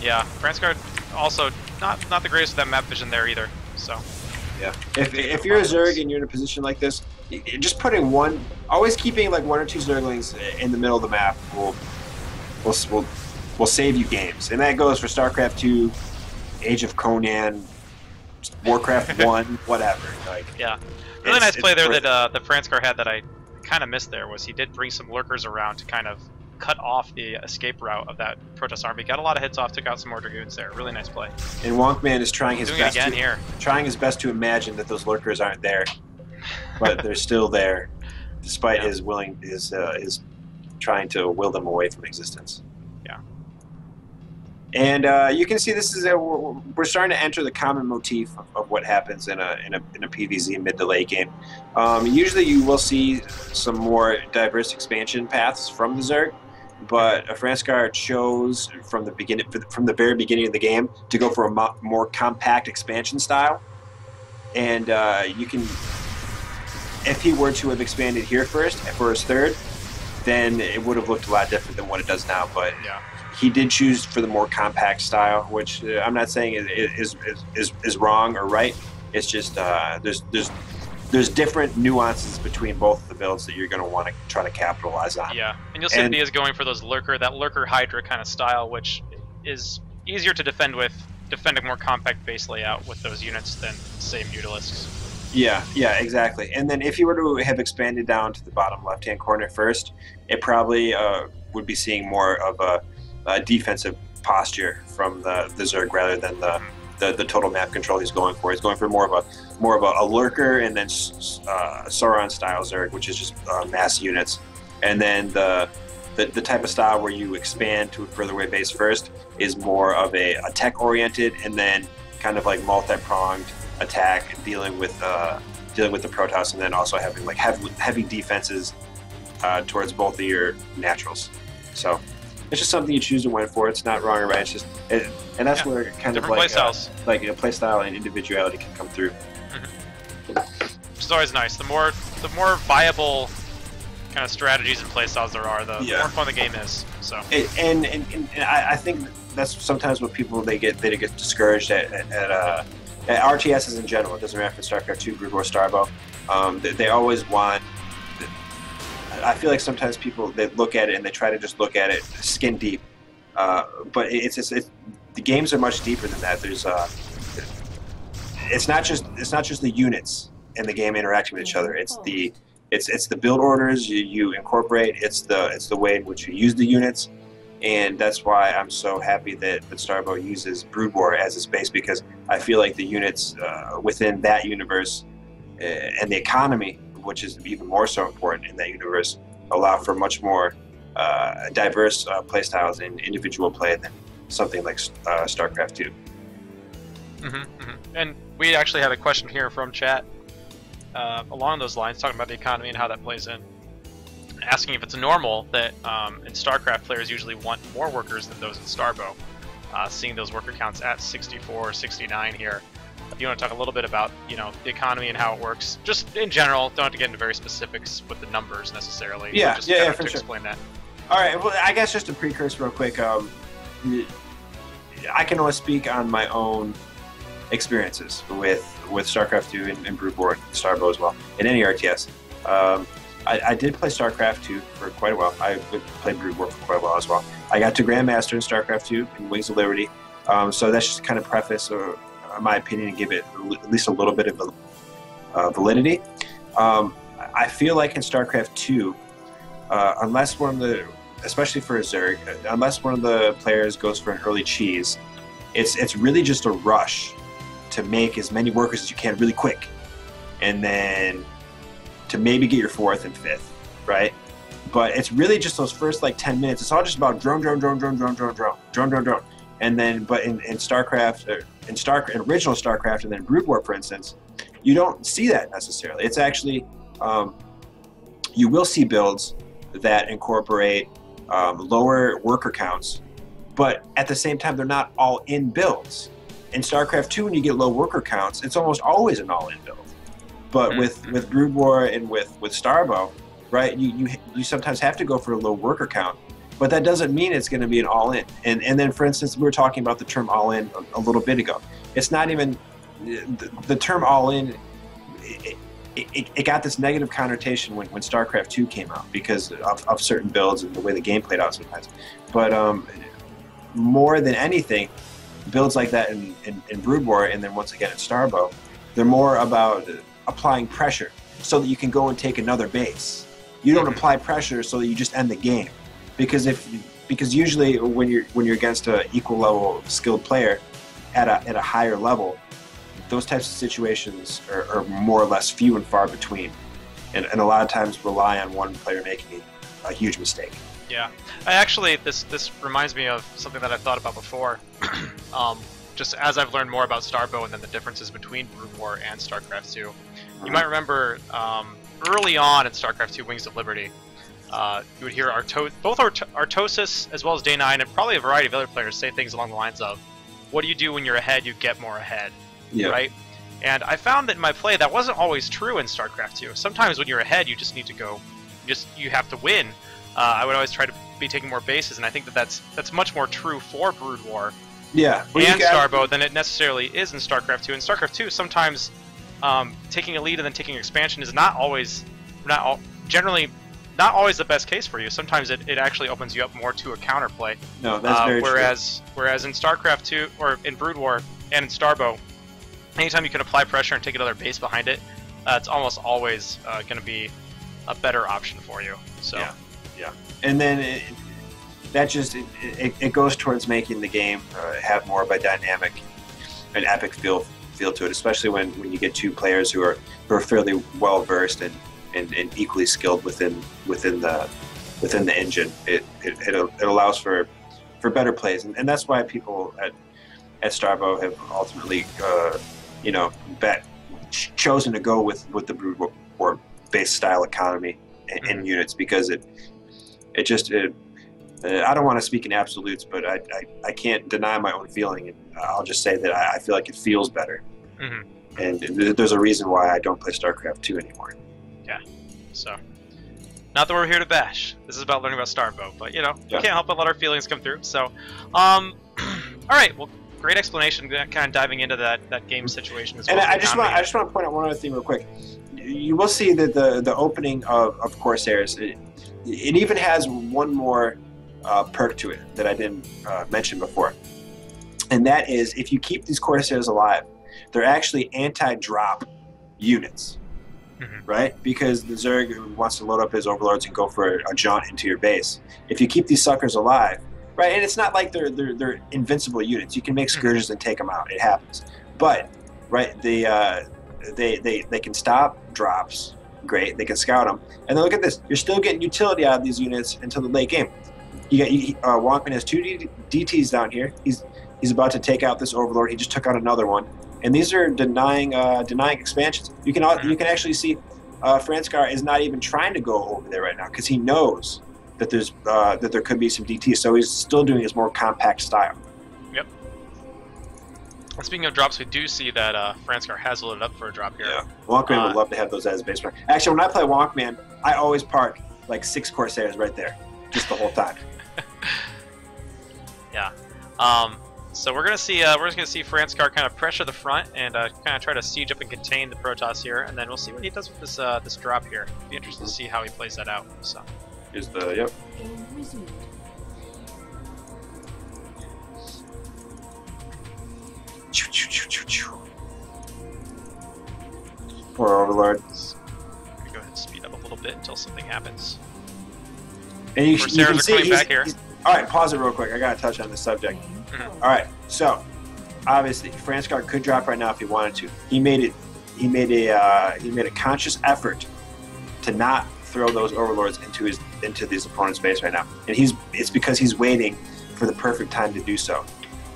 Yeah, Franskar also not the greatest with that map vision there either. So yeah, if you're a Zerg and you're in a position like this, just putting always keeping like 1 or 2 Zerglings in the middle of the map will save you games, and that goes for StarCraft 2, Age of Conan, Warcraft 1, whatever. Like, yeah, really nice play there that Franskar had that I kind of missed there was he did bring some lurkers around to kind of cut off the escape route of that Protoss army. Got a lot of hits off, took out some more Dragoons there. Really nice play. And Wonkman is trying his best trying his best to imagine that those lurkers aren't there, but they're still there, despite his trying to will them away from existence. Yeah. And you can see this is we're starting to enter the common motif of what happens in a PvZ mid to late game. Usually you will see some more diverse expansion paths from the Zerg, but Franskar chose from the very beginning of the game to go for a more compact expansion style. And you can, if he were to have expanded here first for his third, then it would have looked a lot different than what it does now. But yeah. He did choose for the more compact style, which I'm not saying is wrong or right. It's just there's different nuances between both of the builds that you're going to want to try to capitalize on. Yeah, and you'll see that he is going for that lurker Hydra kind of style, which is easier to defend a more compact base layout with those units than, say, Mutalisks. Yeah, exactly. And then if you were to have expanded down to the bottom left-hand corner first, it probably would be seeing more of a defensive posture from the Zerg rather than the total map control he's going for. He's going for more of a lurker and then Sauron style Zerg, which is just mass units. And then the type of style where you expand to a further away base first is more of a tech oriented and then kind of like multi-pronged attack, dealing with the Protoss, and then also having like heavy defenses towards both of your naturals. So it's just something you choose to win for. It's not wrong or right. It's just, and that's where kind of like play style and individuality can come through. Which is always nice. The more viable kind of strategies and play styles there are, the more fun the game is. So and I think that's sometimes what people they get discouraged at RTSs in general. It doesn't matter if it's StarCraft 2, Brood War, Starbow. They always want. I feel like sometimes people they look at it and they try to just look at it skin deep, but it's the games are much deeper than that. There's it's not just the units in the game interacting with each other. It's the build orders you incorporate. It's the way in which you use the units. And that's why I'm so happy that Starbow uses Brood War as its base, because I feel like the units within that universe and the economy, which is even more so important in that universe, allow for much more diverse play styles and individual play than something like StarCraft 2. And we actually had a question here from chat along those lines, talking about the economy and how that plays in, asking if it's normal that in StarCraft players usually want more workers than those in Starbow, seeing those worker counts at 64 or 69 here. If you want to talk a little bit about, the economy and how it works, just in general, don't have to get into very specifics with the numbers necessarily. Yeah, just for to sure. Explain that. All right, well, I guess just a precursor real quick. I can only speak on my own experiences with StarCraft 2 and Brood War, Starbow as well, in any RTS. I did play StarCraft 2 for quite a while. I played Brood War for quite a while as well. I got to Grandmaster in StarCraft 2 in Wings of Liberty, so that's just kind of preface my opinion and give it at least a little bit of validity. I feel like in StarCraft 2, unless one of the, especially for a Zerg, unless one of the players goes for an early cheese, it's really just a rush to make as many workers as you can really quick, and then to maybe get your 4th and 5th, right? But it's really just those first 10 minutes. It's all just about drone, and then, but in StarCraft, in original StarCraft, and then Brood War, for instance, you don't see that necessarily. It's actually, you will see builds that incorporate lower worker counts, but at the same time, they're not all-in builds. In StarCraft 2, when you get low worker counts, it's almost always an all-in build. But with Brood War and with Starbow, right, you sometimes have to go for a low worker count, but that doesn't mean it's going to be an all-in. And then, for instance, we were talking about the term all-in a little bit ago. It's not even the term all-in. It got this negative connotation when StarCraft 2 came out because of certain builds and the way the game played out sometimes. But more than anything, builds like that in Brood War, and then once again in Starbow, they're more about applying pressure so that you can go and take another base. You don't apply pressure so that you just end the game, because usually when you're against an equal level skilled player at a higher level, those types of situations are more or less few and far between, and a lot of times rely on one player making a huge mistake. Yeah, I actually, this reminds me of something that I've thought about before. Just as I've learned more about Starbow and then the differences between Brood War and StarCraft 2. You might remember early on in StarCraft 2 Wings of Liberty, you would hear both Artosis as well as Day 9 and probably a variety of other players say things along the lines of, what do you do when you're ahead, you get more ahead, right? And I found that in my play that wasn't always true in StarCraft 2. Sometimes when you're ahead, you just need to go, you have to win. I would always try to be taking more bases, and I think that's much more true for Brood War and Starbow than it necessarily is in StarCraft 2. In StarCraft 2, sometimes taking a lead and then taking expansion is generally not always the best case for you. Sometimes it actually opens you up more to a counterplay. No, that's very true. Whereas in StarCraft 2 or in Brood War and in Starbow, anytime you can apply pressure and take another base behind it, it's almost always going to be a better option for you. So. Yeah, and then it goes towards making the game have more of a dynamic and epic feel to it, especially when you get two players who are fairly well versed and equally skilled within the engine. It allows for better plays, and that's why people at Starbow have ultimately chosen to go with the Brood War based style economy in units, because I don't want to speak in absolutes, but I can't deny my own feeling, and I'll just say that I feel like it feels better. And there's a reason why I don't play StarCraft 2 anymore. Yeah. So, not that we're here to bash. This is about learning about Starbow, but you can't help but let our feelings come through. So, all right. Well, great explanation. Kind of diving into that game situation as well. And I just want to point out one other thing real quick. You will see that the opening of Corsairs, it even has one more perk to it that I didn't mention before, and that is if you keep these Corsairs alive, they're actually anti-drop units, right? Because the Zerg wants to load up his overlords and go for a jaunt into your base. If you keep these suckers alive, right, and it's not like they're invincible units. You can make scourges and take them out. It happens, but right, they can stop drops. Great, they can scout them. And then look at this. You're still getting utility out of these units until the late game. Wonkman has 2 DTs down here. He's about to take out this Overlord. He just took out another one. And these are denying expansions. You can actually see Franskar is not even trying to go over there right now because he knows that there could be some DTs. So he's still doing his more compact style. Yep. And speaking of drops, we do see that Franskar has loaded up for a drop here. Yeah, Wonkman would love to have those as base. Actually, when I play Wonkman, I always park like 6 Corsairs right there, just the whole time. Yeah. So we're just gonna see Franskar kind of pressure the front and kind of try to siege up and contain the Protoss here, and then we'll see what he does with this this drop here. Be interested to see how he plays that out. So here's the yep. Game resumed. Poor Overlord. I'm gonna go ahead and speed up a little bit until something happens. And you can see coming back here. All right, pause it real quick. I gotta touch on this subject. All right, so obviously Franskar could drop right now if he wanted to. He made a conscious effort to not throw those Overlords into these opponent's base right now, and it's because he's waiting for the perfect time to do so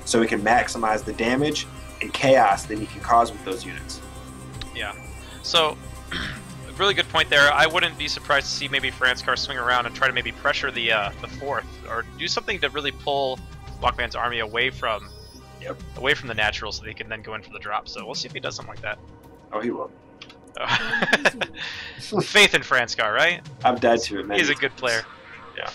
he can maximize the damage and chaos that he can cause with those units. Yeah. So, really good point there. I wouldn't be surprised to see maybe Franskar swing around and try to maybe pressure the 4th, or do something to really pull Walkman's army away from the natural, so they can then go in for the drop. So we'll see if he does something like that. Oh, he will. Faith in Franskar, right? I've died to it, man. He's a good player. Yeah.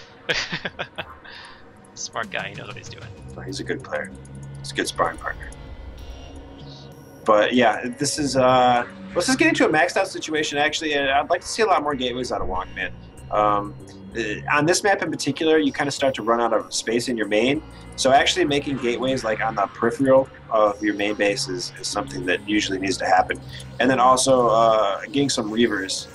Smart guy. He knows what he's doing. Oh, he's a good player. He's a good sparring partner. But yeah, this is let's just get into a maxed out situation. Actually, and I'd like to see a lot more gateways out of Wonkman. On this map in particular, you kind of start to run out of space in your main. So actually making gateways like on the peripheral of your main base is something that usually needs to happen. And then also getting some Reavers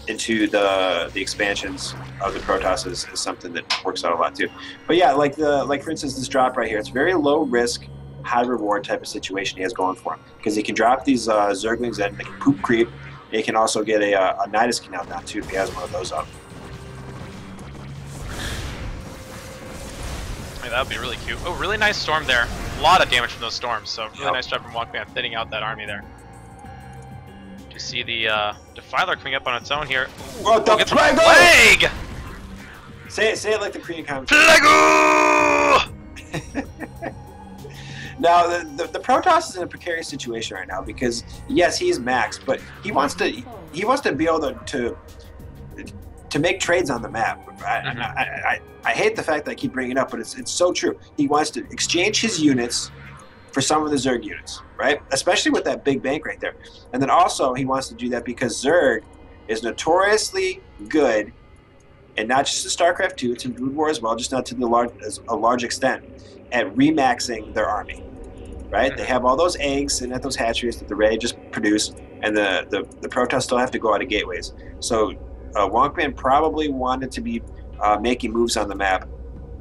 into the expansions of the Protoss is something that works out a lot too. But yeah, like for instance this drop right here, it's very low risk, high reward type of situation he has going for him, because he can drop these Zerglings and they can poop creep. And he can also get a Nidus Canal down too if he has one of those up. Yeah, that would be really cute. Oh, really nice storm there. A lot of damage from those storms, so really nice job from Walkman thinning out that army there. You see the Defiler coming up on its own here. Oh, the Plague! Say it like the Korean comment. Plague! Now, the Protoss is in a precarious situation right now because yes, he's maxed, but he wants to be able to make trades on the map. I hate the fact that I keep bringing it up, but it's so true. He wants to exchange his units for some of the Zerg units, right? Especially with that big bank right there. And then also he wants to do that because Zerg is notoriously good, and not just in StarCraft 2, it's in Brood War as well, just not to a large extent, at remaxing their army, right? They have all those eggs and at those hatcheries that the Ray just produce, and the Protoss still have to go out of gateways. So Wonkman probably wanted to be making moves on the map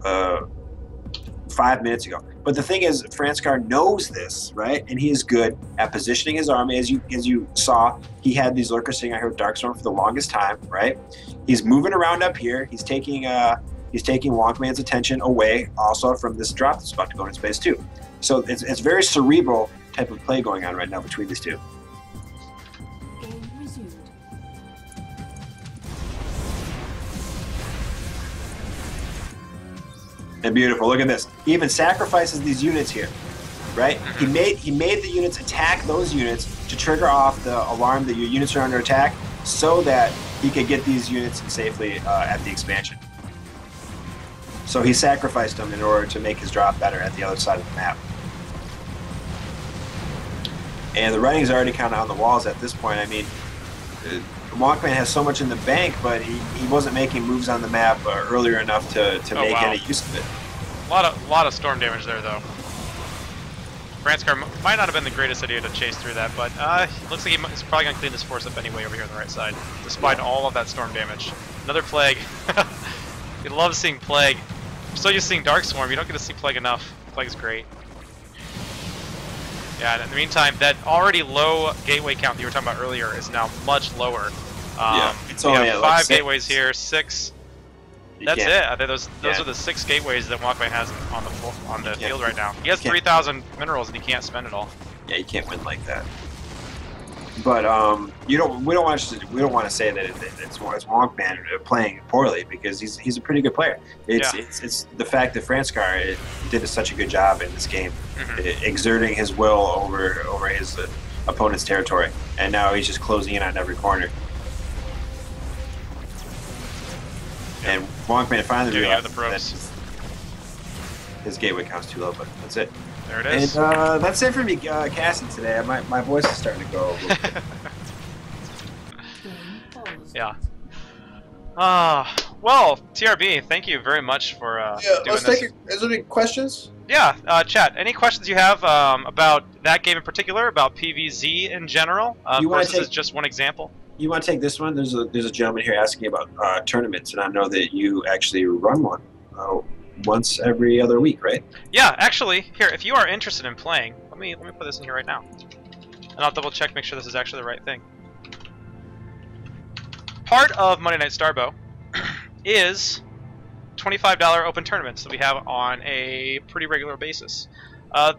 5 minutes ago. But the thing is, Franskar knows this, right? And he is good at positioning his army. As you saw, he had these lurkers sitting out here with Darkstorm for the longest time, right? He's moving around up here. He's taking Wonkman's attention away also from this drop that's about to go into space too. So it's very cerebral type of play going on right now between these two. Game resumed. And beautiful. Look at this. He even sacrifices these units here, right? He made the units attack those units to trigger off the alarm that your units are under attack, so that he could get these units safely at the expansion. So he sacrificed them in order to make his drop better at the other side of the map. And the writing's already kind of on the walls at this point. I mean, Wonkman has so much in the bank, but he wasn't making moves on the map earlier enough to make any use of it. A lot of storm damage there, though. Franskar might not have been the greatest idea to chase through that, but looks like he's probably going to clean this force up anyway over here on the right side, despite all of that storm damage. Another Plague. You love seeing Plague. I'm so used to seeing Dark Swarm, you don't get to see Plague enough. Plague's great. Yeah, and in the meantime, that already low gateway count that you were talking about earlier is now much lower. It's we only have at, 5 like, 6. gateways here, 6. You That's can't- it. I think those are the 6 gateways that Walkman has on the field right now. He has 3,000 minerals and he can't spend it all. Yeah, you can't win like that. But we don't want to say that it's Wonkman playing poorly, because he's a pretty good player. It's the fact that Franskar did such a good job in this game, exerting his will over his opponent's territory, and now he's just closing in on every corner. And Wonkman finally realized that his gateway count's too low, but that's it. There it is. And that's it for me, casting today. My voice is starting to go a little bit. Game paused. Yeah. Well, TRB, thank you very much for doing let's this. take is there any questions? Yeah, chat. Any questions you have about that game in particular, about PvZ in general? Of You wanna course, this is take- just one example. You want to take this one? There's a gentleman here asking about tournaments, and I know that you actually run one once every other week, right? Yeah, actually, here, if you are interested in playing, let me put this in here right now, and I'll double check, make sure this is actually the right thing. Part of Monday Night Starbow is $25 open tournaments that we have on a pretty regular basis.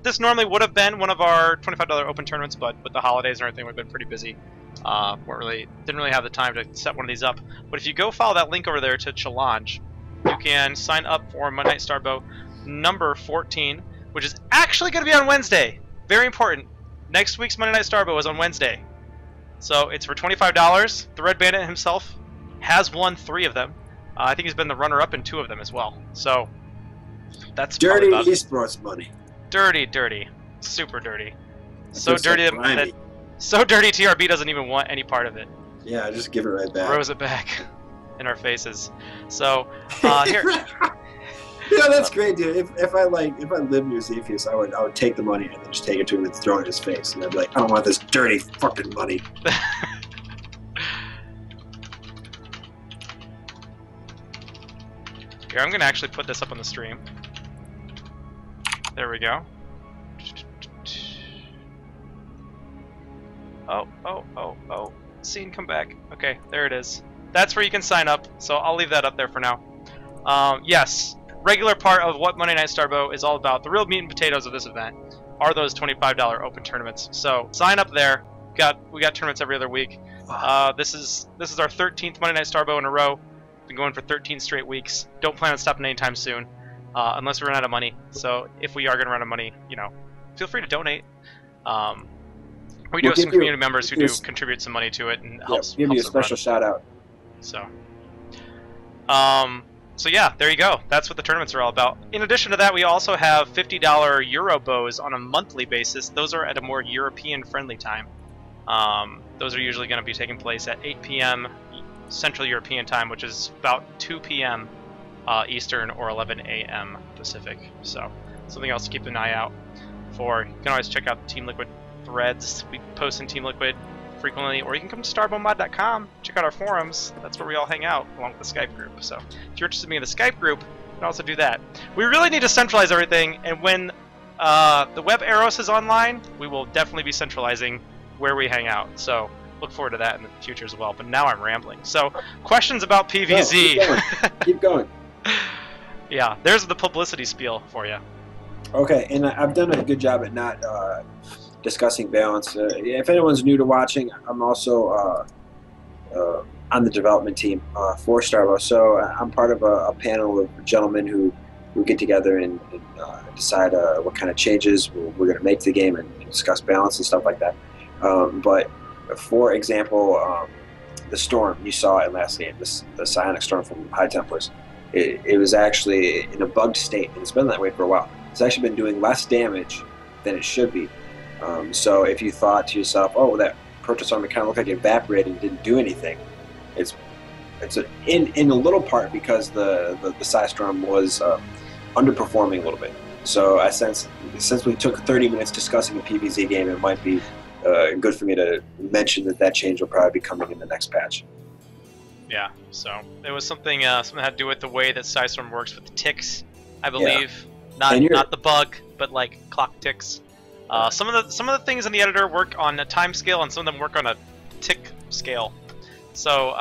This normally would have been one of our $25 open tournaments, but with the holidays and everything, we've been pretty busy. Didn't really have the time to set one of these up. But if you go follow that link over there to Challenge, you can sign up for Monday Night Starbow number 14, which is actually going to be on Wednesday. Very important. Next week's Monday Night Starbow is on Wednesday. So it's for $25. The Red Bandit himself has won 3 of them. I think he's been the runner-up in 2 of them as well. So that's Dirty probably about esports money. dirty, super dirty. So Feels dirty so that grimy. so dirty TRB doesn't even want any part of it. Yeah, just give it right back. Throws it back in our faces. So here, Yeah, that's great, dude. If I lived near Zephyrs, I would take the money and then just take it to him and throw it in his face, and I'd be like, I don't want this dirty fucking money. here I'm gonna actually put this up on the stream. There we go. Oh. Scene, come back. Okay, there it is. That's where you can sign up, so I'll leave that up there for now. Yes, regular part of what Monday Night Starbow is all about, the real meat and potatoes of this event, are those $25 open tournaments. So sign up there. We got tournaments every other week. This is our 13th Monday Night Starbow in a row. Been going for 13 straight weeks. Don't plan on stopping anytime soon, unless we run out of money. So if we are going to run out of money, feel free to donate. We do We'll have some give you- community members who do yes. contribute some money to it and Yeah, helps. give you a helps it run. special shout out. So yeah, there you go. That's what the tournaments are all about. In addition to that, we also have $50 Euro bows on a monthly basis. Those are at a more European-friendly time. Those are usually going to be taking place at 8 p.m. Central European time, which is about 2 p.m. Eastern or 11 a.m. Pacific. So something else to keep an eye out for. You can always check out the Team Liquid threads. We post in Team Liquid frequently, or you can come to starbowmod.com, check out our forums. That's where we all hang out, along with the Skype group. So if you're interested in being in the Skype group, you can also do that. We really need to centralize everything, and when the Web Eros is online, we will definitely be centralizing where we hang out. So look forward to that in the future as well. But now I'm rambling. So questions about PvZ. No, keep going. Yeah, there's the publicity spiel for you. Okay, and I've done a good job at not discussing balance. If anyone's new to watching, I'm also on the development team for Starbow. So I'm part of a panel of gentlemen who get together and decide what kind of changes we're going to make to the game and discuss balance and stuff like that. But for example, the Storm, you saw it last game, the Psionic Storm from High Templars. It was actually in a bugged state, and it's been that way for a while. It's actually been doing less damage than it should be. So if you thought to yourself, oh, that Protoss army kind of looked like it evaporated and didn't do anything, it's in a little part because the Psi Storm was underperforming a little bit. So I since we took 30 minutes discussing a PvZ game, it might be good for me to mention that change will probably be coming in the next patch. Yeah, so it was something had to do with the way that Psystorm works with the ticks, I believe. Not the bug, but like clock ticks. Some of the things in the editor work on a time scale, and some of them work on a tick scale. So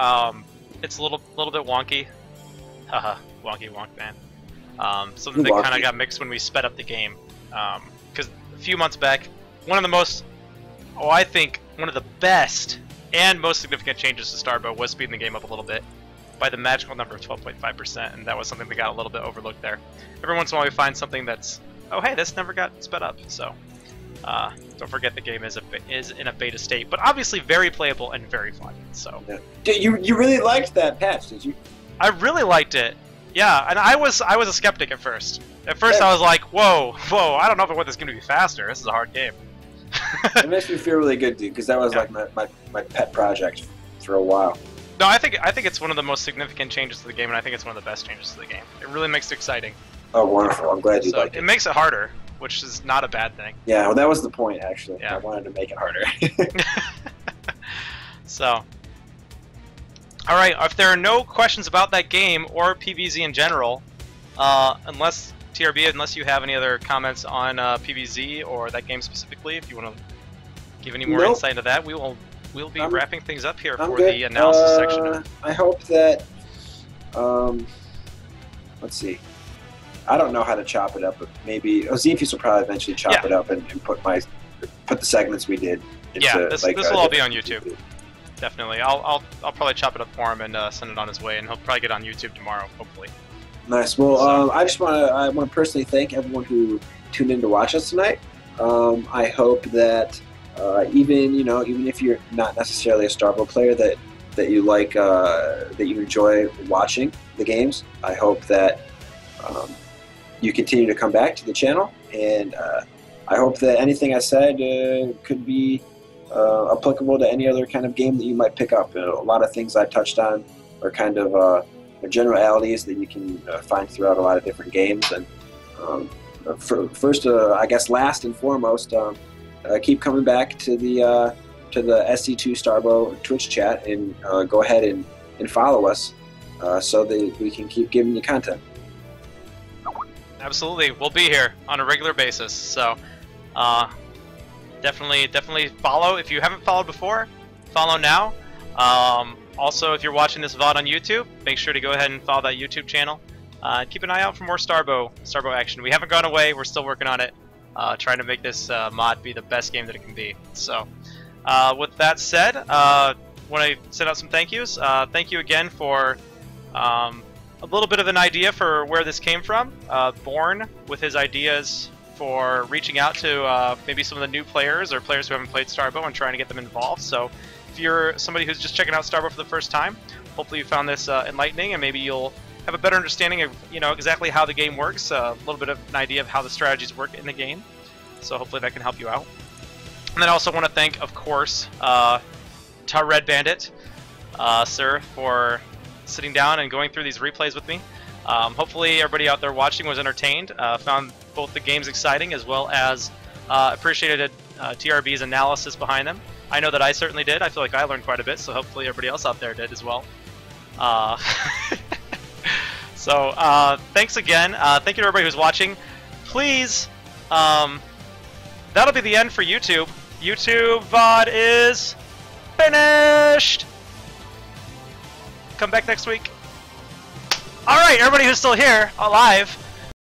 it's a little bit wonky. Haha, wonky wonk man. Something that kind of got mixed when we sped up the game. Because a few months back, I think one of the best and most significant changes to Starbow was speeding the game up a little bit by the magical number of 12.5%, and that was something that got a little bit overlooked there. Every once in a while we find something that's, oh hey, this never got sped up, so don't forget the game is in a beta state, but obviously very playable and very fun. So yeah. You really liked that patch, did you? I really liked it. Yeah, and I was a skeptic at first. At first I was like, whoa, I don't know if I want this game to be faster. This is a hard game. It makes me feel really good, dude, because that was like my pet project for a while. No, I think it's one of the most significant changes to the game, and I think it's one of the best changes to the game. It really makes it exciting. Oh, wonderful! I'm glad you liked it. It makes it harder, which is not a bad thing. Yeah, well, that was the point, actually. Yeah. I wanted to make it harder. So, all right. If there are no questions about that game or PvZ in general, unless you have any other comments on PvZ or that game specifically, if you want to give any more insight into that, we'll be wrapping things up here for the analysis section. I hope that, let's see. I don't know how to chop it up, but maybe Zephyrs will probably eventually chop it up and put the segments we did into, this will all be on YouTube. Definitely. I'll probably chop it up for him and send it on his way, and he'll probably get on YouTube tomorrow, hopefully. Nice. Well, I want to personally thank everyone who tuned in to watch us tonight. I hope that even if you're not necessarily a Starbow player, that you like that you enjoy watching the games. I hope that you continue to come back to the channel, and I hope that anything I said could be applicable to any other kind of game that you might pick up. A lot of things I touched on are kind of generalities that you can find throughout a lot of different games. And I guess last and foremost, keep coming back to the SC2 Starbow Twitch chat, and go ahead and follow us so that we can keep giving you content. Absolutely, we'll be here on a regular basis. So definitely follow. If you haven't followed before, follow now. Also, if you're watching this VOD on YouTube, make sure to go ahead and follow that YouTube channel. Keep an eye out for more Starbow action. We haven't gone away. We're still working on it, trying to make this mod be the best game that it can be. So, with that said, want to send out some thank yous. Thank you again for a little bit of an idea for where this came from. Born with his ideas for reaching out to maybe some of the new players or players who haven't played Starbow and trying to get them involved. So, if you're somebody who's just checking out Starbow for the first time, hopefully you found this enlightening, and maybe you'll have a better understanding of exactly how the game works, a little bit of an idea of how the strategies work in the game. So hopefully that can help you out. And then I also want to thank, of course, tehredbandit, sir, for sitting down and going through these replays with me. Hopefully everybody out there watching was entertained, found both the games exciting as well as appreciated TRB's analysis behind them. I know that I certainly did. I feel like I learned quite a bit, so hopefully everybody else out there did as well. So thanks again. Thank you to everybody who's watching. Please, that'll be the end for YouTube. YouTube VOD is finished. Come back next week. All right, everybody who's still here, alive.